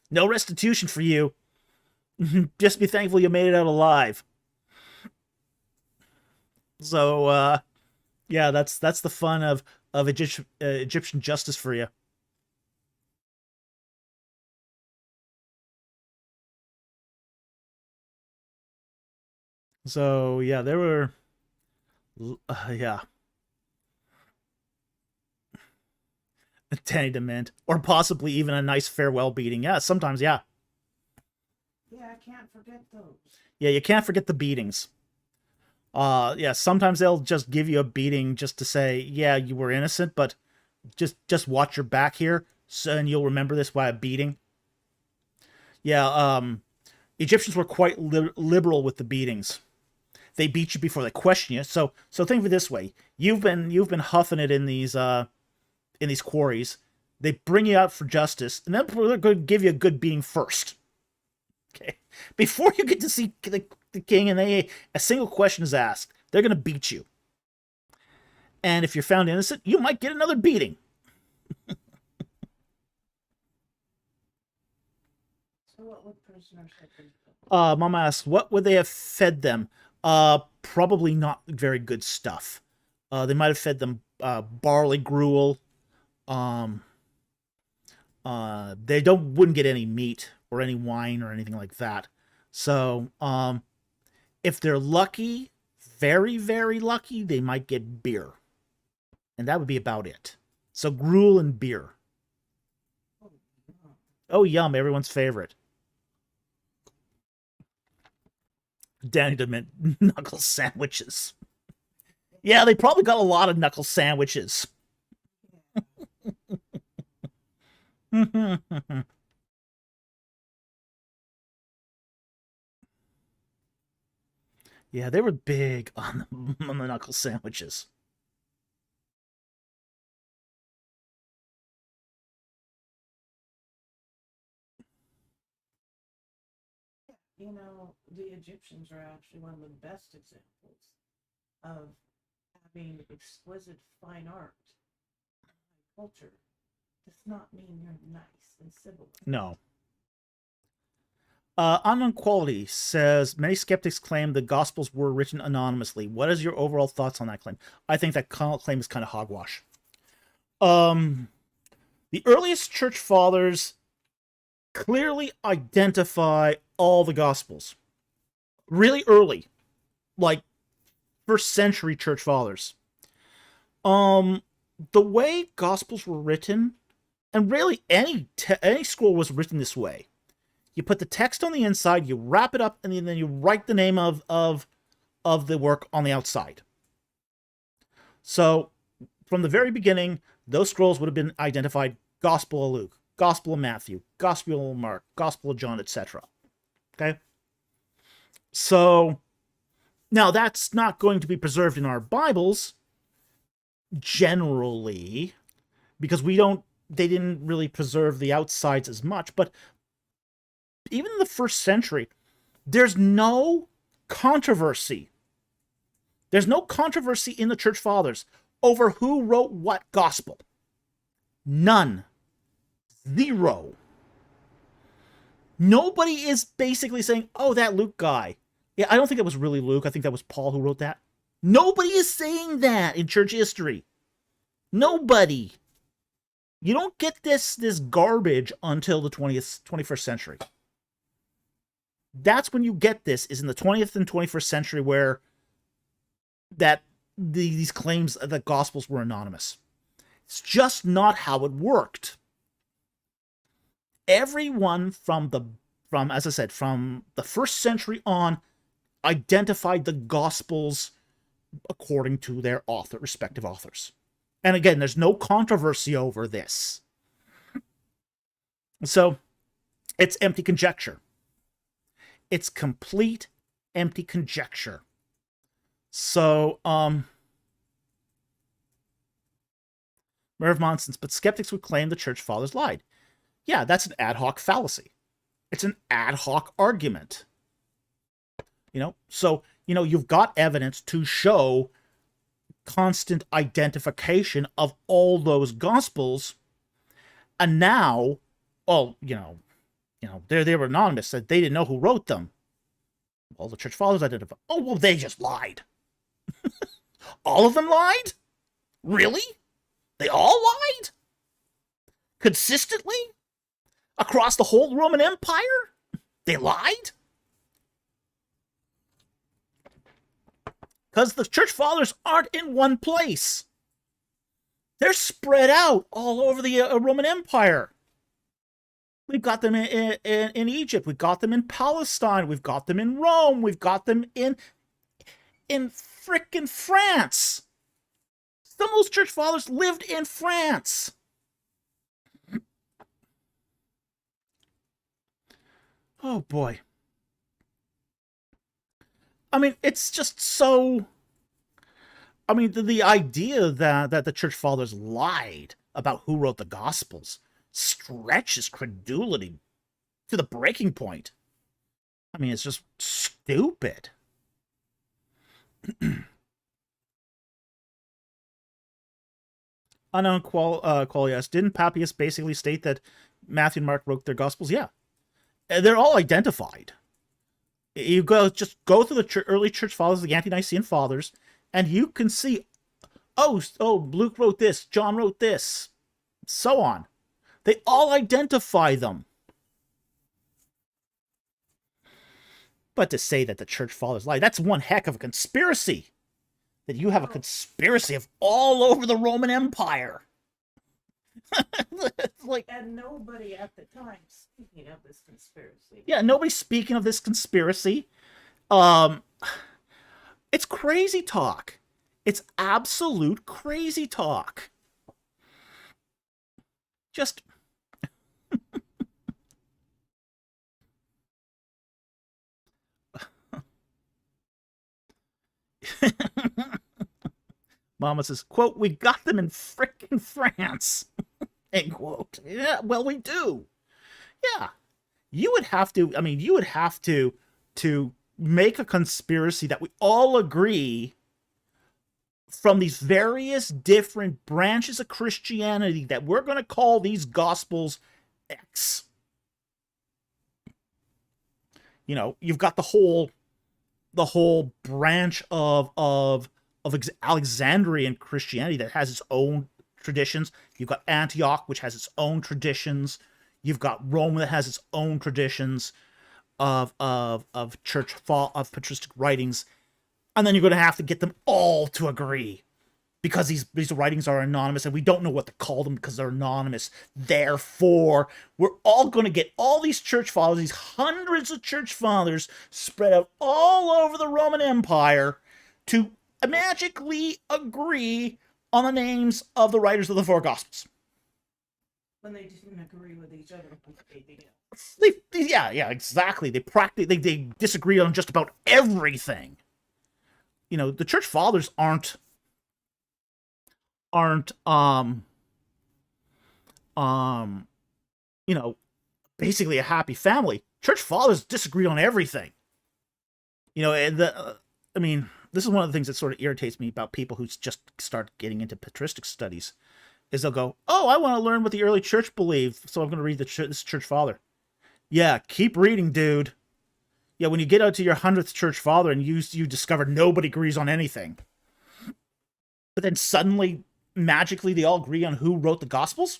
No restitution for you. Just be thankful you made it out alive. So yeah, that's the fun of Egyptian justice for you. So yeah, there were yeah. Danny Dement, or possibly even a nice farewell beating. Yeah, sometimes, yeah. Yeah, I can't forget those. Yeah, you can't forget the beatings. Yeah, sometimes they'll just give you a beating just to say, yeah, you were innocent, but just watch your back here, so, and you'll remember this by a beating. Yeah, Egyptians were quite liberal with the beatings. They beat you before they question you. So think of it this way: you've been huffing it in these quarries. They bring you out for justice, and then they're going to give you a good beating first. Okay, before you get to see the king, and a single question is asked, they're going to beat you. And if you're found innocent, you might get another beating. So what would prisoners have been fed? Mama asks, what would they have fed them? Probably not very good stuff. They might have fed them barley gruel. They wouldn't get any meat or any wine or anything like that. So, if they're lucky, very, very lucky, they might get beer. And that would be about it. So gruel and beer. Oh, yum, everyone's favorite. Danny meant knuckle sandwiches. Yeah, they probably got a lot of knuckle sandwiches. Yeah, they were big on the knuckle sandwiches. You know, the Egyptians are actually one of the best examples of having exquisite fine art culture. Does not mean you're nice and civil. No. Unknown Quality says, many skeptics claim the Gospels were written anonymously. What is your overall thoughts on that claim? I think that claim is kind of hogwash. The earliest church fathers clearly identify all the Gospels. Really early. Like, first century church fathers. The way Gospels were written, and really any scroll was written this way. You put the text on the inside, you wrap it up, and then you write the name of the work on the outside. So, from the very beginning, those scrolls would have been identified Gospel of Luke, Gospel of Matthew, Gospel of Mark, Gospel of John, etc. Okay? So, now that's not going to be preserved in our Bibles, generally, because they didn't really preserve the outsides as much, but even in the first century, there's no controversy. There's no controversy in the church fathers over who wrote what gospel. None. Zero. Nobody is basically saying, oh, that Luke guy. Yeah, I don't think it was really Luke. I think that was Paul who wrote that. Nobody is saying that in church history. Nobody. You don't get this garbage until the 21st century. That's when you get this, is in the 20th and 21st century, where these claims that Gospels were anonymous. It's just not how it worked. Everyone from as I said, from the first century on, identified the Gospels according to their respective authors. And again, there's no controversy over this. So, it's empty conjecture. It's complete empty conjecture. So, Merv Monsons, but skeptics would claim the church fathers lied. Yeah, that's an ad hoc fallacy. It's an ad hoc argument. So, you've got evidence to show constant identification of all those Gospels, and now, they were anonymous, that they didn't know who wrote them. All the church fathers identified. Oh, well, they just lied. All of them lied? Really? They all lied? Consistently? Across the whole Roman Empire? They lied? Because the church fathers aren't in one place. They're spread out all over the Roman Empire. We've got them in Egypt. We've got them in Palestine. We've got them in Rome. We've got them in frickin' France. Some of those church fathers lived in France. Oh boy. I mean, it's just so. I mean, the idea that the church fathers lied about who wrote the Gospels stretches credulity to the breaking point. I mean, it's just stupid. Unknown qualitas. Didn't Papias basically state that Matthew and Mark wrote their Gospels? Yeah. They're all identified. You just go through the early church fathers, the ante-Nicene fathers, and you can see, oh, Luke wrote this, John wrote this, so on. They all identify them. But to say that the church fathers lied, that's one heck of a conspiracy. That you have a conspiracy of all over the Roman Empire. Like, and nobody at the time speaking of this conspiracy. Yeah, nobody's speaking of this conspiracy. It's crazy talk. It's absolute crazy talk. Just Mama says, quote, we got them in frickin' France. End quote. Yeah, well, we do. Yeah. You would have to make a conspiracy that we all agree from these various different branches of Christianity that we're going to call these Gospels X. You know, you've got the whole branch of Alexandrian Christianity that has its own traditions. You've got Antioch, which has its own traditions. You've got Rome that has its own traditions of patristic writings, and then you're going to have to get them all to agree because these writings are anonymous and we don't know what to call them because they're anonymous. Therefore, we're all going to get all these church fathers, these hundreds of church fathers spread out all over the Roman Empire to magically agree on the names of the writers of the four Gospels. When they didn't agree with each other on anything else. Yeah, exactly. They disagree on just about everything. You know, the church fathers aren't you know, basically a happy family. Church fathers disagree on everything. You know, and I mean, this is one of the things that sort of irritates me about people who just start getting into patristic studies, is they'll go, oh, I want to learn what the early church believed, so I'm going to read this church father. Yeah, keep reading, dude. Yeah, when you get out to your 100th church father and you discover nobody agrees on anything, but then suddenly, magically, they all agree on who wrote the Gospels?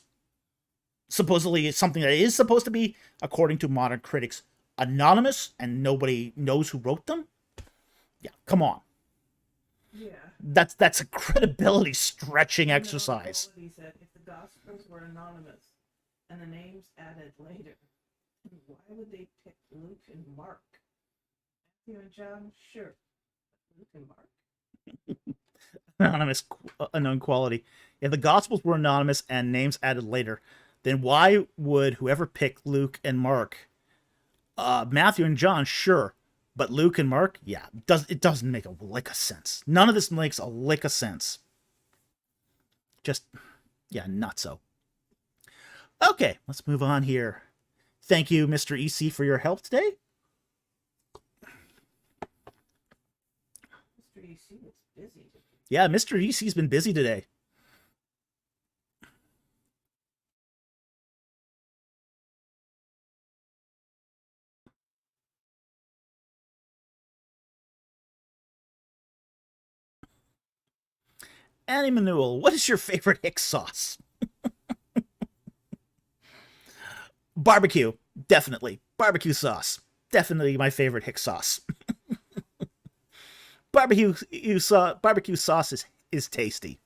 Supposedly, it's something that is supposed to be, according to modern critics, anonymous and nobody knows who wrote them? Yeah, come on. Yeah. That's a credibility stretching exercise. He said if the Gospels were anonymous and the names added later, why would they pick Luke and Mark? Matthew and John, sure. Luke and Mark. Anonymous, unknown quality. If the Gospels were anonymous and names added later, then why would whoever picked Luke and Mark, Matthew and John, sure, but Luke and Mark, yeah, it doesn't make a lick of sense. None of this makes a lick of sense. Just, yeah, not so. Okay, let's move on here. Thank you, Mr. EC, for your help today. Mr. EC was busy today. Yeah, Mr. EC's been busy today. Annie Manuel, what is your favorite Hick sauce? Barbecue, definitely. Barbecue sauce, definitely my favorite Hick sauce. Barbecue sauce is tasty.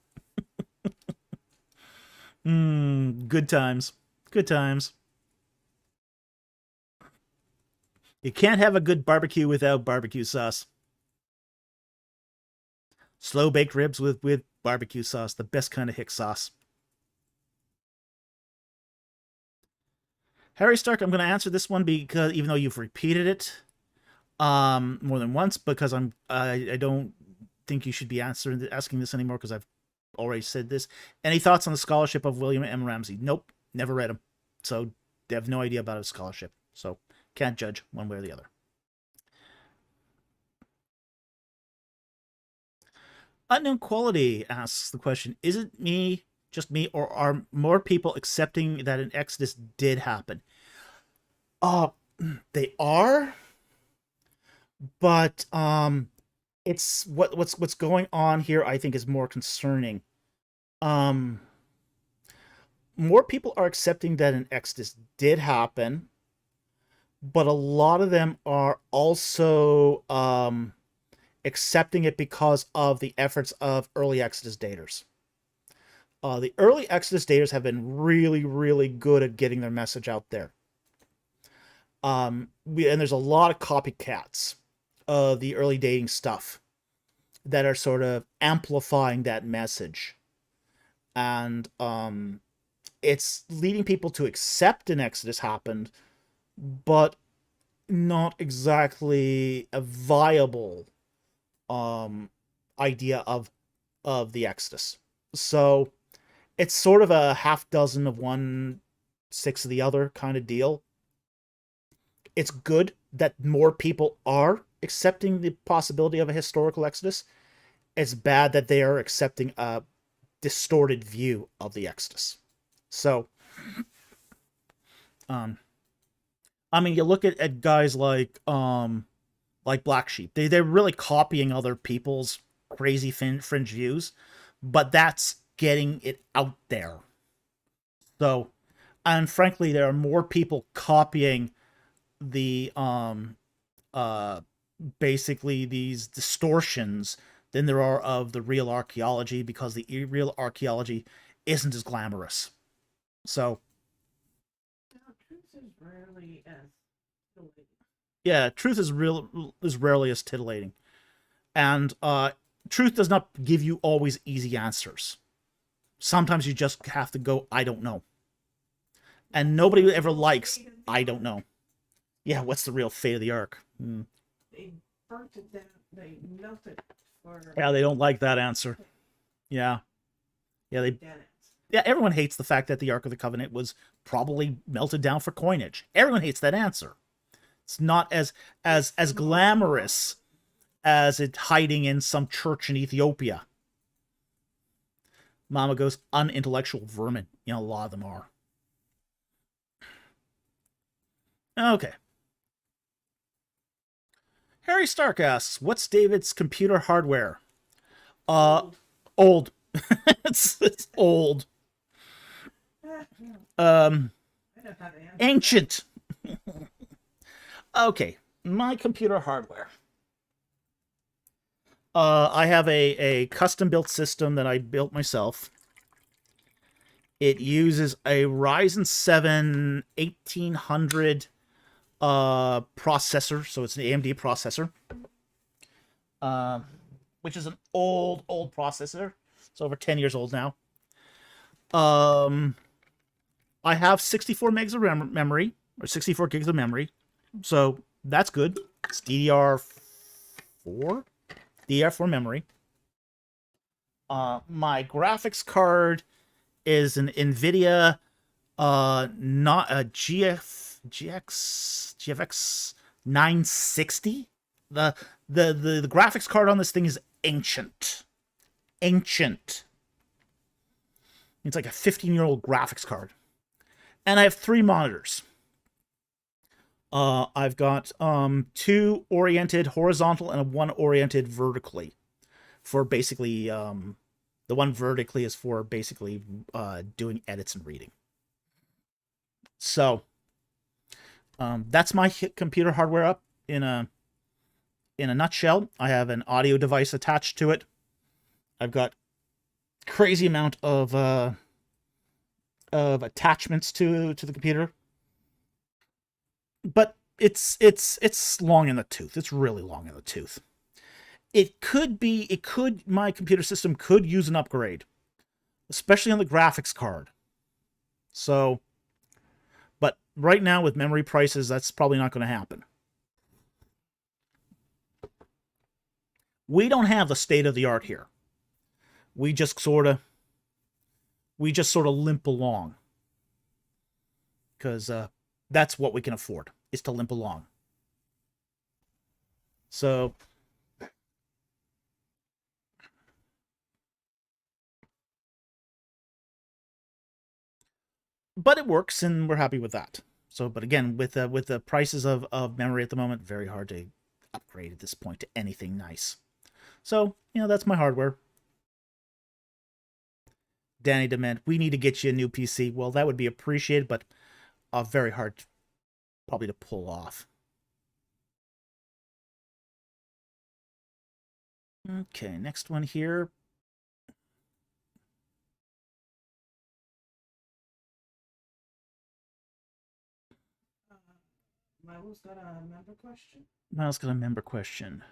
Good times. Good times. You can't have a good barbecue without barbecue sauce. Slow baked ribs with barbecue sauce, the best kind of Hick sauce. Harry Stark, I'm going to answer this one because even though you've repeated it more than once, because I don't think you should be asking this anymore because I've already said this. Any thoughts on the scholarship of William M. Ramsey? Nope, never read him, so they have no idea about his scholarship, so can't judge one way or the other. Unknown Quality asks the question, is it just me, or are more people accepting that an exodus did happen? They are, but it's what's going on here, I think, is more concerning. More people are accepting that an exodus did happen, but a lot of them are also accepting it because of the efforts of early exodus daters. The early exodus daters have been really, really good at getting their message out there. And there's a lot of copycats of the early dating stuff that are sort of amplifying that message. And it's leading people to accept an exodus happened, but not exactly a viable idea of the exodus. So it's sort of a half dozen of one, six of the other kind of deal. It's good that more people are accepting the possibility of a historical exodus. It's bad that they are accepting a distorted view of the exodus. So, I mean, you look at guys like Black Sheep. They're really copying other people's crazy fringe views, but that's getting it out there. So, and frankly, there are more people copying the basically these distortions than there are of the real archaeology, because the real archaeology isn't as glamorous. So Now, truth is rarely as titillating. yeah, truth is rarely as titillating, and truth does not give you always easy answers. Sometimes you just have to go, I don't know, and nobody ever likes I don't know. Yeah, what's the real fate of the Ark? They burnt it down. They melted for. Yeah, they don't like that answer. Yeah, yeah, yeah. Everyone hates the fact that the Ark of the Covenant was probably melted down for coinage. Everyone hates that answer. It's not as glamorous as it hiding in some church in Ethiopia. Mama goes, unintellectual vermin. You know, a lot of them are. Okay. Harry Stark asks, what's David's computer hardware? Old. It's old. Ancient. Okay, my computer hardware. I have a custom-built system that I built myself. It uses a Ryzen 7 1800 processor, so it's an AMD processor, which is an old processor. It's over 10 years old now. I have 64 megs of memory, or 64 gigs of memory, so that's good. It's DDR4 memory. My graphics card is an NVIDIA, not a GFX 960. The graphics card on this thing is ancient. It's like a 15-year-old graphics card. And I have 3 monitors. I've got 2 oriented horizontal and 1 oriented vertically. For basically, the one vertically is for basically doing edits and reading. So that's my computer hardware up in a nutshell. I have an audio device attached to it. I've got crazy amount of attachments to the computer. But it's long in the tooth. It's really long in the tooth. My computer system could use an upgrade, especially on the graphics card. So, but right now with memory prices, that's probably not going to happen. We don't have the state of the art here. We just sort of limp along because that's what we can afford, is to limp along. So, but it works, and we're happy with that. So, but again, with the prices of memory at the moment, very hard to upgrade at this point to anything nice. So, that's my hardware. Danny Dement, we need to get you a new PC. Well, that would be appreciated, but very hard probably to pull off. Okay, next one here. Milo's got a member question. Miles got a member question.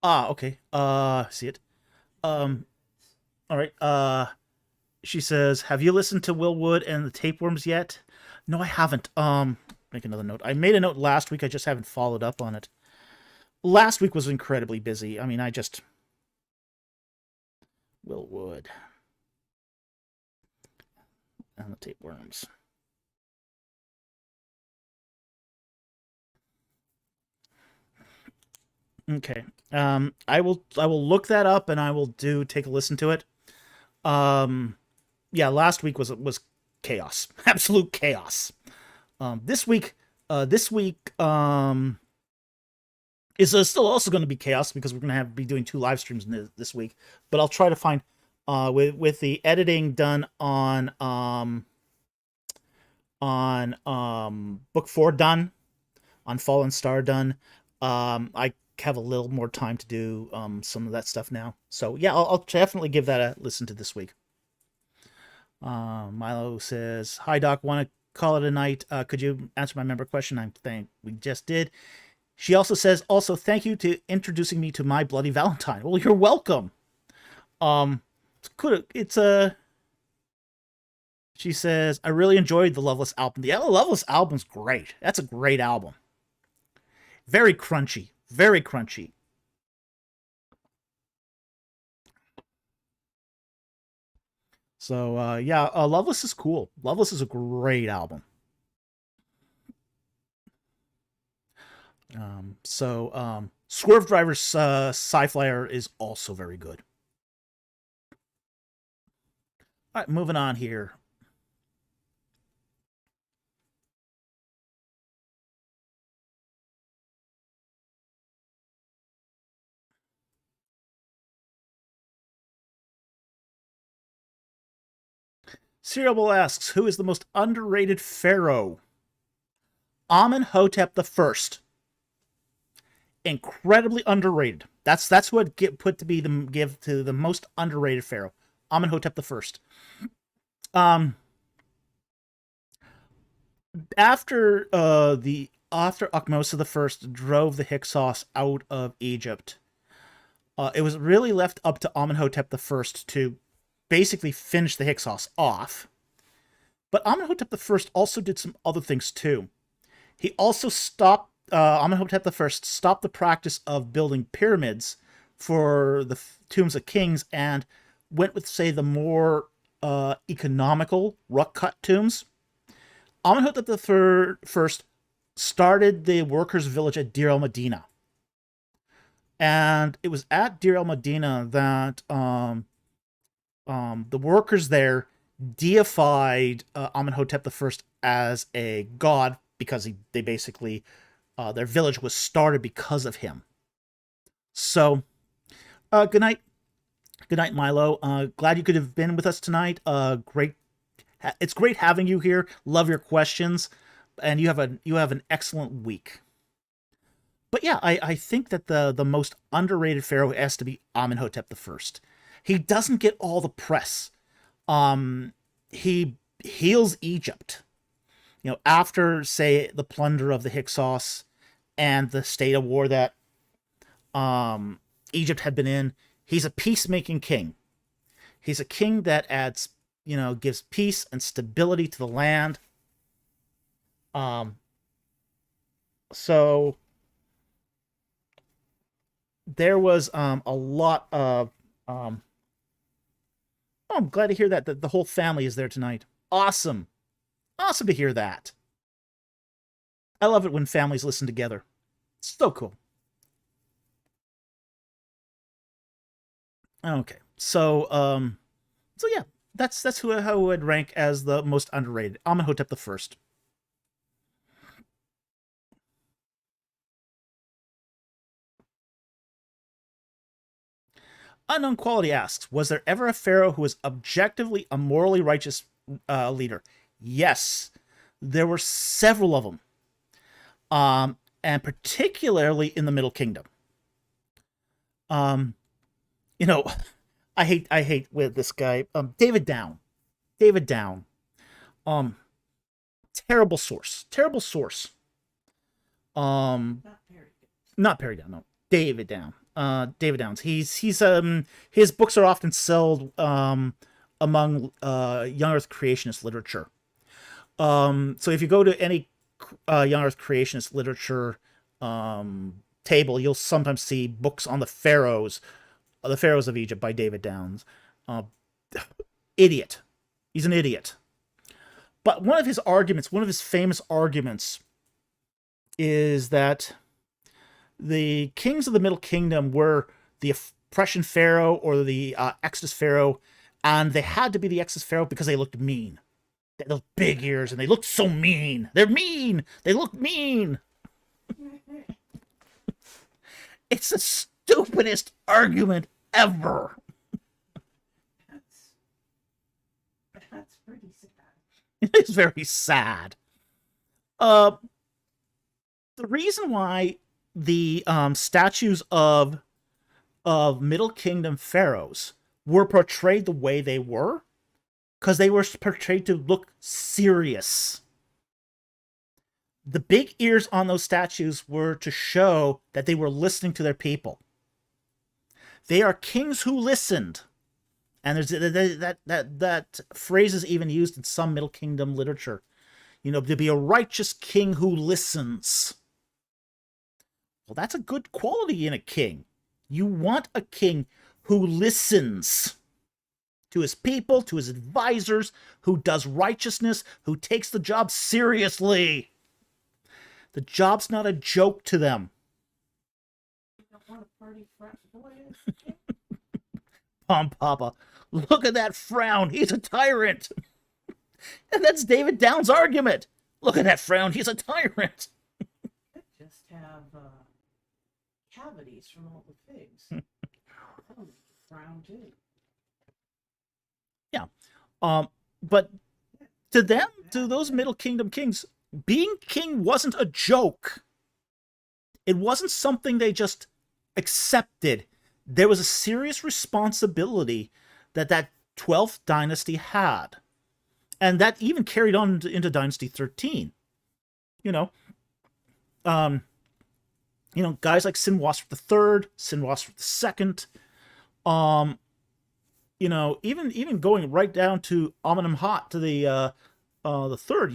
Okay. See it. All right. She says, "Have you listened to Will Wood and the Tapeworms yet?" No, I haven't. Make another note. I made a note last week. I just haven't followed up on it. Last week was incredibly busy. I mean, Will Wood and the Tapeworms. Okay. I will look that up, and I will take a listen to it. Yeah, last week was chaos. Absolute chaos. This week is still also going to be chaos because we're going to be doing 2 live streams this week. But I'll try to find with the editing done on book 4 done, on Fallen Star done. I have a little more time to do some of that stuff now. So yeah, I'll definitely give that a listen to this week. Milo says, "Hi Doc, want to call it a night? Could you answer my member question?" I think we just did. She also says, "Also thank you to introducing me to My Bloody Valentine." Well, you're welcome. She says, "I really enjoyed the Loveless album." The Loveless album's great. That's a great album. Very crunchy. Very crunchy. So, yeah, Loveless is cool. Loveless is a great album. Swerve Driver's Sci-Flyer is also very good. All right, moving on here. Cereal asks, who is the most underrated pharaoh? Amenhotep the First. Incredibly underrated. That's who I'd give to the most underrated pharaoh. Amenhotep the First. After Ahmose the First drove the Hyksos out of Egypt, it was really left up to Amenhotep the First to basically finish the Hyksos off. But Amenhotep the First also did some other things too. He also Amenhotep the First stopped the practice of building pyramids for the tombs of kings and went with, say, the more economical rock-cut tombs. Amenhotep the First started the workers' village at Deir el-Medina. And it was at Deir el-Medina that the workers there deified Amenhotep the First as a god because they basically their village was started because of him. So, good night, Milo. Glad you could have been with us tonight. It's great having you here. Love your questions, and you have an excellent week. But yeah, I think that the most underrated pharaoh has to be Amenhotep the First. He doesn't get all the press. He heals Egypt. After, say, the plunder of the Hyksos and the state of war that Egypt had been in, he's a peacemaking king. He's a king that adds, gives peace and stability to the land. So there was a lot of. Oh, I'm glad to hear that the whole family is there tonight. Awesome. Awesome to hear that. I love it when families listen together. So cool. Okay. So yeah, that's how I would rank as the most underrated. Amenhotep the First. Unknown Quality asks, was there ever a pharaoh who was objectively a morally righteous leader? Yes, there were several of them, and particularly in the Middle Kingdom. Um, you know, I hate with this guy, David Down. David Down. Um, terrible source. Terrible source. Not very good. Not Perry Down, no. David Down. David Downs. He's his books are often sold among young Earth creationist literature. So if you go to any young Earth creationist literature table, you'll sometimes see books on the pharaohs of Egypt by David Downs. Idiot. He's an idiot. But one of his famous arguments, is that the kings of the Middle Kingdom were the oppression pharaoh or the Exodus pharaoh, and they had to be the Exodus pharaoh because they looked mean. They had those big ears, and they looked so mean. They're mean. They look mean. It's the stupidest argument ever. That's pretty sad. It is very sad. The reason why the statues of Middle Kingdom pharaohs were portrayed the way they were, because they were portrayed to look serious. The big ears on those statues were to show that they were listening to their people. They are kings who listened. And there's that phrase is even used in some Middle Kingdom literature. To be a righteous king who listens. Well, that's a good quality in a king. You want a king who listens to his people, to his advisors, who does righteousness, who takes the job seriously. The job's not a joke to them. You don't want a party frat boy. Papa, look at that frown. He's a tyrant. And that's David Down's argument. Look at that frown. He's a tyrant. Could just have cavities from all the figs. That'll make you frown too. Yeah. But to them, to those Middle Kingdom kings, being king wasn't a joke. It wasn't something they just accepted. There was a serious responsibility that 12th dynasty had. And that even carried on into Dynasty 13. Guys like Sinwasp III, Sinwasp II, even going right down to Amenemhat to the third,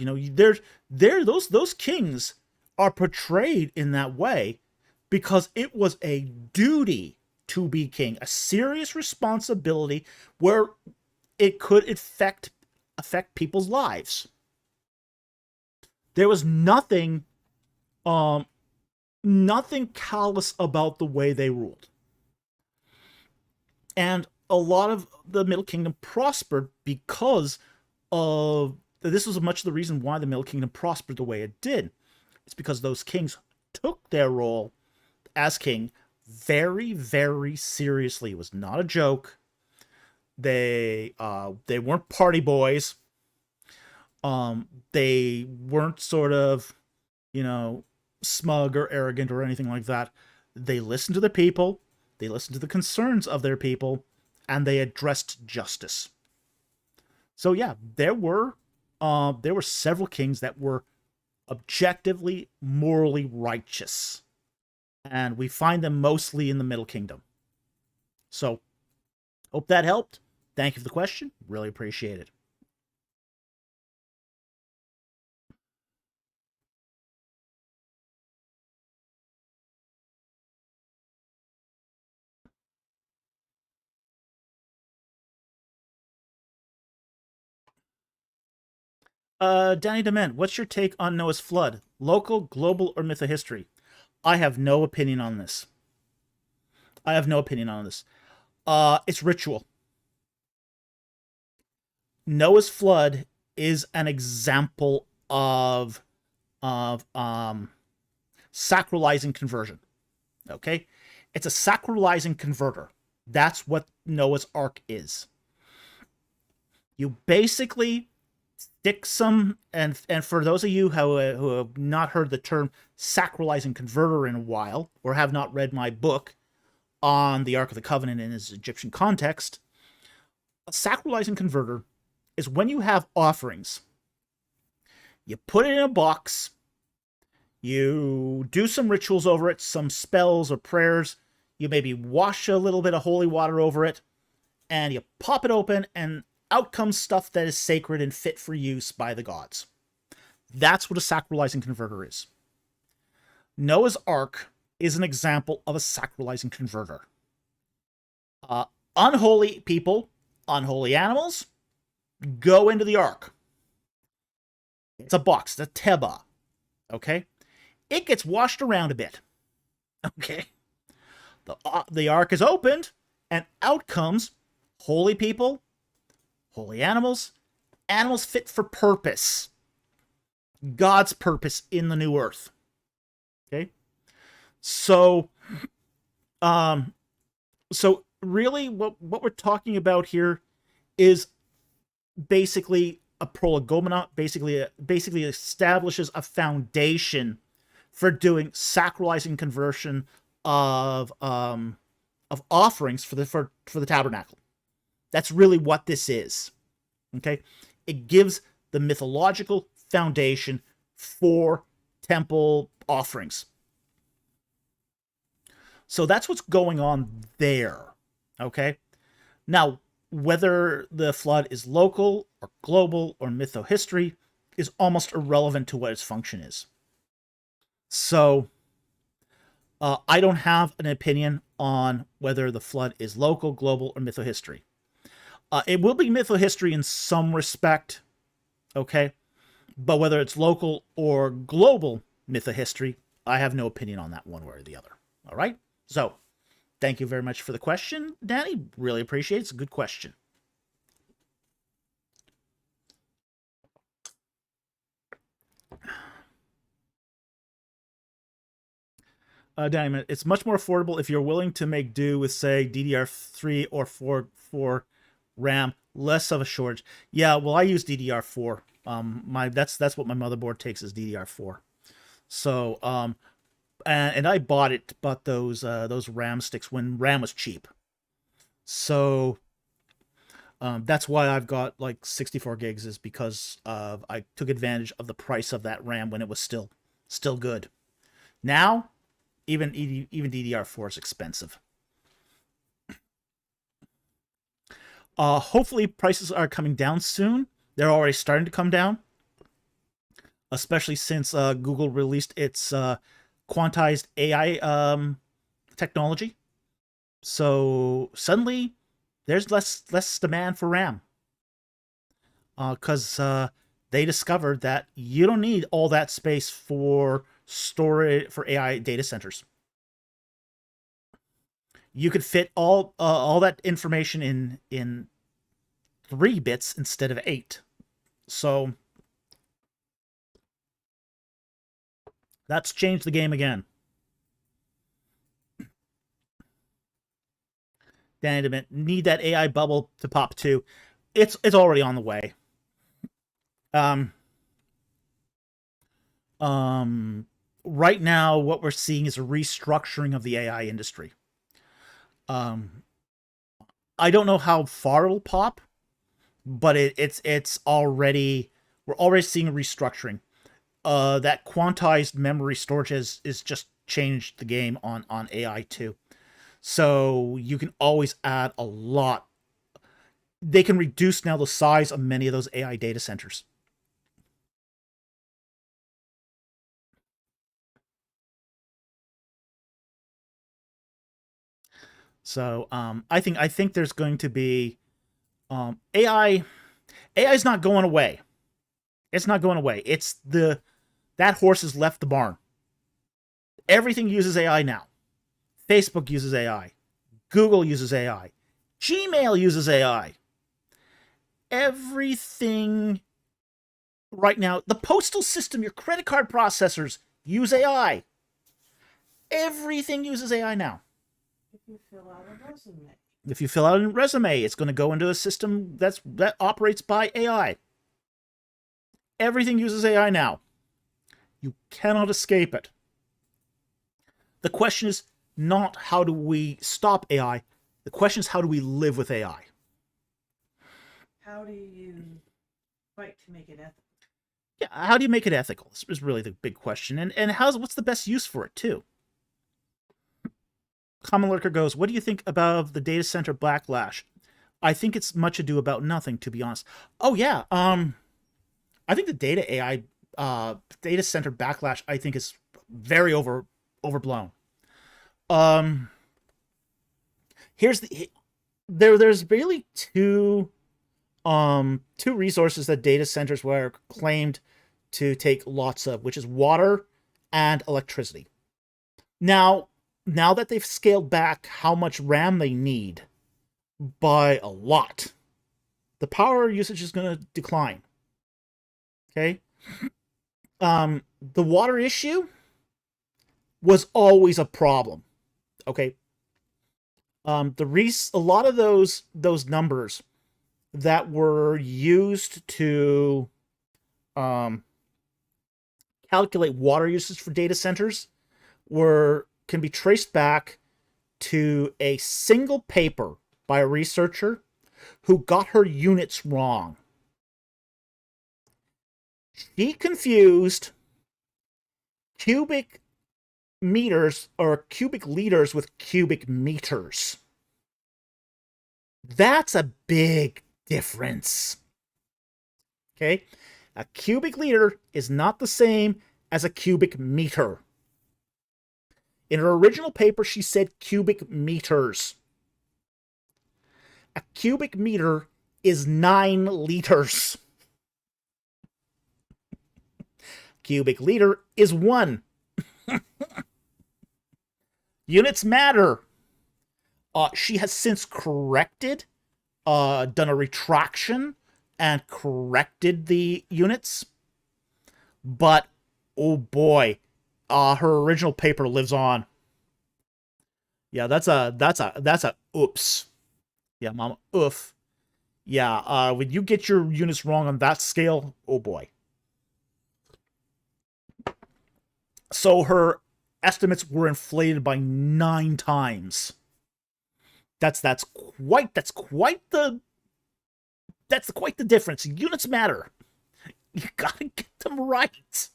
those kings are portrayed in that way because it was a duty to be king, a serious responsibility where it could affect people's lives. There was nothing callous about the way they ruled. And a lot of the Middle Kingdom prospered because of this. Was much of the reason why the Middle Kingdom prospered the way it did. It's because those kings took their role as king very, very seriously. It was not a joke. They weren't party boys. They weren't sort of, smug or arrogant or anything like that. They listened to the people. They listened to the concerns of their people, and they addressed justice. So yeah, there were there were several kings that were objectively morally righteous, and we find them mostly in the Middle Kingdom. So, hope that helped. Thank you for the question. Really appreciate it. Danny Dement, what's your take on Noah's flood? Local, global, or mythohistory? I have no opinion on this. I have no opinion on this. It's ritual. Noah's flood is an example of sacralizing conversion. Okay, it's a sacralizing converter. That's what Noah's Ark is. You basically stick some, and for those of you who have not heard the term sacralizing converter in a while, or have not read my book on the Ark of the Covenant in its Egyptian context, a sacralizing converter is when you have offerings. You put it in a box, you do some rituals over it, some spells or prayers, you maybe wash a little bit of holy water over it, and you pop it open, and out comes stuff that is sacred and fit for use by the gods. That's what a sacralizing converter is. Noah's Ark is an example of a sacralizing converter. Unholy people, unholy animals, go into the Ark. It's a box, the teba. Okay? It gets washed around a bit. Okay? The Ark is opened, and out comes holy people, holy animals, animals fit for purpose. God's purpose in the new earth. Okay? So, really what we're talking about here is basically a prolegomena, basically establishes a foundation for doing sacralizing conversion of offerings for the tabernacle. That's really what this is. Okay? It gives the mythological foundation for temple offerings. So that's what's going on there. Okay? Now, whether the flood is local or global or mythohistory is almost irrelevant to what its function is. So, I don't have an opinion on whether the flood is local, global, or mythohistory. It will be mythohistory in some respect, okay? But whether it's local or global mythohistory, I have no opinion on that one way or the other. All right? So, thank you very much for the question, Danny. Really appreciate it. It's a good question. Danny, it's much more affordable if you're willing to make do with, say, DDR3 or 4 RAM, less of a shortage. Yeah, well, I use DDR4. That's what my motherboard takes is DDR4. So, and I bought those RAM sticks when RAM was cheap. So, that's why I've got like 64 gigs, is because I took advantage of the price of that RAM when it was still good. Now, even DDR4 is expensive. Hopefully prices are coming down soon. They're already starting to come down, especially since Google released its quantized AI technology. So suddenly there's less demand for RAM, because they discovered that you don't need all that space for storage for AI data centers. You could fit all that information in 3 bits instead of 8. So that's changed the game again. Danny, need that AI bubble to pop too. It's already on the way. Right now, what we're seeing is a restructuring of the AI industry. I don't know how far it'll pop, but it's already We're already seeing a restructuring. That quantized memory storage is just changed the game on AI too. So you can always add a lot. They can reduce now the size of many of those AI data centers. So I think there's going to be AI. AI is not going away. It's not going away. That horse has left the barn. Everything uses AI now. Facebook uses AI. Google uses AI. Gmail uses AI. Everything right now, the postal system, your credit card processors use AI. Everything uses AI now. If you fill out a resume. If you fill out a resume, it's going to go into a system that operates by AI. Everything uses AI now. You cannot escape it. The question is not how do we stop AI. The question is how do we live with AI? How do you fight to make it ethical? Yeah, how do you make it ethical? This is really the big question. And what's the best use for it too? Common Lurker goes, what do you think about the data center backlash? I think it's much ado about nothing, to be honest. Oh yeah, I think the data center backlash, I think is very overblown. There's really two resources that data centers were claimed to take lots of, which is water and electricity. Now that they've scaled back how much RAM they need by a lot, the power usage is going to decline. Okay? The water issue was always a problem. Okay? A lot of those numbers that were used to calculate water usage for data centers can be traced back to a single paper by a researcher who got her units wrong. She confused cubic meters or cubic liters with cubic meters. That's a big difference. Okay? A cubic liter is not the same as a cubic meter. In her original paper, she said cubic meters. A cubic meter is 9 liters. Cubic liter is 1. Units matter. She has since corrected, done a retraction, and corrected the units. But, oh boy, her original paper lives on. Yeah, that's a oops. Yeah, mama, oof. Yeah, when you get your units wrong on that scale, oh boy. So her estimates were inflated by 9 times. That's quite the difference. Units matter. You gotta get them right.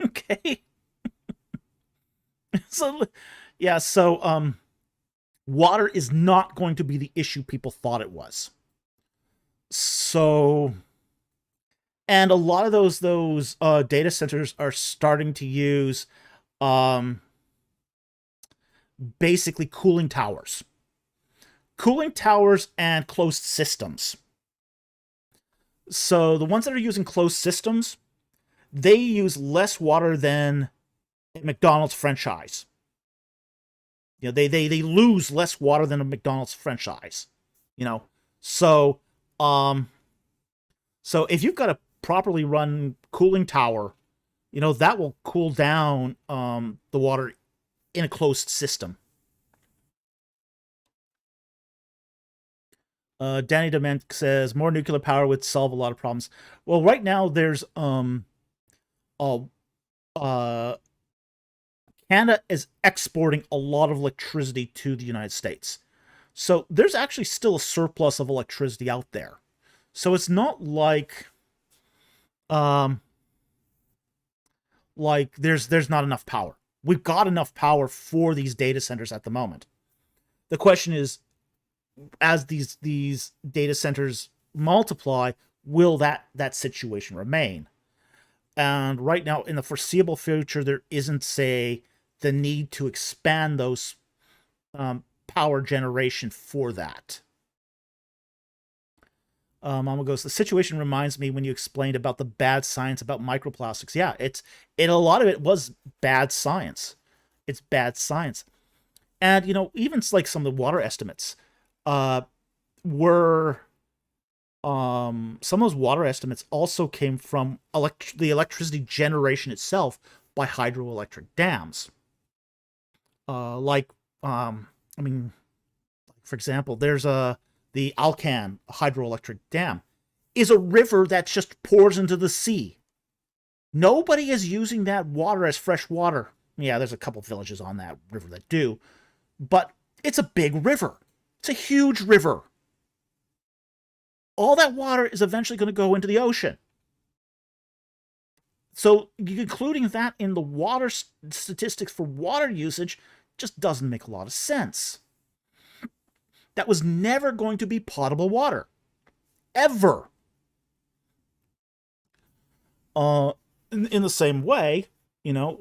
Okay. So water is not going to be the issue people thought it was. So, and a lot of those data centers are starting to use basically cooling towers and closed systems. So the ones that are using closed systems, they use less water than a McDonald's franchise. You know, they lose less water than a McDonald's franchise. You know, so if you've got a properly run cooling tower, you know, that will cool down the water in a closed system. Danny Dement says more nuclear power would solve a lot of problems. Well, right now there's Canada is exporting a lot of electricity to the United States. So there's actually still a surplus of electricity out there. So it's not um like there's not enough power. We've got enough power for these data centers at the moment. The question is, as these data centers multiply, will that situation remain? And right now, in the foreseeable future, there isn't, say, the need to expand those power generation for that. Mama goes, the situation reminds me when you explained about the bad science about microplastics. Yeah, a lot of it was bad science. It's bad science. And, even like some of the water estimates uh, were, some of those water estimates also came from the electricity generation itself by hydroelectric dams. Like, I mean, for example, there's the Alcan hydroelectric dam is a river that just pours into the sea. Nobody is using that water as fresh water. Yeah, there's a couple villages on that river that do, but it's a big river. It's a huge river. All that water is eventually going to go into the ocean. So including that in the water statistics for water usage just doesn't make a lot of sense. That was never going to be potable water. Ever. In the same way, the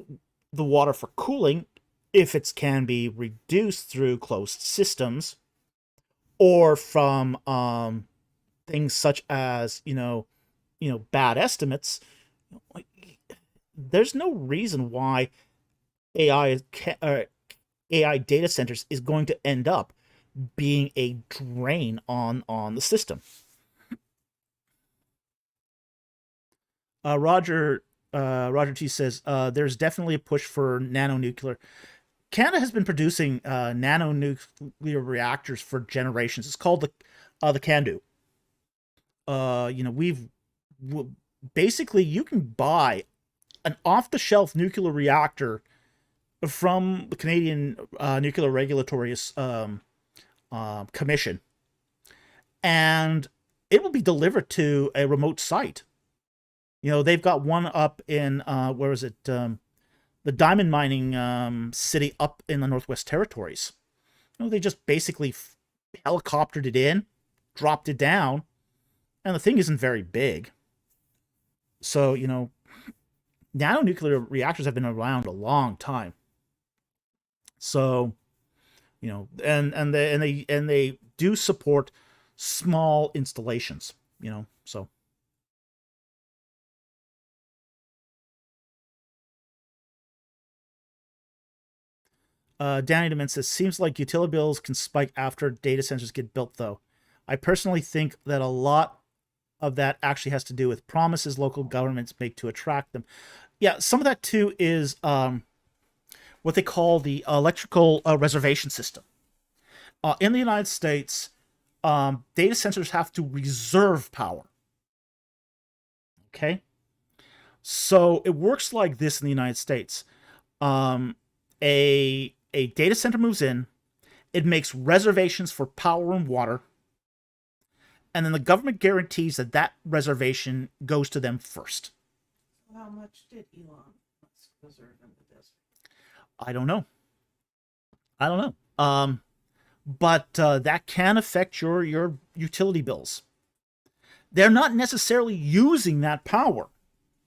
water for cooling, if it can be reduced through closed systems, or from things such as bad estimates, there's no reason why AI data centers is going to end up being a drain on the system. Roger T says there's definitely a push for nanonuclear. Canada has been producing nanonuclear reactors for generations. It's called the CANDU. Basically you can buy an off-the-shelf nuclear reactor from the Canadian Nuclear Regulatory Commission, and it will be delivered to a remote site. They've got one up in where is it? The diamond mining city up in the Northwest Territories. They just basically helicoptered it in, dropped it down, and the thing isn't very big. So nanonuclear reactors have been around a long time. So, and they do support small installations. So. Danny Demin says, seems like utility bills can spike after data centers get built, though. I personally think that a lot of that actually has to do with promises local governments make to attract them. Yeah, some of that, too, is what they call the electrical reservation system. In the United States, data centers have to reserve power. Okay? So it works like this in the United States. A data center moves in, it makes reservations for power and water, and then the government guarantees that reservation goes to them first. How much did Elon Musk reserve in the desert? I don't know. But that can affect your utility bills. They're not necessarily using that power.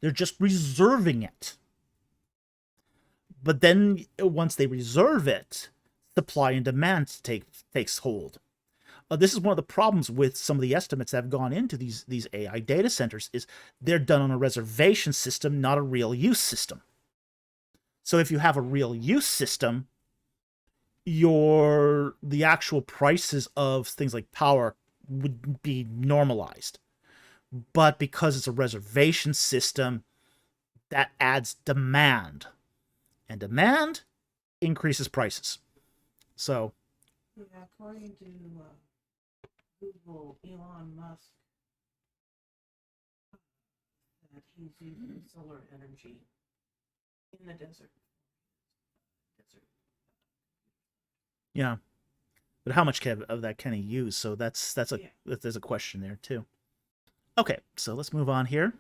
They're just reserving it. But then once they reserve it, supply and demand takes hold. This is one of the problems with some of the estimates that have gone into these AI data centers is they're done on a reservation system, not a real use system. So if you have a real use system, the actual prices of things like power would be normalized. But because it's a reservation system, that adds demand. And demand increases prices. So, yeah, according to Google, Elon Musk, that he's using solar energy in the desert. yeah. But how much of that can he use? So there's a question there too. Okay, so let's move on here.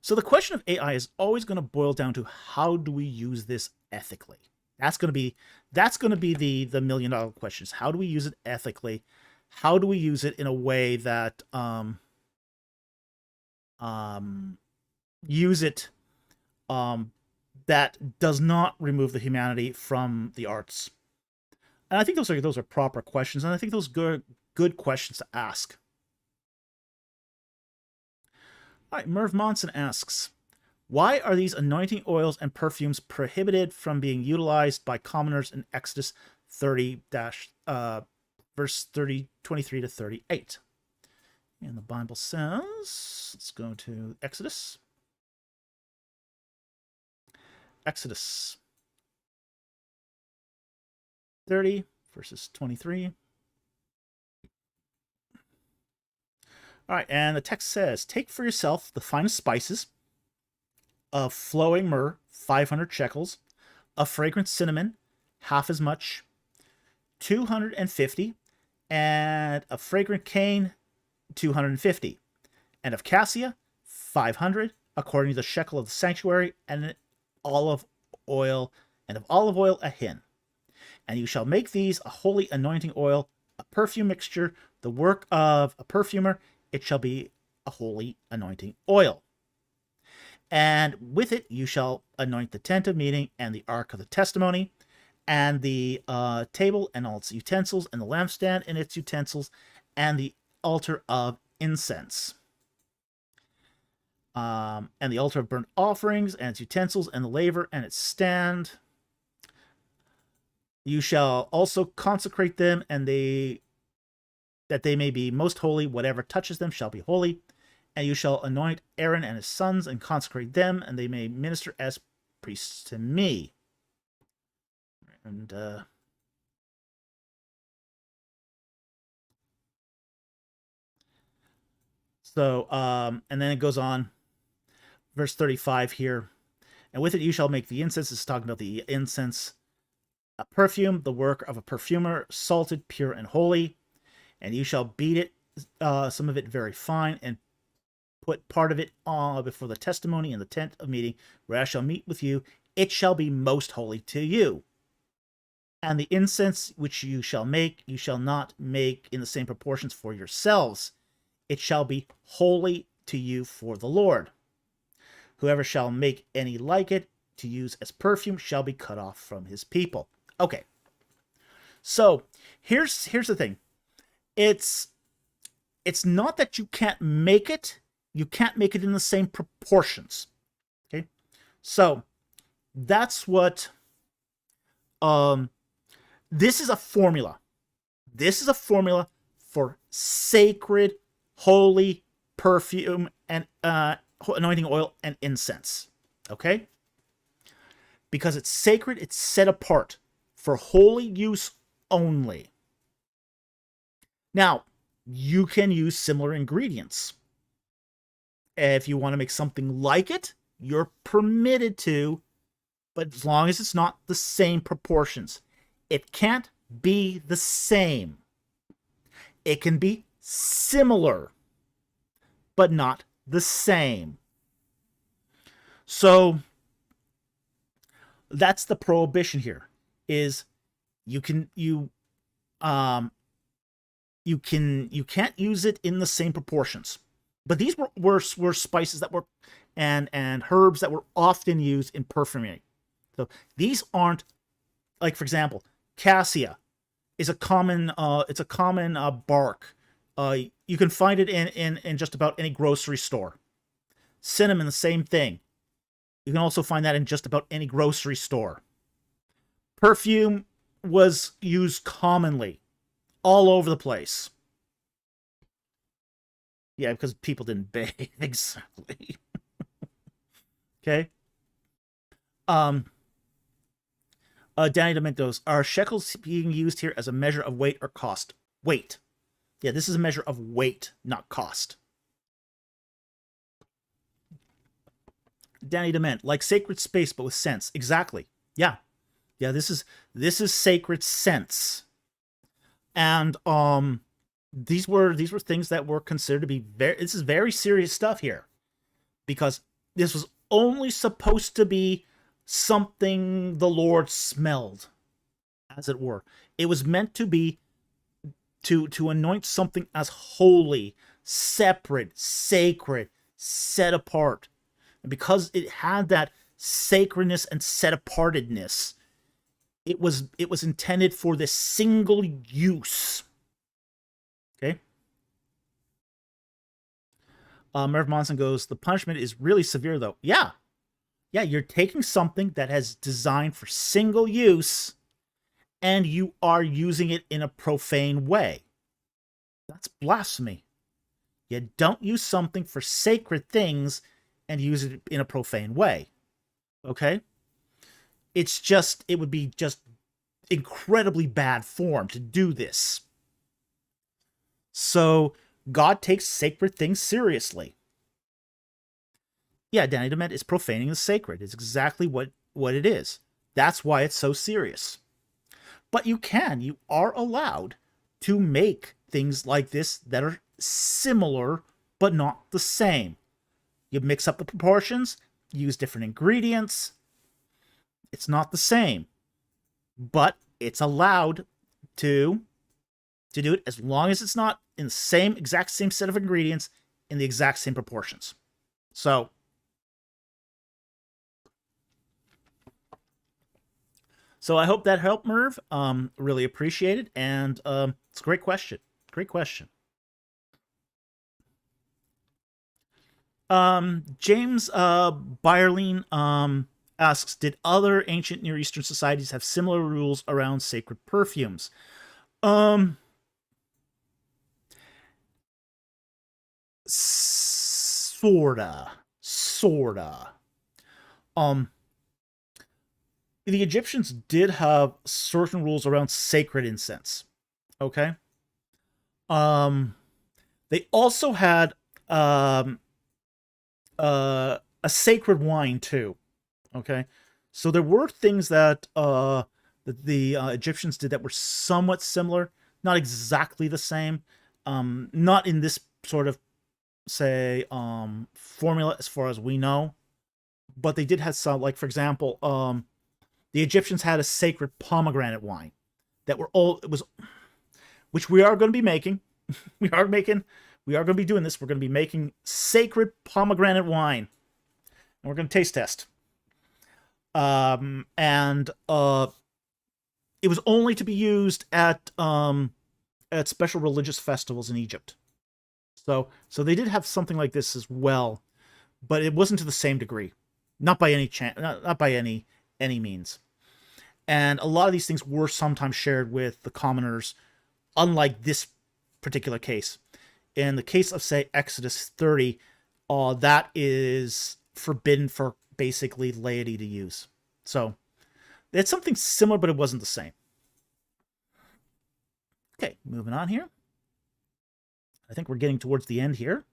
So the question of AI is always going to boil down to how do we use this ethically? That's going to be the $1,000,000 questions. How do we use it ethically? How do we use it in a way that use it that does not remove the humanity from the arts? And I think those are proper questions, and I think those good questions to ask. All right, Merv Monson asks, why are these anointing oils and perfumes prohibited from being utilized by commoners in Exodus 30 verse 23 to 38? And the Bible says, let's go to Exodus. Exodus 30 verses 23. All right, and the text says, take for yourself the finest spices of flowing myrrh, 500 shekels, of fragrant cinnamon, half as much, 250, and of fragrant cane, 250, and of cassia, 500, according to the shekel of the sanctuary, and olive oil, a hin. And you shall make these a holy anointing oil, a perfume mixture, the work of a perfumer. It shall be a holy anointing oil. And with it you shall anoint the tent of meeting and the ark of the testimony, and the table and all its utensils, and the lampstand and its utensils, and the altar of incense. And the altar of burnt offerings and its utensils, and the laver and its stand. You shall also consecrate them, and that they may be most holy. Whatever touches them shall be holy. And you shall anoint Aaron and his sons and consecrate them, and they may minister as priests to me. And and then it goes on, verse 35 here. And with it you shall make the incense. It's talking about the incense, a perfume, the work of a perfumer, salted, pure, and holy. And you shall beat it, some of it very fine, and put part of it before the testimony in the tent of meeting, where I shall meet with you. It shall be most holy to you. And the incense which you shall not make in the same proportions for yourselves. It shall be holy to you for the Lord. Whoever shall make any like it to use as perfume shall be cut off from his people. Okay. So here's the thing. It's not that you can't make it. You can't make it in the same proportions. Okay. So that's what this is a formula. This is a formula for sacred, holy perfume and anointing oil and incense. Okay? Because it's sacred, it's set apart for holy use only. Now, you can use similar ingredients. If you want to make something like it, you're permitted to, but as long as it's not the same proportions. It can't be the same. It can be similar, but not the same. So that's the prohibition here, is you can't use it in the same proportions. But these were spices that were and herbs that were often used in perfumery. So these aren't, like, for example, cassia is a common bark. You can find it in just about any grocery store. Cinnamon, the same thing. You can also find that in just about any grocery store. Perfume was used commonly all over the place. Yeah, because people didn't bathe. Exactly. Okay. Danny Dementos, are shekels being used here as a measure of weight or cost? Weight. Yeah, this is a measure of weight, not cost. Danny Dement, like sacred space, but with sense. Exactly. Yeah. Yeah, this is sacred sense. And these were things that were considered to be very, this is very serious stuff here, because this was only supposed to be something the Lord smelled, as it were. It was meant to be to anoint something as holy, separate, sacred, set apart. And because it had that sacredness and set apartedness, it was intended for this single use. Okay. Merv Monson goes, the punishment is really severe though. Yeah. Yeah, you're taking something that has designed for single use and you are using it in a profane way. That's blasphemy. You don't use something for sacred things and use it in a profane way. Okay? It would be just incredibly bad form to do this. So, God takes sacred things seriously. Yeah, Danny Dement is profaning the sacred. It's exactly what it is. That's why it's so serious. But you are allowed to make things like this that are similar but not the same. You mix up the proportions, use different ingredients. It's not the same. But it's allowed to do it as long as it's not in the exact same set of ingredients in the exact same proportions. So I hope that helped, Merv. Really appreciate it, and it's a great question. Great question. James Byerline asks, did other ancient Near Eastern societies have similar rules around sacred perfumes? Sorta. The Egyptians did have certain rules around sacred incense. Okay. They also had a sacred wine too. Okay. So there were things that the Egyptians did that were somewhat similar, not exactly the same. Not in this sort of, say, formula as far as we know, but they did have some, like, for example, the Egyptians had a sacred pomegranate wine that which we are going to be making. we are going to be doing this. We're going to be making sacred pomegranate wine, and we're going to taste test. And it was only to be used at special religious festivals in Egypt. So they did have something like this as well, but it wasn't to the same degree, not by any not by any means. And a lot of these things were sometimes shared with the commoners, unlike this particular case. In the case of, say, Exodus 30, that is forbidden for basically laity to use. So it's something similar, but it wasn't the same. Okay, moving on here. I think we're getting towards the end here.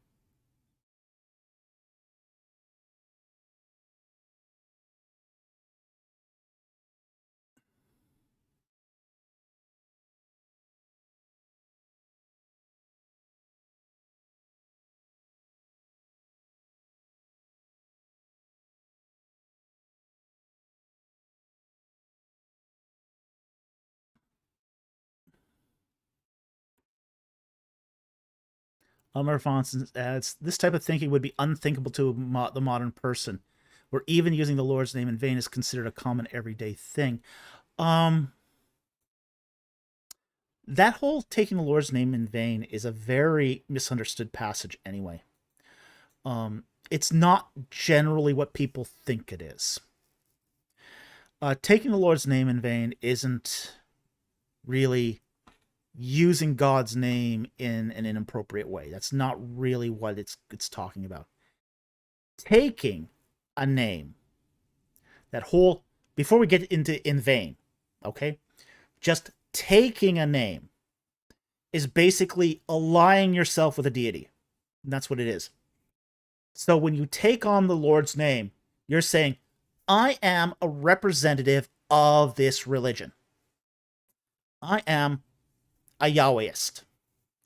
Elmer Fonson adds, this type of thinking would be unthinkable to the modern person, where even using the Lord's name in vain is considered a common everyday thing. That whole taking the Lord's name in vain is a very misunderstood passage anyway. It's not generally what people think it is. Taking the Lord's name in vain isn't really using God's name in an inappropriate way. That's not really what it's talking about. Taking a name, before we get into in vain, okay? Just taking a name is basically allying yourself with a deity. And that's what it is. So when you take on the Lord's name, you're saying, I am a representative of this religion. I am a Yahwehist.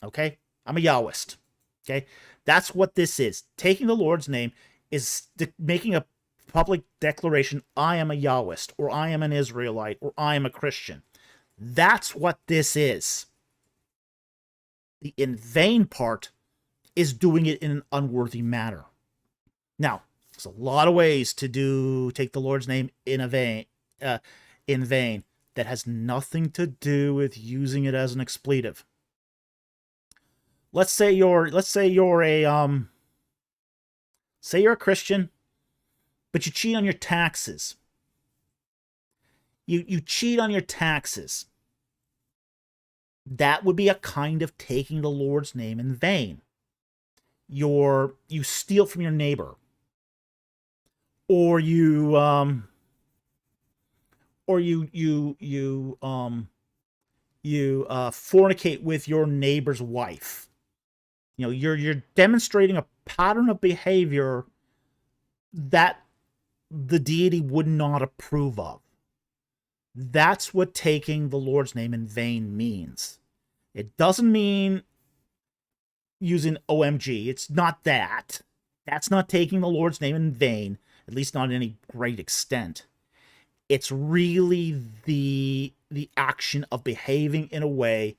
Okay? I'm a Yahwist. Okay? That's what this is. Taking the Lord's name is making a public declaration, I am a Yahwist, or I am an Israelite, or I am a Christian. That's what this is. The in vain part is doing it in an unworthy manner. Now, there's a lot of ways to take the Lord's name in vain that has nothing to do with using it as an expletive. Let's say you're a Christian, but you cheat on your taxes. You cheat on your taxes. That would be a kind of taking the Lord's name in vain. You steal from your neighbor, or you fornicate with your neighbor's wife. You know, you're demonstrating a pattern of behavior that the deity would not approve of. That's what taking the Lord's name in vain means. It doesn't mean using OMG. It's not that. That's not taking the Lord's name in vain, at least not in any great extent. It's really the action of behaving in a way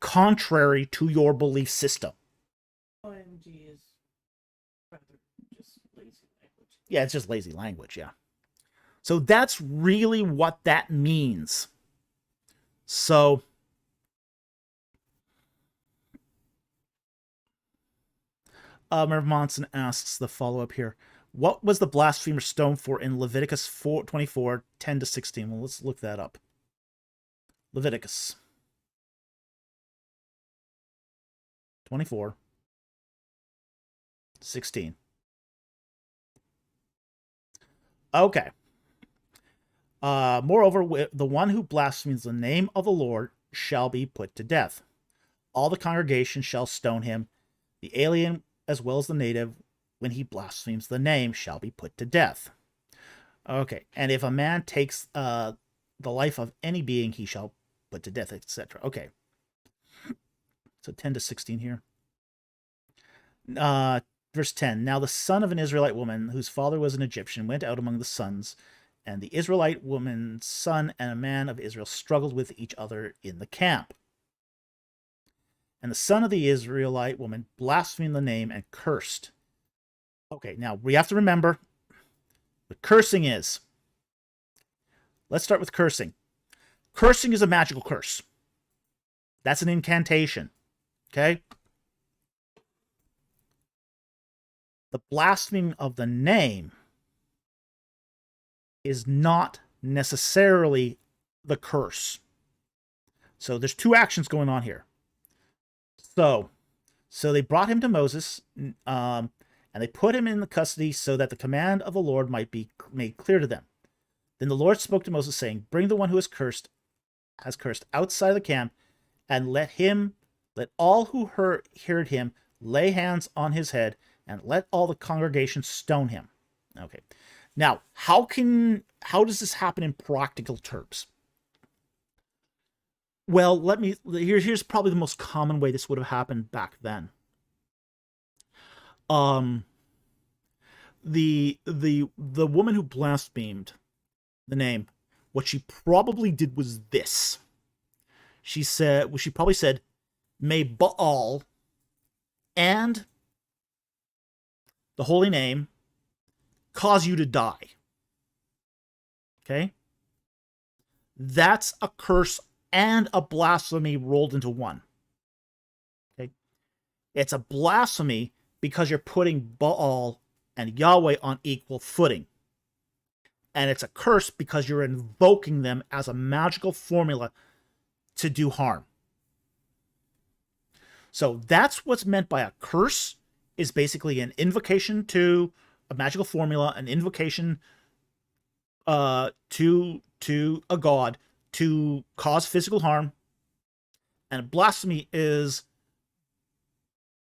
contrary to your belief system. OMG is rather just lazy language. Yeah, it's just lazy language, yeah. So that's really what that means. So Merv Monson asks the follow-up here. What was the blasphemer stoned for in Leviticus 24, 10 to 16? Well, let's look that up. Leviticus 24, 16. Okay. Moreover, the one who blasphemes the name of the Lord shall be put to death. All the congregation shall stone him. The alien as well as the native, when he blasphemes the name, shall be put to death. Okay. And if a man takes the life of any being, he shall put to death, etc. Okay. So 10 to 16 here. Verse 10. Now the son of an Israelite woman, whose father was an Egyptian, went out among the sons, and the Israelite woman's son and a man of Israel struggled with each other in the camp. And the son of the Israelite woman blasphemed the name and cursed. Okay, now we have to remember what cursing is. Let's start with cursing. Cursing is a magical curse. That's an incantation. Okay? The blaspheming of the name is not necessarily the curse. So there's two actions going on here. So they brought him to Moses, and they put him in the custody so that the command of the Lord might be made clear to them. Then the Lord spoke to Moses, saying, "Bring the one who has cursed outside of the camp, and let all who heard him lay hands on his head, and let all the congregation stone him." Okay. Now, how does this happen in practical terms? Well, here's probably the most common way this would have happened back then. The woman who blasphemed the name, what she probably did was this. She probably said, "May Baal and the holy name cause you to die." Okay? That's a curse and a blasphemy rolled into one. Okay? It's a blasphemy because you're putting Baal and Yahweh on equal footing. And it's a curse because you're invoking them as a magical formula to do harm. So that's what's meant by a curse, is basically an invocation to a magical formula, an invocation to a god to cause physical harm. And blasphemy is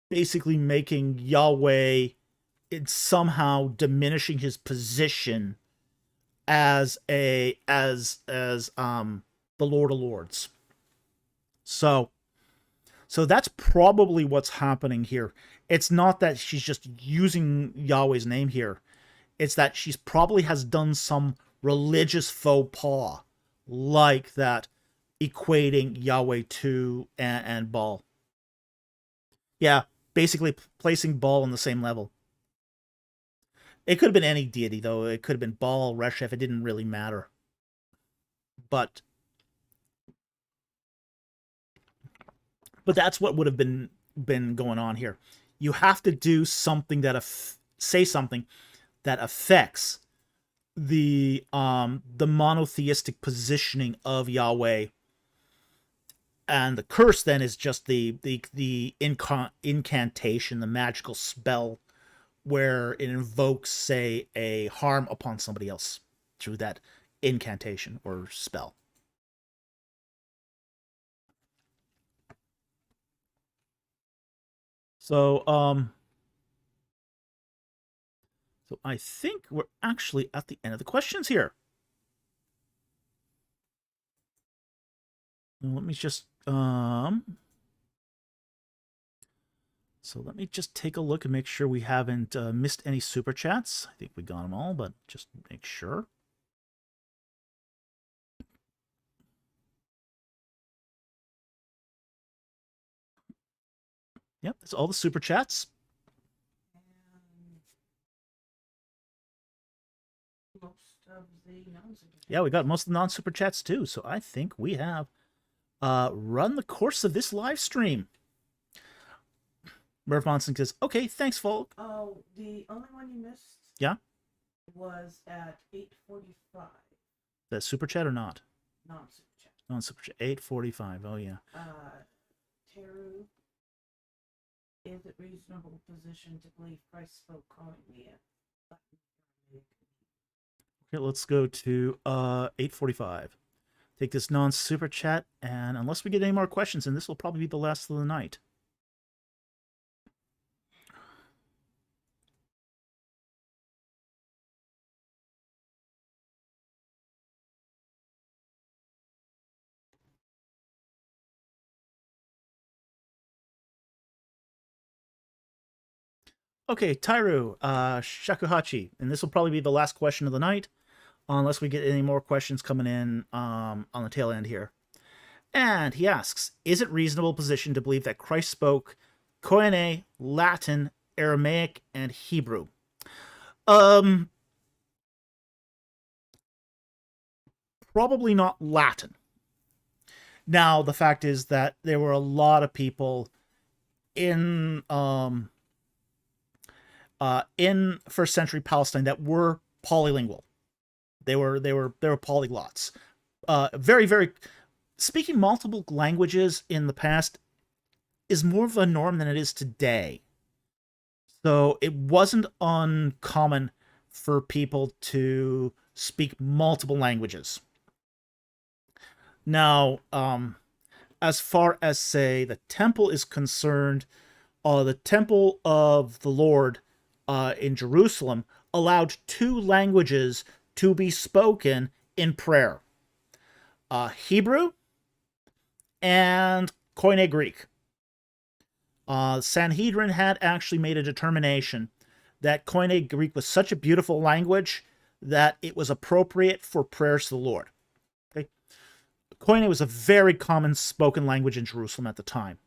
basically making Yahweh, it's somehow diminishing his position as the Lord of Lords. So So that's probably what's happening here. It's not that she's just using Yahweh's name here. It's that she's probably has done some religious faux pas, like that, equating Yahweh to and Baal. Yeah, basically placing Baal on the same level. It could have been any deity, though. It could have been Baal, Reshef. It didn't really matter. But that's what would have been going on here. You have to do something that say something that affects the monotheistic positioning of Yahweh, and the curse then is just the incantation, the magical spell, where it invokes, say, a harm upon somebody else through that incantation or spell. So so I think we're actually at the end of the questions here. Now let me just so let me just take a look and make sure we haven't missed any super chats. I think we got them all, but just make sure. Yep, that's all the super chats. Yeah, we got most of the non-super chats too, so I think we have run the course of this live stream. Merv Monson says, okay, thanks, Folk. Oh, the only one you missed? Yeah? Was at 8:45. The super chat or not? Non-super chat. Non-super chat, 8:45, oh yeah. Teru, is it reasonable position to believe Christ spoke calling me in? Okay, let's go to 8:45. Take this non-super chat, and unless we get any more questions, and this will probably be the last of the night. Okay, Tairu, Shakuhachi, and this will probably be the last question of the night, unless we get any more questions coming in on the tail end here. And he asks, is it reasonable position to believe that Christ spoke Koine, Latin, Aramaic, and Hebrew? Probably not Latin. Now, the fact is that there were a lot of people in first century Palestine that were polylingual. They were polyglots. Very, very speaking multiple languages in the past is more of a norm than it is today. So it wasn't uncommon for people to speak multiple languages. Now, as far as, say, the temple is concerned, the temple of the Lord in Jerusalem allowed 2 languages to be spoken in prayer. Hebrew and Koine Greek. Sanhedrin had actually made a determination that Koine Greek was such a beautiful language that it was appropriate for prayers to the Lord. Okay? Koine was a very common spoken language in Jerusalem at the time.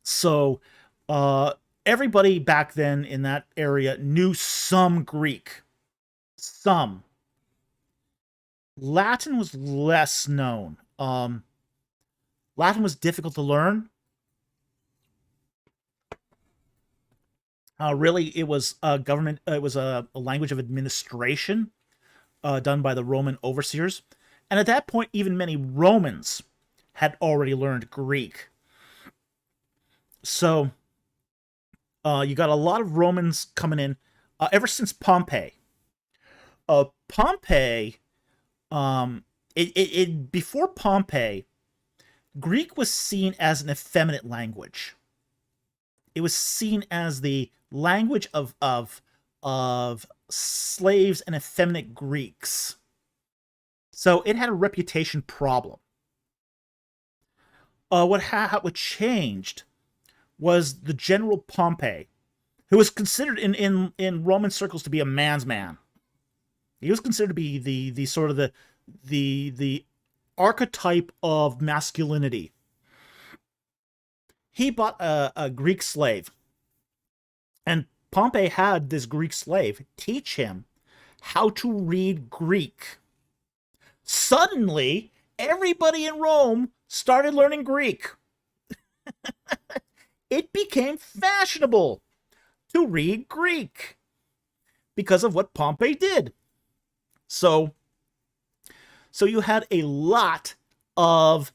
So everybody back then in that area knew some Greek. Some. Latin was less known. Latin was difficult to learn. Really, it was a government. It was a language of administration done by the Roman overseers, and at that point, even many Romans had already learned Greek. So you got a lot of Romans coming in ever since Pompey. Pompey, before Pompey, Greek was seen as an effeminate language. It was seen as the language of slaves and effeminate Greeks. So it had a reputation problem. What changed was the general Pompey, who was considered in Roman circles to be a man's man. He was considered to be the sort of the archetype of masculinity. He bought a Greek slave, and Pompey had this Greek slave teach him how to read Greek. Suddenly, everybody in Rome started learning Greek. It became fashionable to read Greek because of what Pompey did. So you had a lot of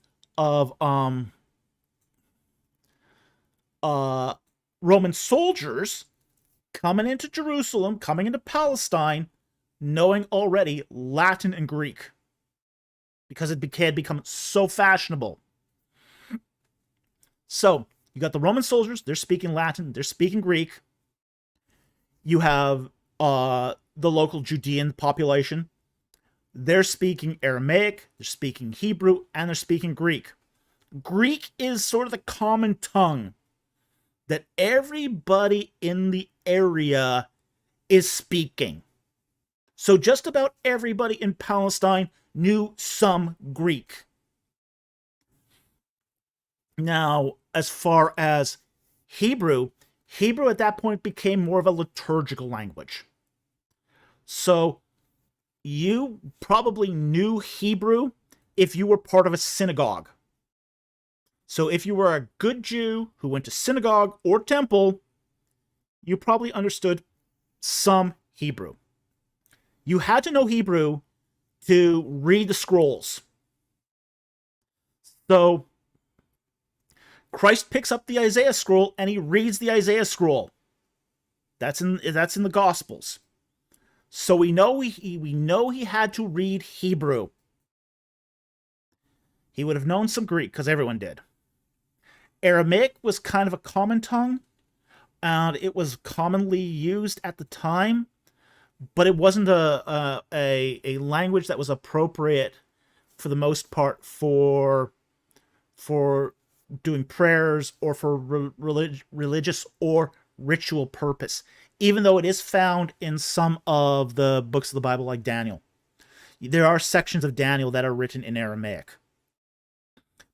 Roman soldiers coming into Jerusalem, coming into Palestine, knowing already Latin and Greek because it had become so fashionable. So you got the Roman soldiers, they're speaking Latin, they're speaking Greek. You have the local Judean population. They're speaking Aramaic, they're speaking Hebrew, and they're speaking Greek. Greek is sort of the common tongue that everybody in the area is speaking. So just about everybody in Palestine knew some Greek. Now, as far as Hebrew at that point became more of a liturgical language. So you probably knew Hebrew if you were part of a synagogue. So if you were a good Jew who went to synagogue or temple, you probably understood some Hebrew. You had to know Hebrew to read the scrolls. So Christ picks up the Isaiah scroll and he reads the Isaiah scroll. That's in the Gospels. So we know he had to read Hebrew. He would have known some Greek because everyone did. Aramaic was kind of a common tongue, and it was commonly used at the time, but it wasn't a language that was appropriate for the most part for doing prayers or for religious or ritual purpose, even though it is found in some of the books of the Bible like Daniel. There are sections of Daniel that are written in Aramaic.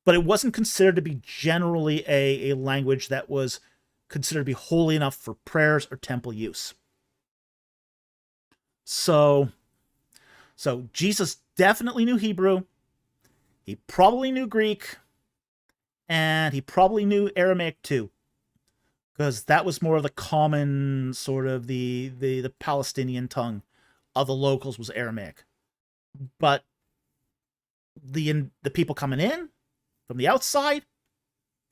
But it wasn't considered to be generally a language that was considered to be holy enough for prayers or temple use. So Jesus definitely knew Hebrew. He probably knew Greek. And he probably knew Aramaic too. Because that was more of the common sort of the Palestinian tongue of the locals was Aramaic. But the people coming in from the outside,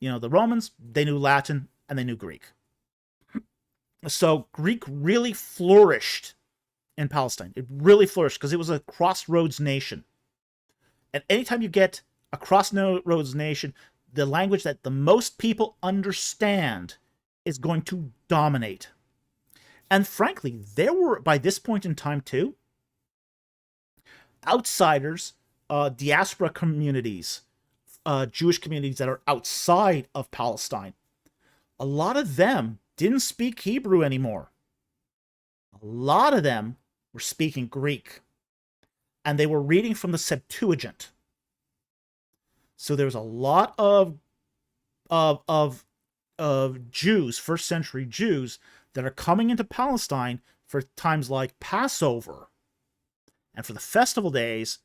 the Romans, they knew Latin and they knew Greek. So Greek really flourished in Palestine. It really flourished because it was a crossroads nation. And anytime you get a crossroads nation, the language that the most people understand is going to dominate. And frankly, there were, by this point in time too, outsiders, diaspora communities, Jewish communities that are outside of Palestine. A lot of them didn't speak Hebrew anymore. A lot of them were speaking Greek. And they were reading from the Septuagint. So there's a lot of Jews, first century Jews, that are coming into Palestine for times like Passover and for the festival days,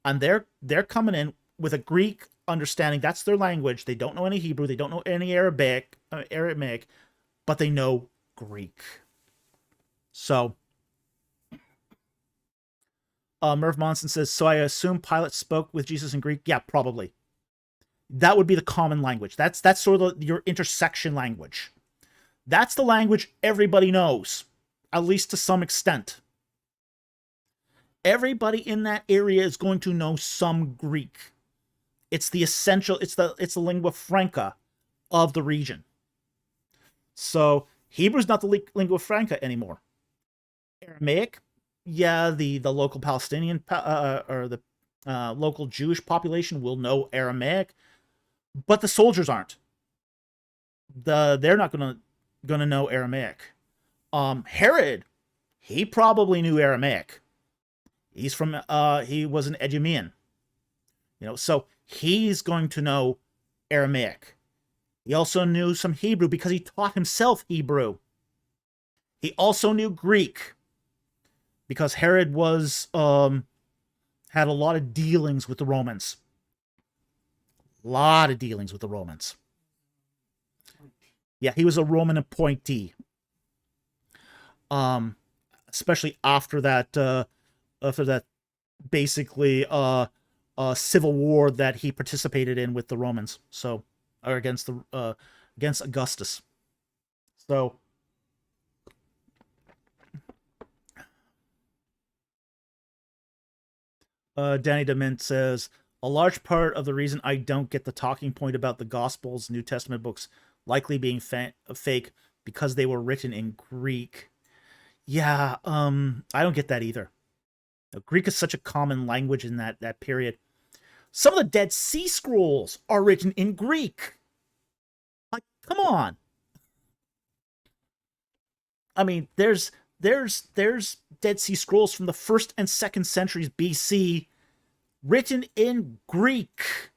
and they're coming in with a Greek understanding. That's their language. They don't know any Hebrew, they don't know any Aramaic, but they know Greek. So Merv Monson says, so I assume Pilate spoke with Jesus in Greek? Yeah, probably. That would be the common language. That's sort of your intersection language. That's the language everybody knows, at least to some extent. Everybody in that area is going to know some Greek. It's the essential, it's the lingua franca of the region. So Hebrew's not the lingua franca anymore. Aramaic, yeah, the local Palestinian or the local Jewish population will know Aramaic, but the soldiers aren't. They're not gonna know Aramaic. Herod, he probably knew Aramaic. He's from he was an Edomian, so he's going to know Aramaic. He also knew some Hebrew because he taught himself Hebrew. He also knew Greek because Herod was had a lot of dealings with the Romans. Lot of dealings with the Romans. Yeah, he was a Roman appointee. Especially after that basically civil war that he participated in with the Romans. So, or against Augustus. So, Danny DeMint says, a large part of the reason I don't get the talking point about the Gospels, New Testament books likely being fake because they were written in Greek. Yeah, I don't get that either. Greek is such a common language in that period. Some of the Dead Sea Scrolls are written in Greek. Like, come on. I mean, there's Dead Sea Scrolls from the 1st and 2nd centuries BC written in Greek.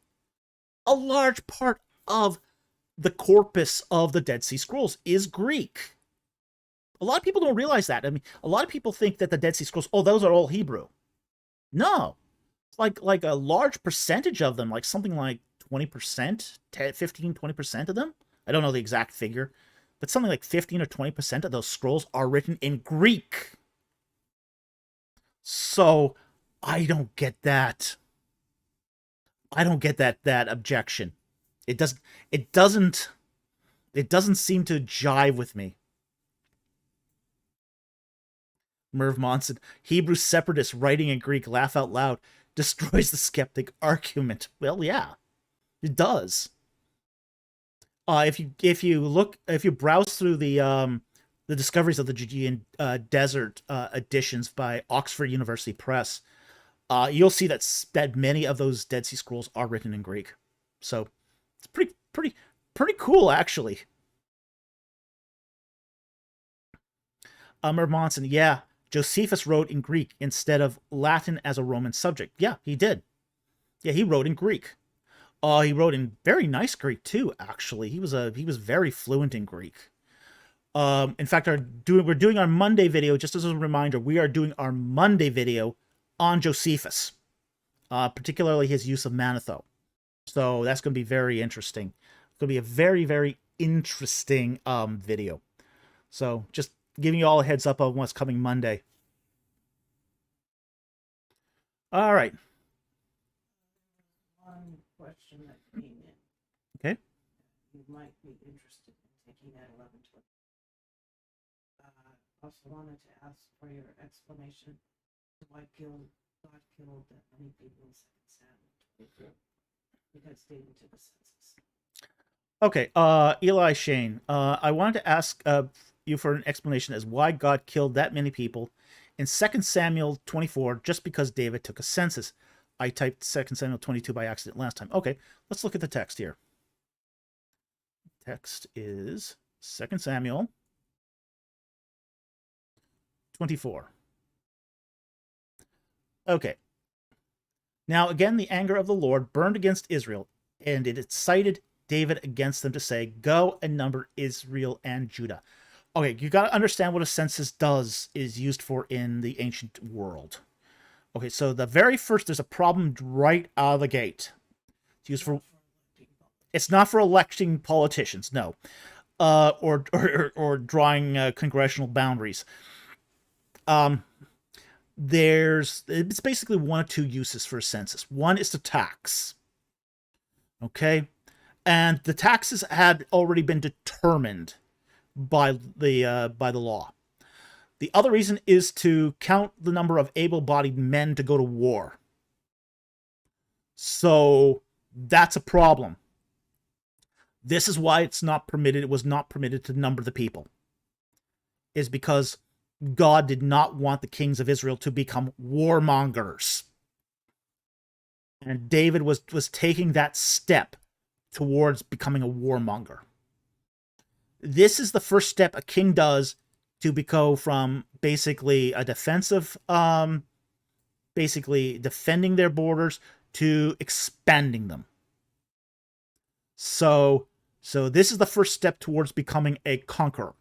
A large part of the corpus of the Dead Sea Scrolls is Greek. A lot of people don't realize that. I mean, a lot of people think that the Dead Sea Scrolls, those are all Hebrew. No. It's like a large percentage of them, like something like 20%, 15, 20% of them. I don't know the exact figure, but something like 15 or 20% of those scrolls are written in Greek. So, I don't get that. I don't get that objection. It doesn't seem to jive with me. Merv Monson, Hebrew separatists writing in Greek, laugh out loud, destroys the skeptic argument. Well, yeah, it does. If you browse through the discoveries of the Judean desert editions by Oxford University Press, you'll see that many of those Dead Sea Scrolls are written in Greek. So it's pretty cool, actually. Merv Monson, yeah. Josephus wrote in Greek instead of Latin as a Roman subject. Yeah, he did. Yeah, he wrote in Greek. He wrote in very nice Greek too. Actually, he was very fluent in Greek. In fact, we're doing our Monday video. Just as a reminder, we are doing our Monday video on Josephus, particularly his use of Manetho. So that's going to be very interesting. It's going to be a very, very interesting video. So just giving you all a heads up on what's coming Monday. All right. One question that came in. Okay. You might be interested in taking at 11:20. Also wanted to ask for your explanation to why God killed that many people in 2 Samuel 24 because David took a census. Okay, Eli Shane, I wanted to ask you for an explanation as why God killed that many people in 2 Samuel 24 just because David took a census. I typed 2 Samuel 22 by accident last time. Okay, let's look at the text here. Text is 2 Samuel 24. Okay. Now again, the anger of the Lord burned against Israel, and it incited David against them to say, go and number Israel and Judah. Okay, you got to understand what a census is used for in the ancient world. Okay, so the very first, there's a problem right out of the gate. It's used for, it's not for electing politicians, no, or drawing congressional boundaries. It's basically one of two uses for a census. One is to tax. Okay, and the taxes had already been determined by the law. The other reason is to count the number of able-bodied men to go to war. So that's a problem. This is why it's not permitted. It was not permitted to number the people. Is because God did not want the kings of Israel to become warmongers. And David was taking that step towards becoming a warmonger. This is the first step a king does to go from basically a defensive, basically defending their borders to expanding them. So this is the first step towards becoming a conqueror.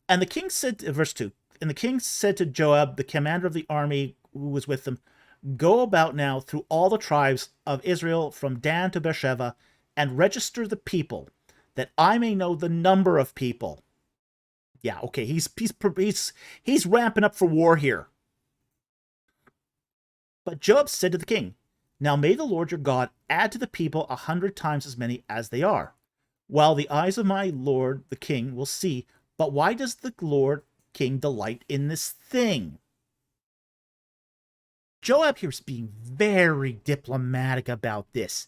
And the king said, verse 2, and the king said to Joab, the commander of the army who was with them, go about now through all the tribes of Israel from Dan to Beersheba and register the people, that I may know the number of people. Yeah, okay, he's ramping up for war here. But Joab said to the king, now may the Lord your God add to the people 100 times as many as they are, while the eyes of my lord the king will see. But why does the Lord king delight in this thing? Joab here is being very diplomatic about this.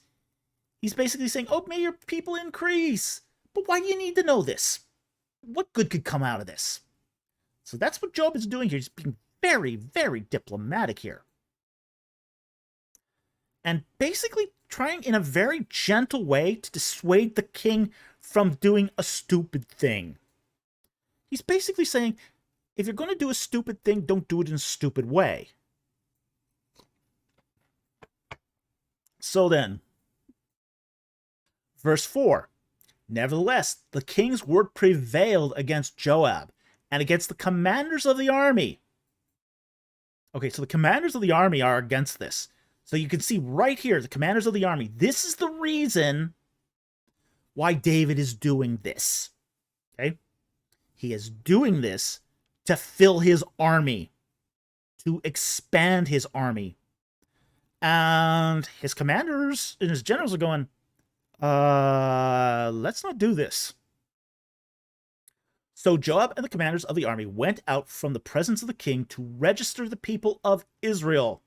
He's basically saying, oh, may your people increase. But why do you need to know this? What good could come out of this? So that's what Joab is doing here. He's being very, very diplomatic here. And basically trying in a very gentle way to dissuade the king from doing a stupid thing. He's basically saying, if you're going to do a stupid thing, don't do it in a stupid way. So then, verse 4, nevertheless, the king's word prevailed against Joab and against the commanders of the army. Okay, so the commanders of the army are against this. So you can see right here, the commanders of the army. This is the reason why David is doing this. Okay? He is doing this to fill his army, to expand his army. And his commanders and his generals are going, let's not do this. So Joab and the commanders of the army went out from the presence of the king to register the people of Israel.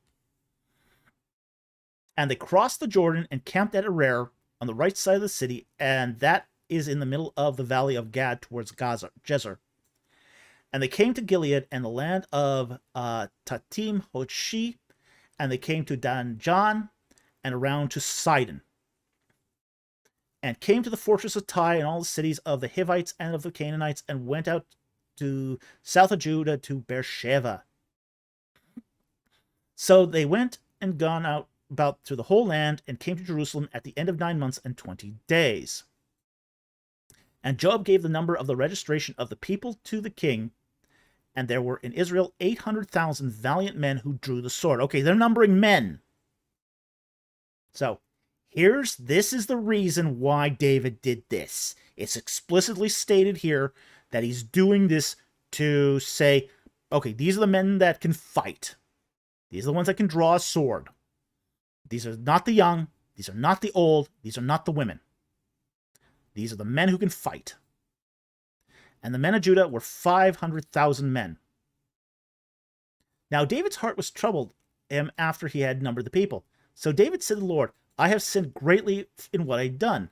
And they crossed the Jordan and camped at Arar on the right side of the city, and that is in the middle of the valley of Gad towards Jezer. And they came to Gilead and the land of Tatim Hoshi, and they came to Danjan and around to Sidon, and came to the fortress of Tai and all the cities of the Hivites and of the Canaanites, and went out to south of Judah to Beersheba. So they went and gone out about through the whole land, and came to Jerusalem at the end of 9 months and 20 days. And Joab gave the number of the registration of the people to the king, and there were in Israel 800,000 valiant men who drew the sword. Okay, they're numbering men. So, this is the reason why David did this. It's explicitly stated here that he's doing this to say, okay, these are the men that can fight. These are the ones that can draw a sword. These are not the young. These are not the old. These are not the women. These are the men who can fight. And the men of Judah were 500,000 men. Now David's heart was troubled after he had numbered the people. So David said to the Lord, I have sinned greatly in what I have done.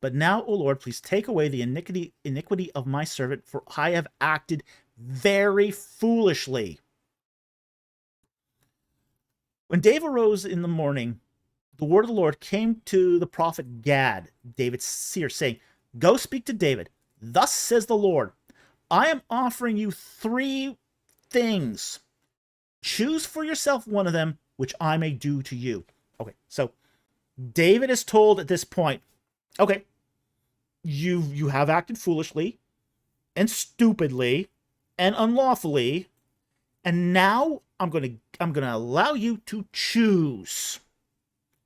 But now, O Lord, please take away the iniquity of my servant, for I have acted very foolishly. When David arose in the morning, the word of the Lord came to the prophet Gad, David's seer, saying, go speak to David. Thus says the Lord, I am offering you 3 things. Choose for yourself one of them, which I may do to you. Okay, so David is told at this point, okay, you have acted foolishly and stupidly and unlawfully, and now I'm going to allow you to choose.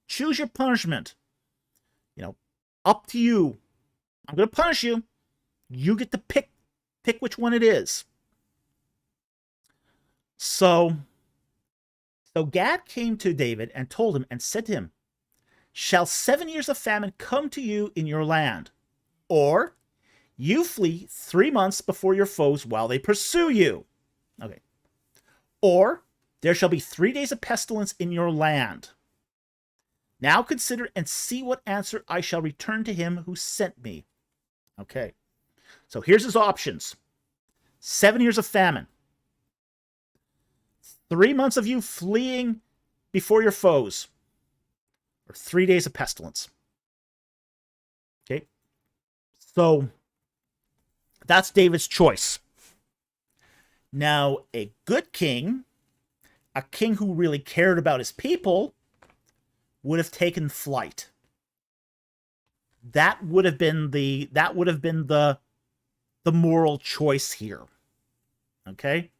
Choose your punishment. Up to you. I'm going to punish you. You get to pick which one it is. So Gad came to David and told him and said to him, shall 7 years of famine come to you in your land? Or you flee 3 months before your foes while they pursue you? Okay. Or there shall be 3 days of pestilence in your land. Now consider and see what answer I shall return to him who sent me. Okay. So here's his options. 7 years of famine. 3 months of you fleeing before your foes. Or 3 days of pestilence. So that's David's choice. Now, a good king, a king who really cared about his people, would have taken flight. That would have been the moral choice here. Okay?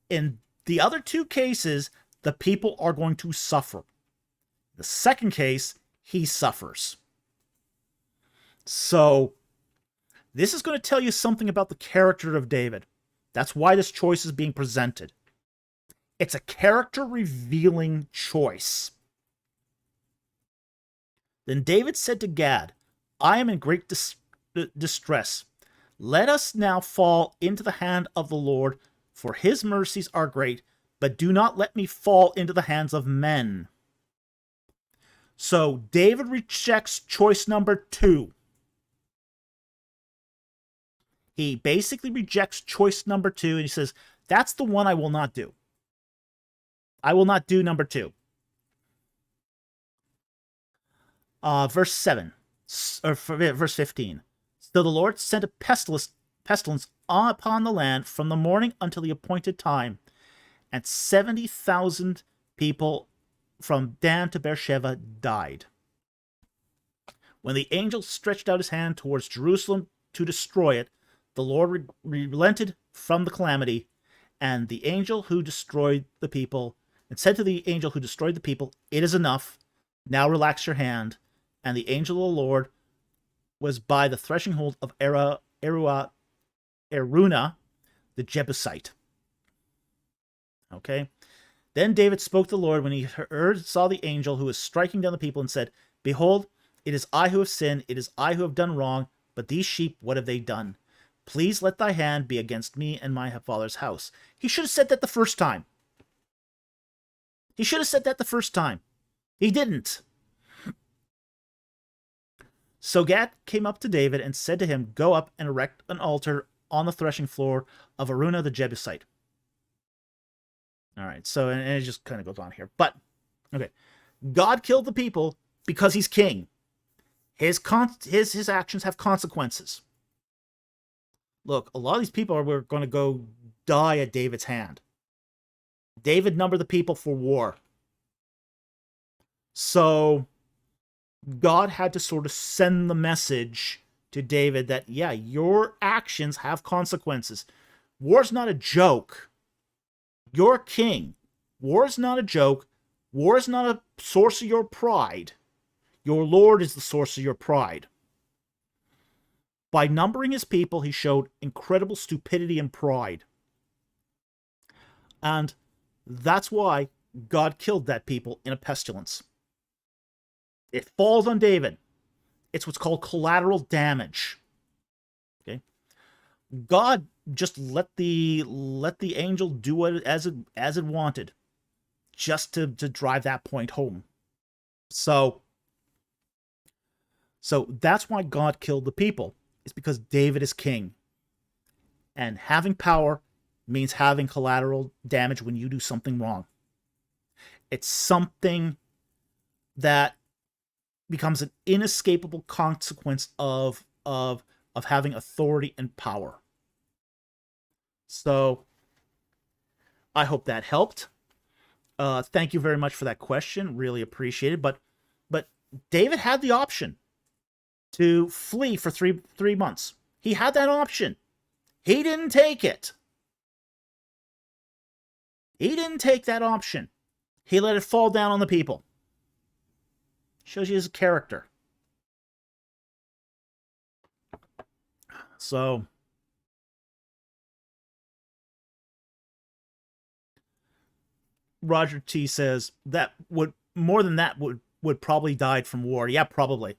In the other two cases, the people are going to suffer. The second case, he suffers. So, this is going to tell you something about the character of David. That's why this choice is being presented. It's a character-revealing choice. Then David said to Gad, I am in great distress. Let us now fall into the hand of the Lord, for his mercies are great, but do not let me fall into the hands of men. So David rejects choice number 2. He basically rejects choice number 2, and he says, that's the one I will not do. I will not do number 2. Verse 7, or verse 15. So the Lord sent a pestilence upon the land from the morning until the appointed time, and 70,000 people from Dan to Beersheba died. When the angel stretched out his hand towards Jerusalem to destroy it, the Lord relented from the calamity, and the angel who destroyed the people, and said to the angel who destroyed the people, it is enough, now relax your hand. And the angel of the Lord was by the threshing hold of Araunah, the Jebusite. Okay? Then David spoke to the Lord when he saw the angel who was striking down the people, and said, behold, it is I who have sinned, it is I who have done wrong, but these sheep, what have they done? Please let thy hand be against me and my father's house. He should have said that the first time. He should have said that the first time. He didn't. So Gad came up to David and said to him, go up and erect an altar on the threshing floor of Araunah the Jebusite. All right, so, and it just kind of goes on here. But, okay, God killed the people because he's king. His actions have consequences. Look, a lot of these people were going to go die at David's hand. David numbered the people for war. So God had to sort of send the message to David that, yeah, your actions have consequences. War's not a joke. You're king. War's not a joke. War is not a source of your pride. Your Lord is the source of your pride. By numbering his people, he showed incredible stupidity and pride. And that's why God killed that people in a pestilence. It falls on David. It's what's called collateral damage. Okay? God just let the angel do it as it wanted, just to drive that point home. So that's why God killed the people. It's because David is king. And having power means having collateral damage when you do something wrong. It's something that becomes an inescapable consequence of having authority and power. So I hope that helped. Thank you very much for that question. Really appreciate it. But David had the option to flee for three months. He had that option. He didn't take it. He didn't take that option. He let it fall down on the people. Shows you his character. So Roger T says that would more than that would probably died from war. Yeah, probably.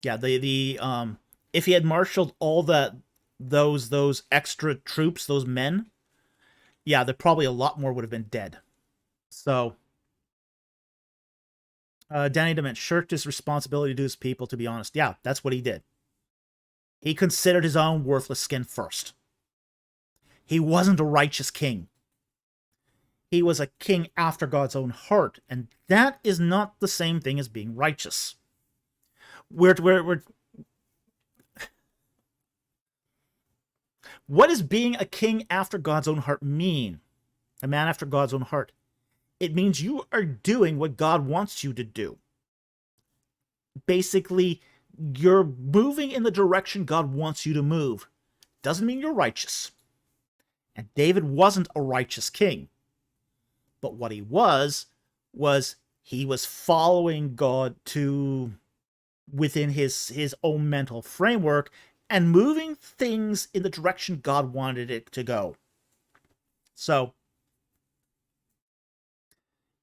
Yeah, the if he had marshaled all those extra troops, those men, yeah, there probably a lot more would have been dead. So Danny Dement shirked his responsibility to his people, to be honest. Yeah, that's what he did. He considered his own worthless skin first. He wasn't a righteous king. He was a king after God's own heart, and that is not the same thing as being righteous. What does being a king after God's own heart mean? A man after God's own heart. It means you are doing what God wants you to do. Basically, you're moving in the direction God wants you to move. Doesn't mean you're righteous. And David wasn't a righteous king. But what he was he was following God to within his own mental framework and moving things in the direction God wanted it to go. So,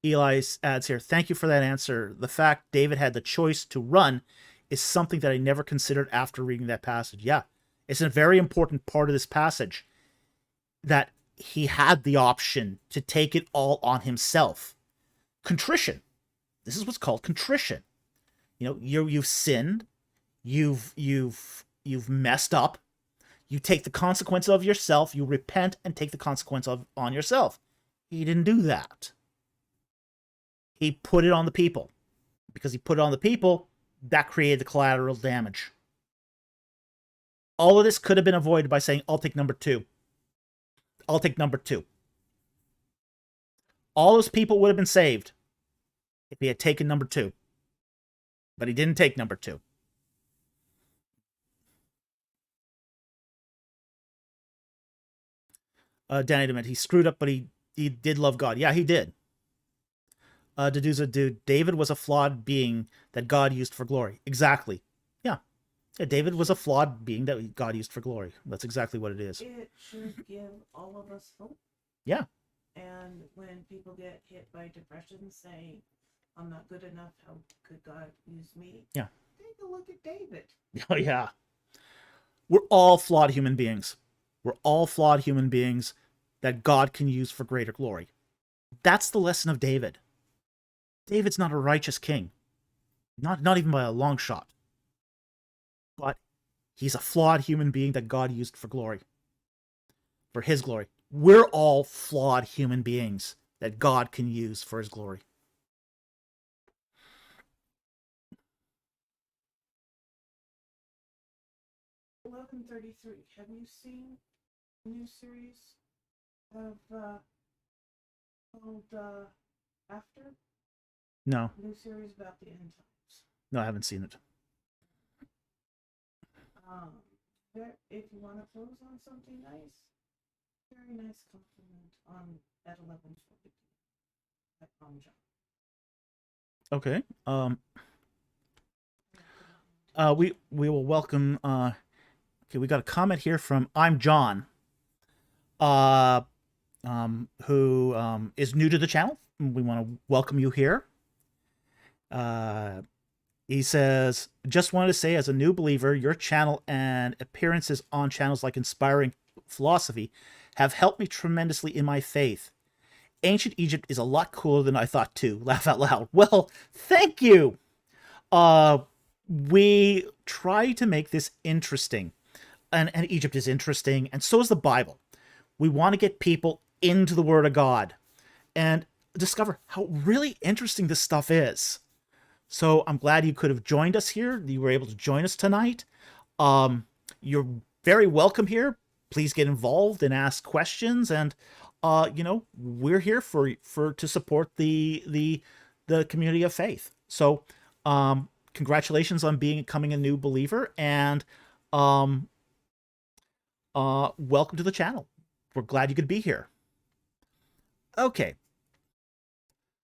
Eli adds here, thank you for that answer. The fact David had the choice to run is something that I never considered after reading that passage. Yeah, it's a very important part of this passage that he had the option to take it all on himself. Contrition. This is what's called contrition. You know, you've sinned, you've messed up. You take the consequence of yourself, you repent and take the consequence on yourself. He didn't do that. He put it on the people. Because he put it on the people, that created the collateral damage. All of this could have been avoided by saying, I'll take number 2. I'll take number 2. All those people would have been saved if he had taken number 2. But he didn't take number 2. Danny Dement, he screwed up, but he did love God. Yeah, he did. Deduza, dude, David was a flawed being that God used for glory. Exactly. Yeah, David was a flawed being that God used for glory. That's exactly what it is. It should give all of us hope. Yeah. And when people get hit by depression saying, I'm not good enough, how could God use me? Yeah. Take a look at David. Oh, yeah. We're all flawed human beings. We're all flawed human beings that God can use for greater glory. That's the lesson of David. David's not a righteous king. Not even by a long shot. But he's a flawed human being that God used for glory. For his glory. We're all flawed human beings that God can use for his glory. $11.33. Have you seen a new series of called After? No. New series about the end times. No, I haven't seen it. If you want to close on something nice, very nice compliment on at 11:40 at John. Okay. We will welcome. Okay, we got a comment here from I'm John. Who is new to the channel. We want to welcome you here. He says, just wanted to say, as a new believer, your channel and appearances on channels like Inspiring Philosophy have helped me tremendously in my faith. Ancient Egypt is a lot cooler than I thought too. Laugh out loud. Well, thank you. We try to make this interesting. And Egypt is interesting, and so is the Bible. We want to get people into the Word of God and discover how really interesting this stuff is. So I'm glad you could have joined us here. You were able to join us tonight. You're very welcome here. Please get involved and ask questions. And you know, we're here to support the community of faith. So congratulations on becoming a new believer, and welcome to the channel. We're glad you could be here. Okay.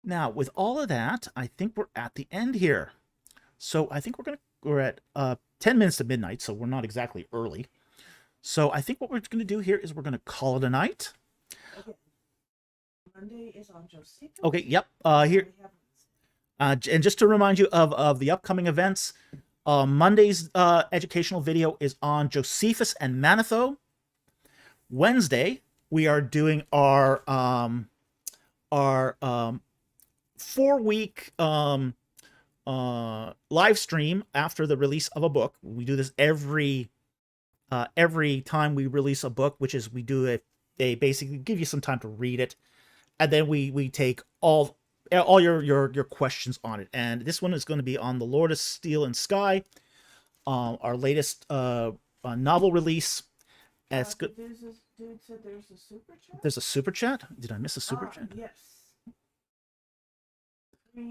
Now, with all of that, I think we're at the end here. So I think we're at 10 minutes to midnight, so we're not exactly early. So I think what we're going to do here is we're going to call it a night. Okay. Monday is on Josephus. Okay, yep. Here, and just to remind you of the upcoming events, Monday's educational video is on Josephus and Manetho. Wednesday, we are doing our 4-week live stream after the release of a book. We do this every time we release a book, which is we do a basically give you some time to read it, and then we take all your questions on it. And this one is going to be on The Lord of Steel and Sky, our latest novel release. It's good. Dude said there's a super chat? There's a super chat? Did I miss a super chat? Yes.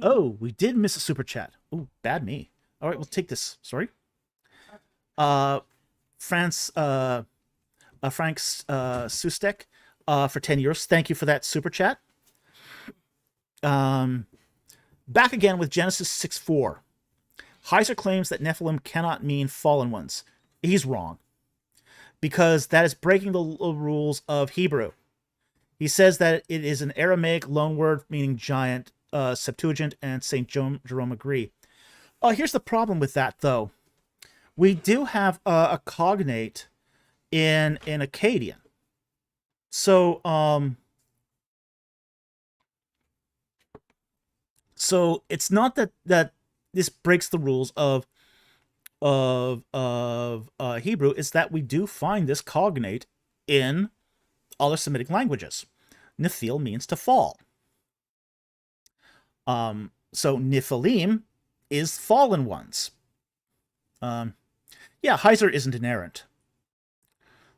Oh, we did miss a super chat. Oh, bad me. All right, we'll take this. Sorry. France, Frank Sustek, for 10 euros. Thank you for that super chat. Back again with Genesis 6:4. Heiser claims that Nephilim cannot mean fallen ones. He's wrong, because that is breaking the rules of Hebrew. He says that it is an Aramaic loanword meaning giant. Septuagint and St. Jerome agree. Here's the problem with that, though. We do have a cognate in Akkadian. So it's not that this breaks the rules of Hebrew. It's that we do find this cognate in other Semitic languages. Nephil means to fall. So Nephilim is fallen ones. Yeah, Heiser isn't inerrant.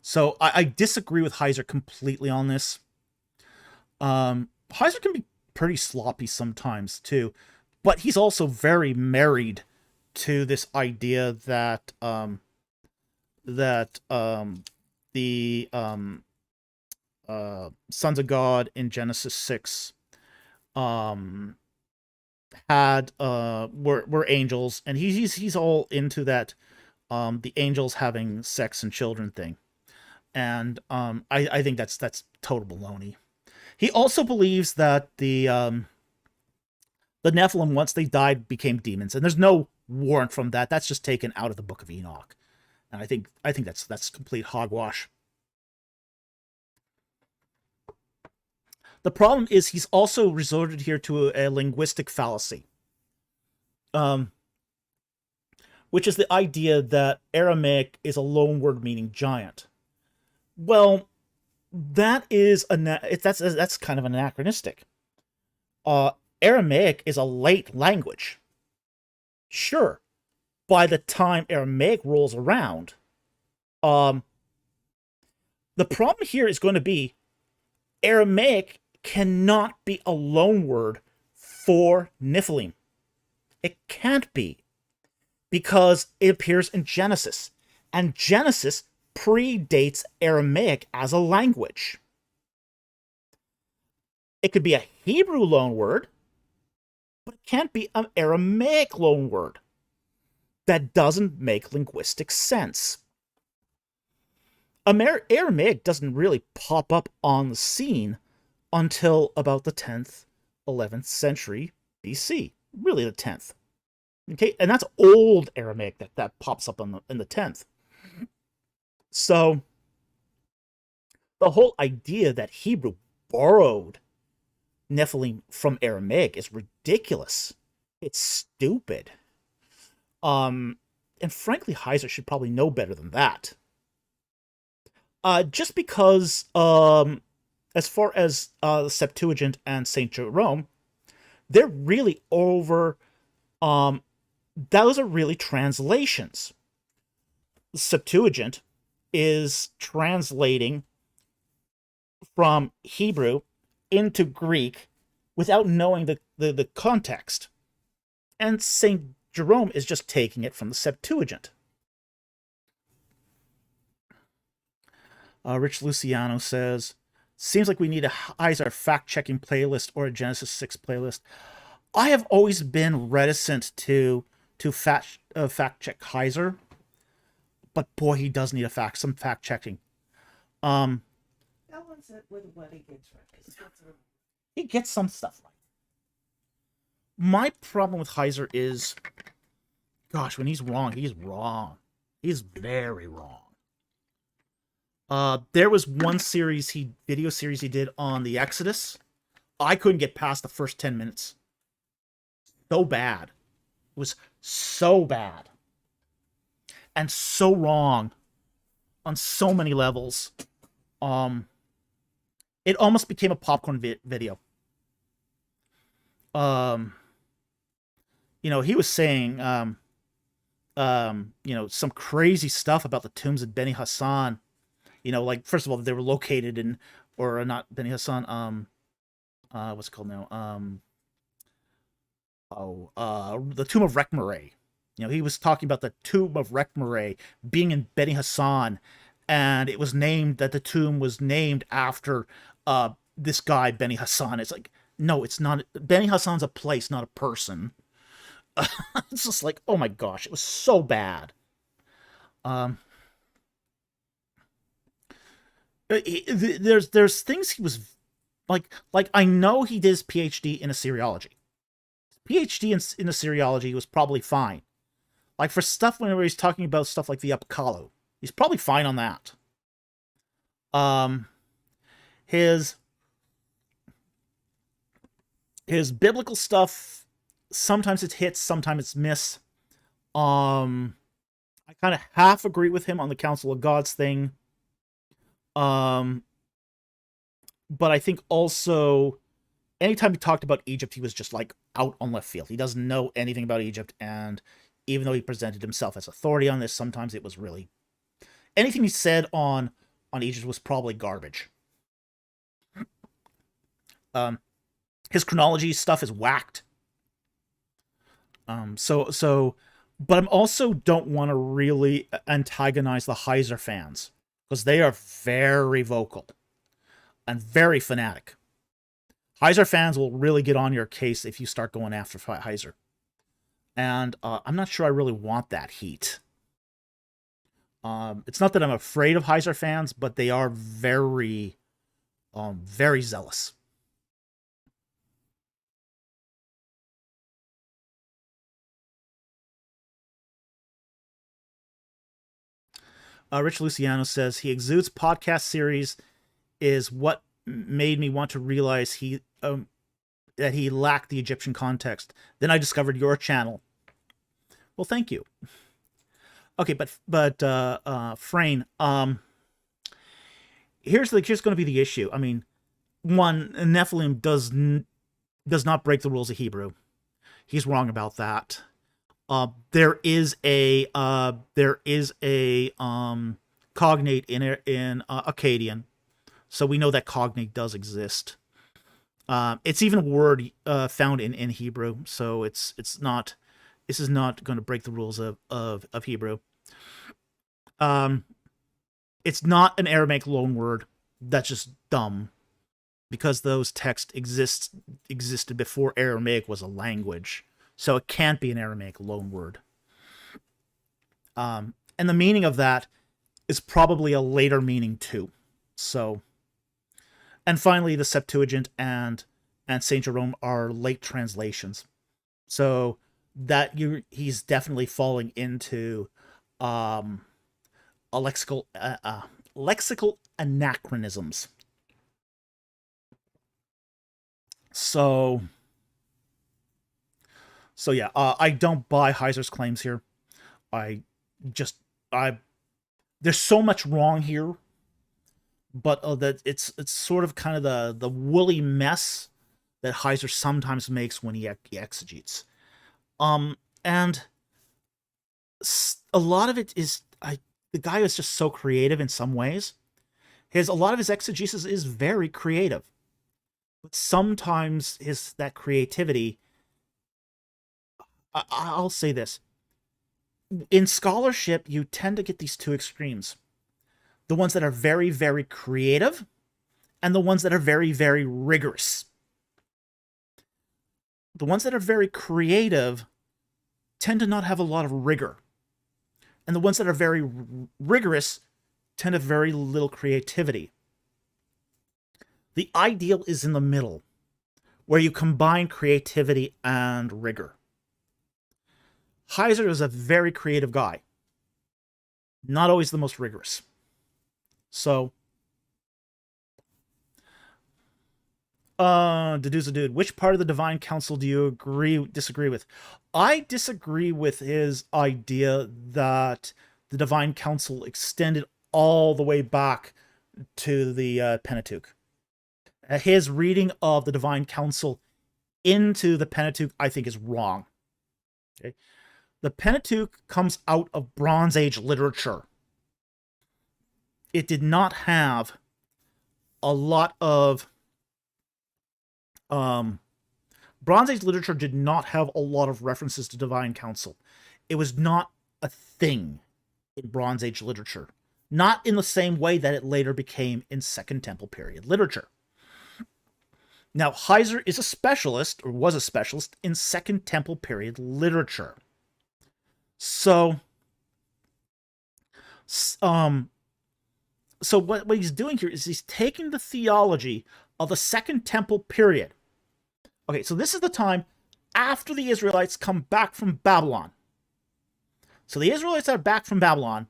So I disagree with Heiser completely on this. Heiser can be pretty sloppy sometimes too, but he's also very married to this idea that the sons of God in Genesis 6 had were angels, and he's all into that the angels having sex and children thing. And I think that's total baloney. He also believes that the Nephilim, once they died, became demons, and there's no warrant from that. That's just taken out of the Book of Enoch, and I think that's complete hogwash. The problem is he's also resorted here to a linguistic fallacy, which is the idea that Aramaic is a loan word meaning giant. Well, that's kind of anachronistic. Aramaic is a late language. Sure, by the time Aramaic rolls around, the problem here is going to be Aramaic cannot be a loan word for Nephilim. It can't be, because it appears in Genesis, and Genesis predates Aramaic as a language. It could be a Hebrew loan word, but it can't be an Aramaic loan word. That doesn't make linguistic sense. Aramaic doesn't really pop up on the scene until about the 10th, 11th century BC. Really the 10th. Okay, and that's old Aramaic that pops up in the 10th. So the whole idea that Hebrew borrowed Nephilim from Aramaic is ridiculous. It's stupid. And frankly, Heiser should probably know better than that. Just because, as far as the Septuagint and St. Jerome, they're really over, those are really translations. The Septuagint is translating from Hebrew into Greek without knowing the context. And St. Jerome is just taking it from the Septuagint. Rich Luciano says, seems like we need a Heiser fact-checking playlist or a Genesis 6 playlist. I have always been reticent to fact-check Heiser, but boy, he does need some fact-checking. That one's it with what he gets right. He gets some stuff right. My problem with Heiser is, gosh, when he's wrong, he's wrong. He's very wrong. There was one video series he did on the Exodus. I couldn't get past the first 10 minutes. So bad. It was so bad. And so wrong on so many levels. It almost became a popcorn video. He was saying, some crazy stuff about the tombs of Beni Hassan. You know, like first of all, they were located in, or not Beni Hassan. What's it called now? The tomb of Rekmare. You know, he was talking about the tomb of Rekmare being in Beni Hassan, and it was named that the tomb was named after this guy Beni Hassan. It's like, no, it's not. Beni Hassan's a place, not a person. It's just like, oh my gosh, it was so bad. Um, there's things he was like I know he did his PhD in Assyriology. PhD in Assyriology was probably fine. Like for stuff whenever he's talking about stuff like the Apkallu, he's probably fine on that. His biblical stuff, sometimes it hits, sometimes it's miss. I kind of half agree with him on the Council of Gods thing. But I think also anytime he talked about Egypt, he was just like out on left field. He doesn't know anything about Egypt, and even though he presented himself as authority on this, sometimes it was really anything he said on Egypt was probably garbage. His chronology stuff is whacked. But I'm also don't want to really antagonize the Heiser fans because they are very vocal and very fanatic. Heiser fans will really get on your case if you start going after Heiser. And I'm not sure I really want that heat. It's not that I'm afraid of Heiser fans, but they are very, very zealous. Rich Luciano says he exudes podcast series is what made me want to realize that he lacked the Egyptian context. Then I discovered your channel. Well, thank you. Okay, but Frayne, here's going to be the issue. I mean, one, Nephilim does not break the rules of Hebrew. He's wrong about that. There is a cognate in Akkadian, so we know that cognate does exist. It's even a word found in Hebrew, so it's not. This is not going to break the rules of Hebrew. It's not an Aramaic loanword. That's just dumb, because those texts existed before Aramaic was a language. So it can't be an Aramaic loanword. And the meaning of that is probably a later meaning too. So, and finally, the Septuagint and Saint Jerome are late translations. So that he's definitely falling into a lexical anachronisms. So yeah, I don't buy Heiser's claims here. There's so much wrong here, but that it's sort of kind of the woolly mess that Heiser sometimes makes when he exegetes. And a lot of it is the guy is just so creative in some ways. A lot of his exegesis is very creative, but sometimes that creativity. I'll say this. In scholarship, you tend to get these two extremes. The ones that are very, very creative, and the ones that are very, very rigorous. The ones that are very creative tend to not have a lot of rigor. And the ones that are very rigorous tend to have very little creativity. The ideal is in the middle, where you combine creativity and rigor. Heiser is a very creative guy. Not always the most rigorous. So, Dude, which part of the Divine Council do you disagree with? I disagree with his idea that the Divine Council extended all the way back to the Pentateuch. His reading of the Divine Council into the Pentateuch, I think, is wrong. Okay? The Pentateuch comes out of Bronze Age literature. it did not have a lot of Bronze Age literature did not have a lot of references to divine council. It was not a thing in Bronze Age literature, not in the same way that it later became in Second Temple period literature. Now, Heiser is a specialist, or was a specialist, in Second Temple period literature. So what he's doing here is he's taking the theology of the Second Temple period. Okay, so this is the time after the Israelites come back from Babylon. So the Israelites are back from Babylon.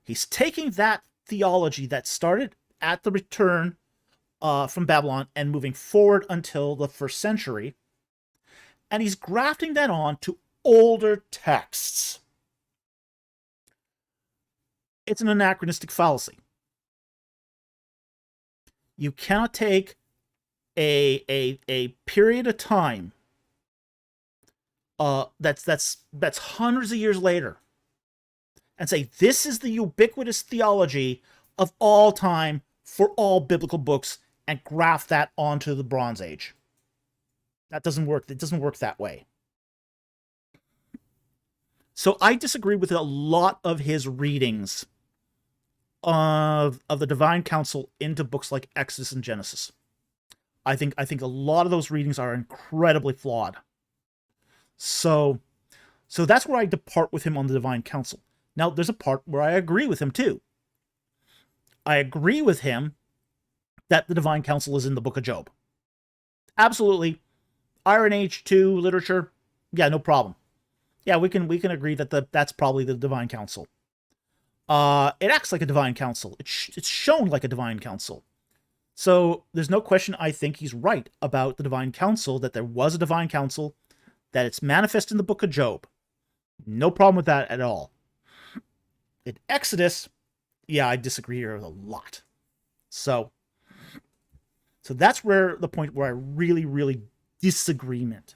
He's taking that theology that started at the return from Babylon and moving forward until the 1st century, and he's grafting that on to older texts. It's an anachronistic fallacy. You cannot take a period of time that's hundreds of years later and say this is the ubiquitous theology of all time for all biblical books and graft that onto the Bronze Age. That doesn't work. It doesn't work that way. So I disagree with a lot of his readings of the divine council into books like Exodus and Genesis. I think a lot of those readings are incredibly flawed. So that's where I depart with him on the divine council. Now, there's a part where I agree with him too. I agree with him that the divine council is in the book of Job. Absolutely. Iron Age 2 literature, yeah, no problem. Yeah, we can agree that that's probably the divine council. It acts like a divine council. It's shown like a divine council. So there's no question I think he's right about the divine council, that there was a divine council, that it's manifest in the book of Job. No problem with that at all. In Exodus, yeah, I disagree here a lot. So that's where the point where I really, really disagreement.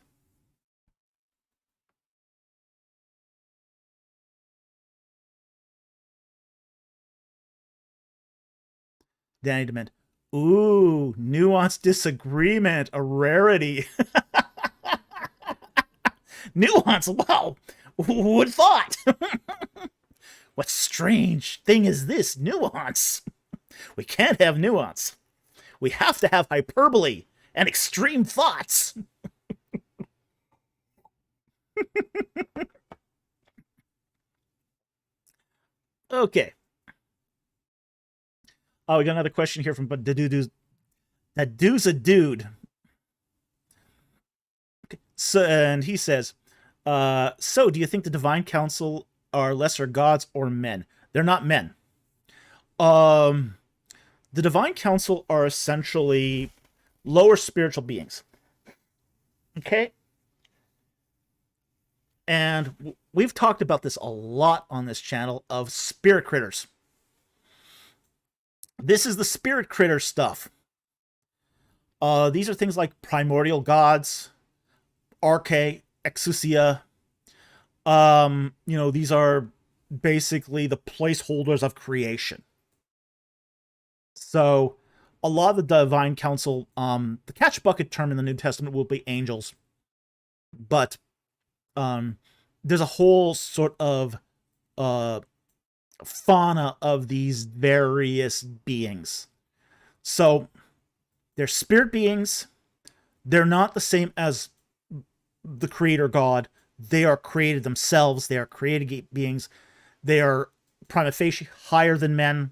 Danny Dement. Ooh, nuanced disagreement, a rarity. Nuance, wow. Who would have thought? What strange thing is this, nuance? We can't have nuance. We have to have hyperbole and extreme thoughts. Okay. Oh, we got another question here from that dude's a dude. Okay. So, and he says, so do you think the divine council are lesser gods or men? They're not men. The divine council are essentially lower spiritual beings. Okay? And we've talked about this a lot on this channel of spirit critters. This is the spirit critter stuff. These are things like primordial gods, arche, exousia. These are basically the placeholders of creation. So a lot of the divine council, the catch bucket term in the New Testament will be angels, but there's a whole sort of fauna of these various beings. So they're spirit beings. They're not the same as the creator God. They are created themselves. They are created beings. They are prima facie higher than men,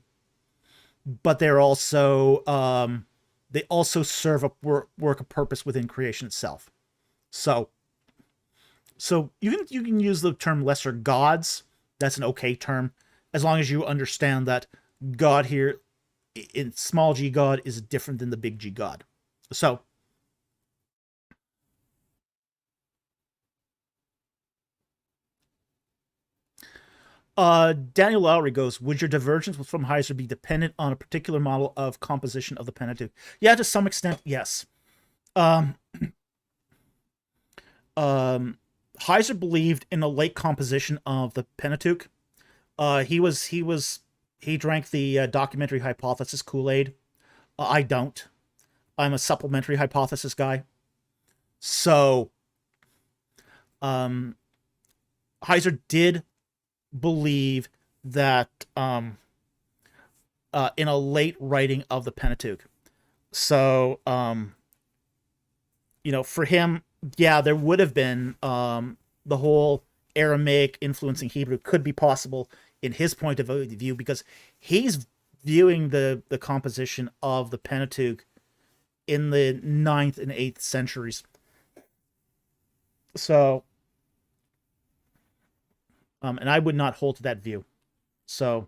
but they're also they also serve a work a purpose within creation itself. So you can use the term lesser gods. That's an okay term, as long as you understand that God here in small g God is different than the big G God. So Daniel Lowry goes, would your divergence from Heiser be dependent on a particular model of composition of the Pentateuch? Yeah, to some extent, yes. Heiser believed in a late composition of the Pentateuch. He was he drank the documentary hypothesis Kool-Aid. I don't. I'm a supplementary hypothesis guy. So, um, Heiser did believe that in a late writing of the Pentateuch. So, for him, yeah, there would have been the whole Aramaic influencing Hebrew could be possible in his point of view because he's viewing the composition of the Pentateuch in the 9th and 8th centuries. So, and I would not hold to that view. So,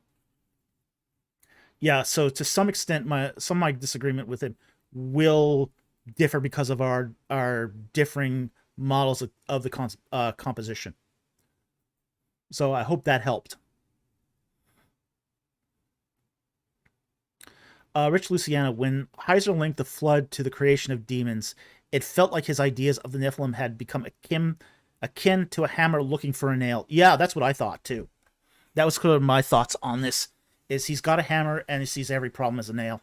yeah, so to some extent, some of my disagreement with him will differ because of our differing models of the composition. So I hope that helped. Rich Luciana, when Heiser linked the flood to the creation of demons, it felt like his ideas of the Nephilim had become akin to a hammer looking for a nail. Yeah, that's what I thought too. That was kind of my thoughts on this. Is he's got a hammer and he sees every problem as a nail.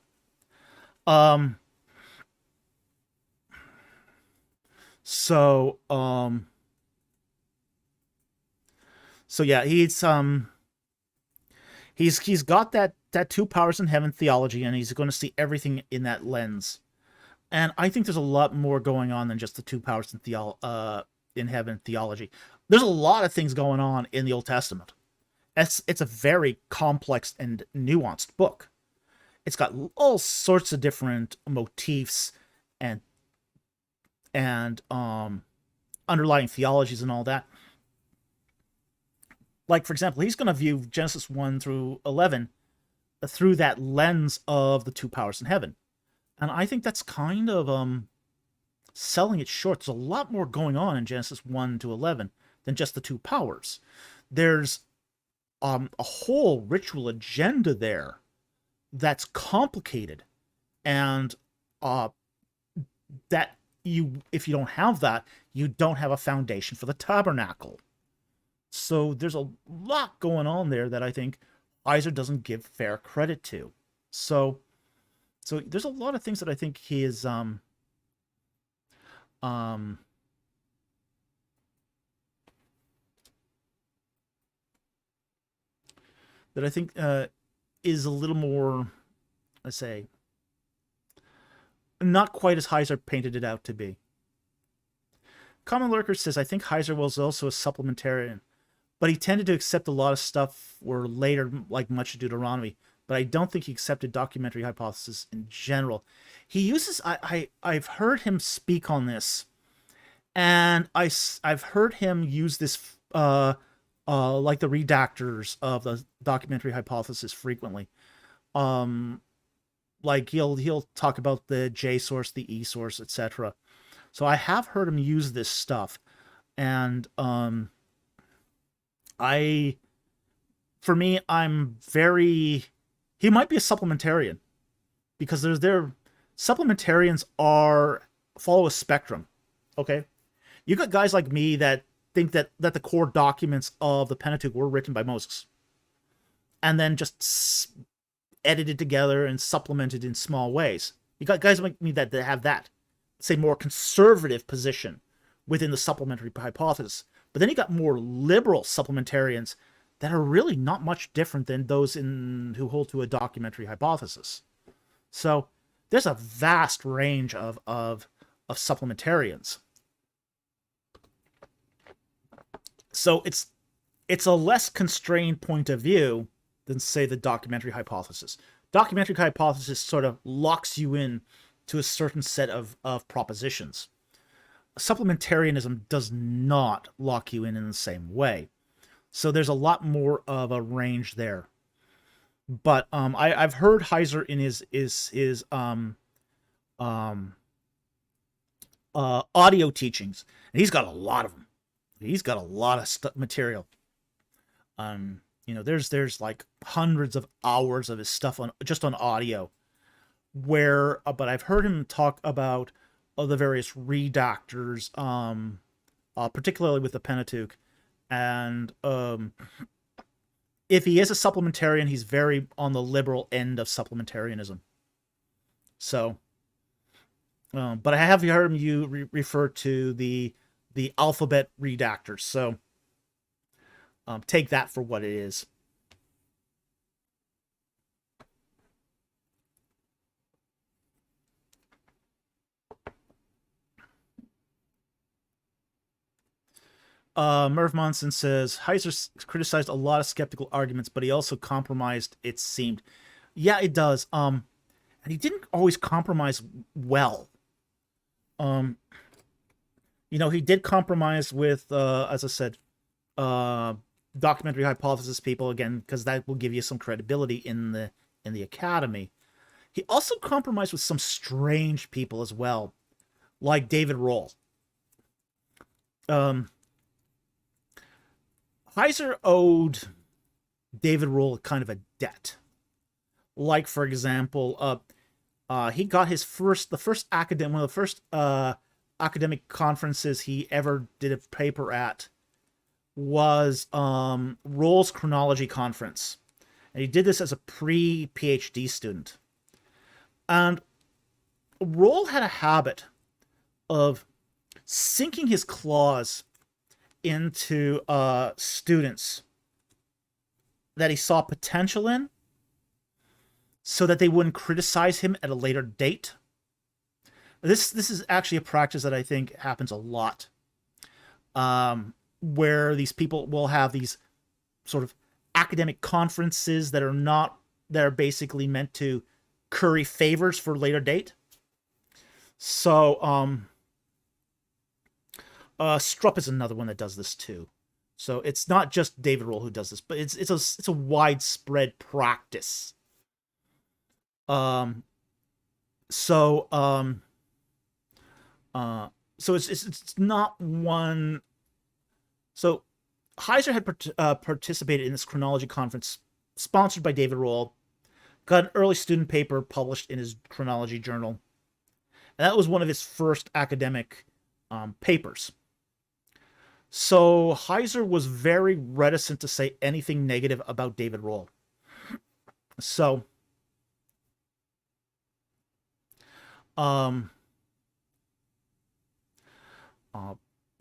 So yeah, he's got that two powers in heaven theology, and he's going to see everything in that lens. And I think there's a lot more going on than just the two powers in heaven theology. There's a lot of things going on in the Old Testament. It's a very complex and nuanced book. It's got all sorts of different motifs and underlying theologies and all that. Like, for example, he's going to view Genesis 1 through 11 through that lens of the two powers in heaven. And I think that's kind of selling it short. There's a lot more going on in Genesis 1 to 11 than just the two powers. There's a whole ritual agenda there that's complicated, and that if you don't have that, you don't have a foundation for the tabernacle. So there's a lot going on there that I think Heiser doesn't give fair credit to. So there's a lot of things that I think he is that I think is a little more, let's say, not quite as Heiser painted it out to be. Common Lurker says, I think Heiser was also a supplementarian, but he tended to accept a lot of stuff were later, like much of Deuteronomy, but I don't think he accepted documentary hypothesis in general. He uses, I've heard him speak on this, and I've heard him use this, like the redactors of the documentary hypothesis frequently. Like he'll talk about the J source, the E source, etc. So I have heard him use this stuff, and for me, I'm very. He might be a supplementarian, because supplementarians follow a spectrum. Okay, you got guys like me that think that the core documents of the Pentateuch were written by Moses, and then just edited together and supplemented in small ways. You got guys like me that have that, say, more conservative position within the supplementary hypothesis. But then you got more liberal supplementarians that are really not much different than those who hold to a documentary hypothesis. So there's a vast range of supplementarians. So it's a less constrained point of view than, say, the documentary hypothesis. Documentary hypothesis sort of locks you in to a certain set of propositions. Supplementarianism does not lock you in the same way. So there's a lot more of a range there. But I've heard Heiser in his audio teachings, and he's got a lot of them. He's got a lot of material. There's like hundreds of hours of his stuff just on audio. But I've heard him talk about the various redactors, particularly with the Pentateuch, and if he is a supplementarian, he's very on the liberal end of supplementarianism. So, but I have heard you refer to the alphabet redactors. So, take that for what it is. Merv Monson says Heiser criticized a lot of skeptical arguments, but he also compromised. It seemed, yeah, it does. And he didn't always compromise well. He did compromise with, as I said, documentary hypothesis people again, because that will give you some credibility in the academy. He also compromised with some strange people as well, like David Rohl. Heiser owed David Rohl kind of a debt. Like, for example, he got one of the first academic conferences he ever did a paper at was Rohl's chronology conference. And he did this as a pre-PhD student. And Rohl had a habit of sinking his claws into students that he saw potential in so that they wouldn't criticize him at a later date. This is actually a practice that I think happens a lot, where these people will have these sort of academic conferences that are basically meant to curry favors for a later date. So, Strupp is another one that does this too. So it's not just David Rohl who does this, but it's a widespread practice. So it's not one. So Heiser had participated in this chronology conference sponsored by David Rohl, got an early student paper published in his chronology journal, and that was one of his first academic papers. So Heiser was very reticent to say anything negative about David Rohl. So,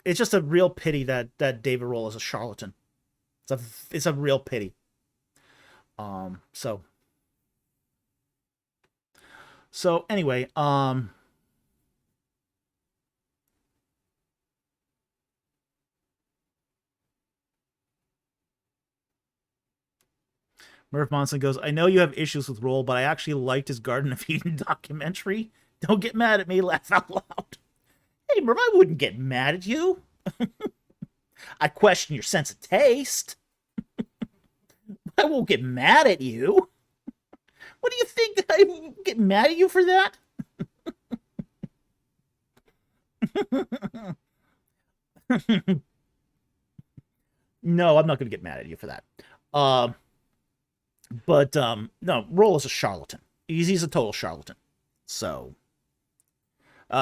it's just a real pity that David Rohl is a charlatan. It's a real pity. So anyway, Murph Monson goes, I know you have issues with Rohl, but I actually liked his Garden of Eden documentary. Don't get mad at me, laugh out loud. Hey, Murph, I wouldn't get mad at you. I question your sense of taste. I won't get mad at you. What do you think? I won't get mad at you for that? No, I'm not going to get mad at you for that. But no, Rohl is a charlatan. He's a total charlatan. So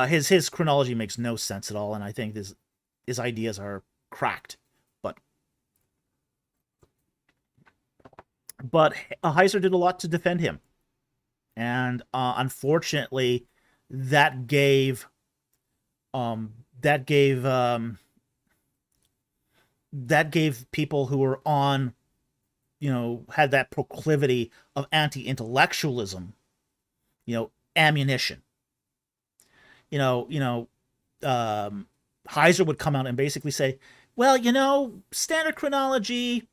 his chronology makes no sense at all, and I think his ideas are cracked. But Heiser did a lot to defend him, and unfortunately, that gave people who were on, had that proclivity of anti-intellectualism, ammunition. Heiser would come out and basically say, well, standard chronology,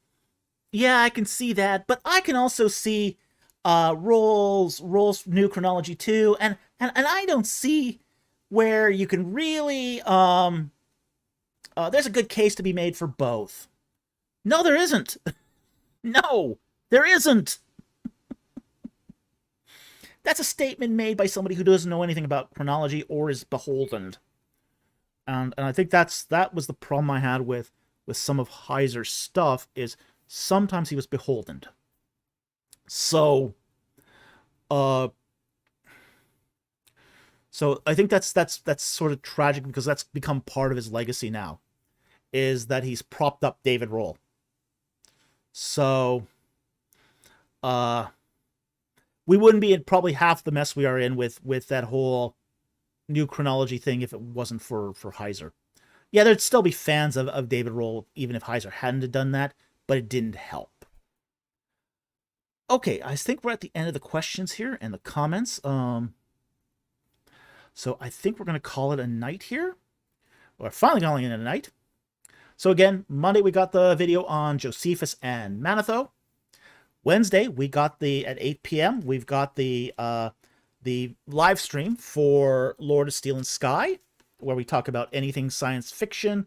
yeah, I can see that, but I can also see Rohl's new chronology too, and I don't see where you can really there's a good case to be made for both. No, there isn't. No, there isn't. That's a statement made by somebody who doesn't know anything about chronology or is beholden. And I think that was the problem I had with some of Heiser's stuff, is sometimes he was beholden. So I think that's sort of tragic, because that's become part of his legacy now, is that he's propped up David Rohl. So we wouldn't be in probably half the mess we are in with that whole new chronology thing if it wasn't for Heiser. Yeah, there'd still be fans of David Roll even if Heiser hadn't done that, but it didn't help. Okay, I think we're at the end of the questions here and the comments. So I think we're going to call it a night here. We're finally calling it a night. So again, Monday we got the video on Josephus and Manetho. Wednesday we got at 8 p.m. we've got the live stream for Lord of Steel and Sky, where we talk about anything science fiction,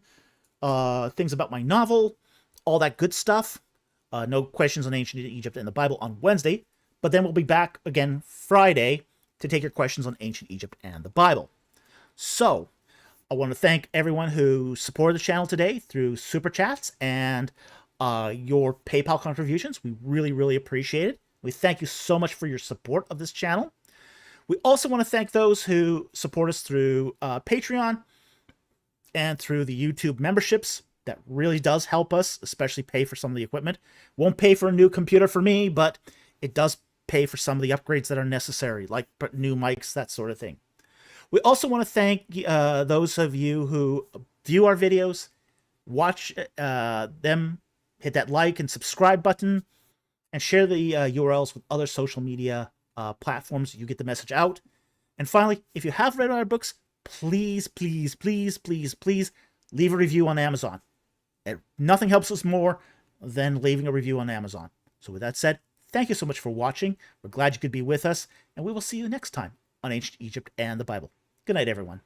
things about my novel, all that good stuff. No questions on ancient Egypt and the Bible on Wednesday, but then we'll be back again Friday to take your questions on ancient Egypt and the Bible. So I want to thank everyone who supported the channel today through Super Chats and your PayPal contributions. We really, really appreciate it. We thank you so much for your support of this channel. We also want to thank those who support us through Patreon and through the YouTube memberships. That really does help us, especially pay for some of the equipment. Won't pay for a new computer for me, but it does pay for some of the upgrades that are necessary, like new mics, that sort of thing. We also want to thank those of you who view our videos, watch them, hit that like and subscribe button, and share the URLs with other social media platforms. You get the message out. And finally, if you have read our books, please, please, please, please, please leave a review on Amazon. Nothing helps us more than leaving a review on Amazon. So with that said, thank you so much for watching. We're glad you could be with us, and we will see you next time on Ancient Egypt and the Bible. Good night, everyone.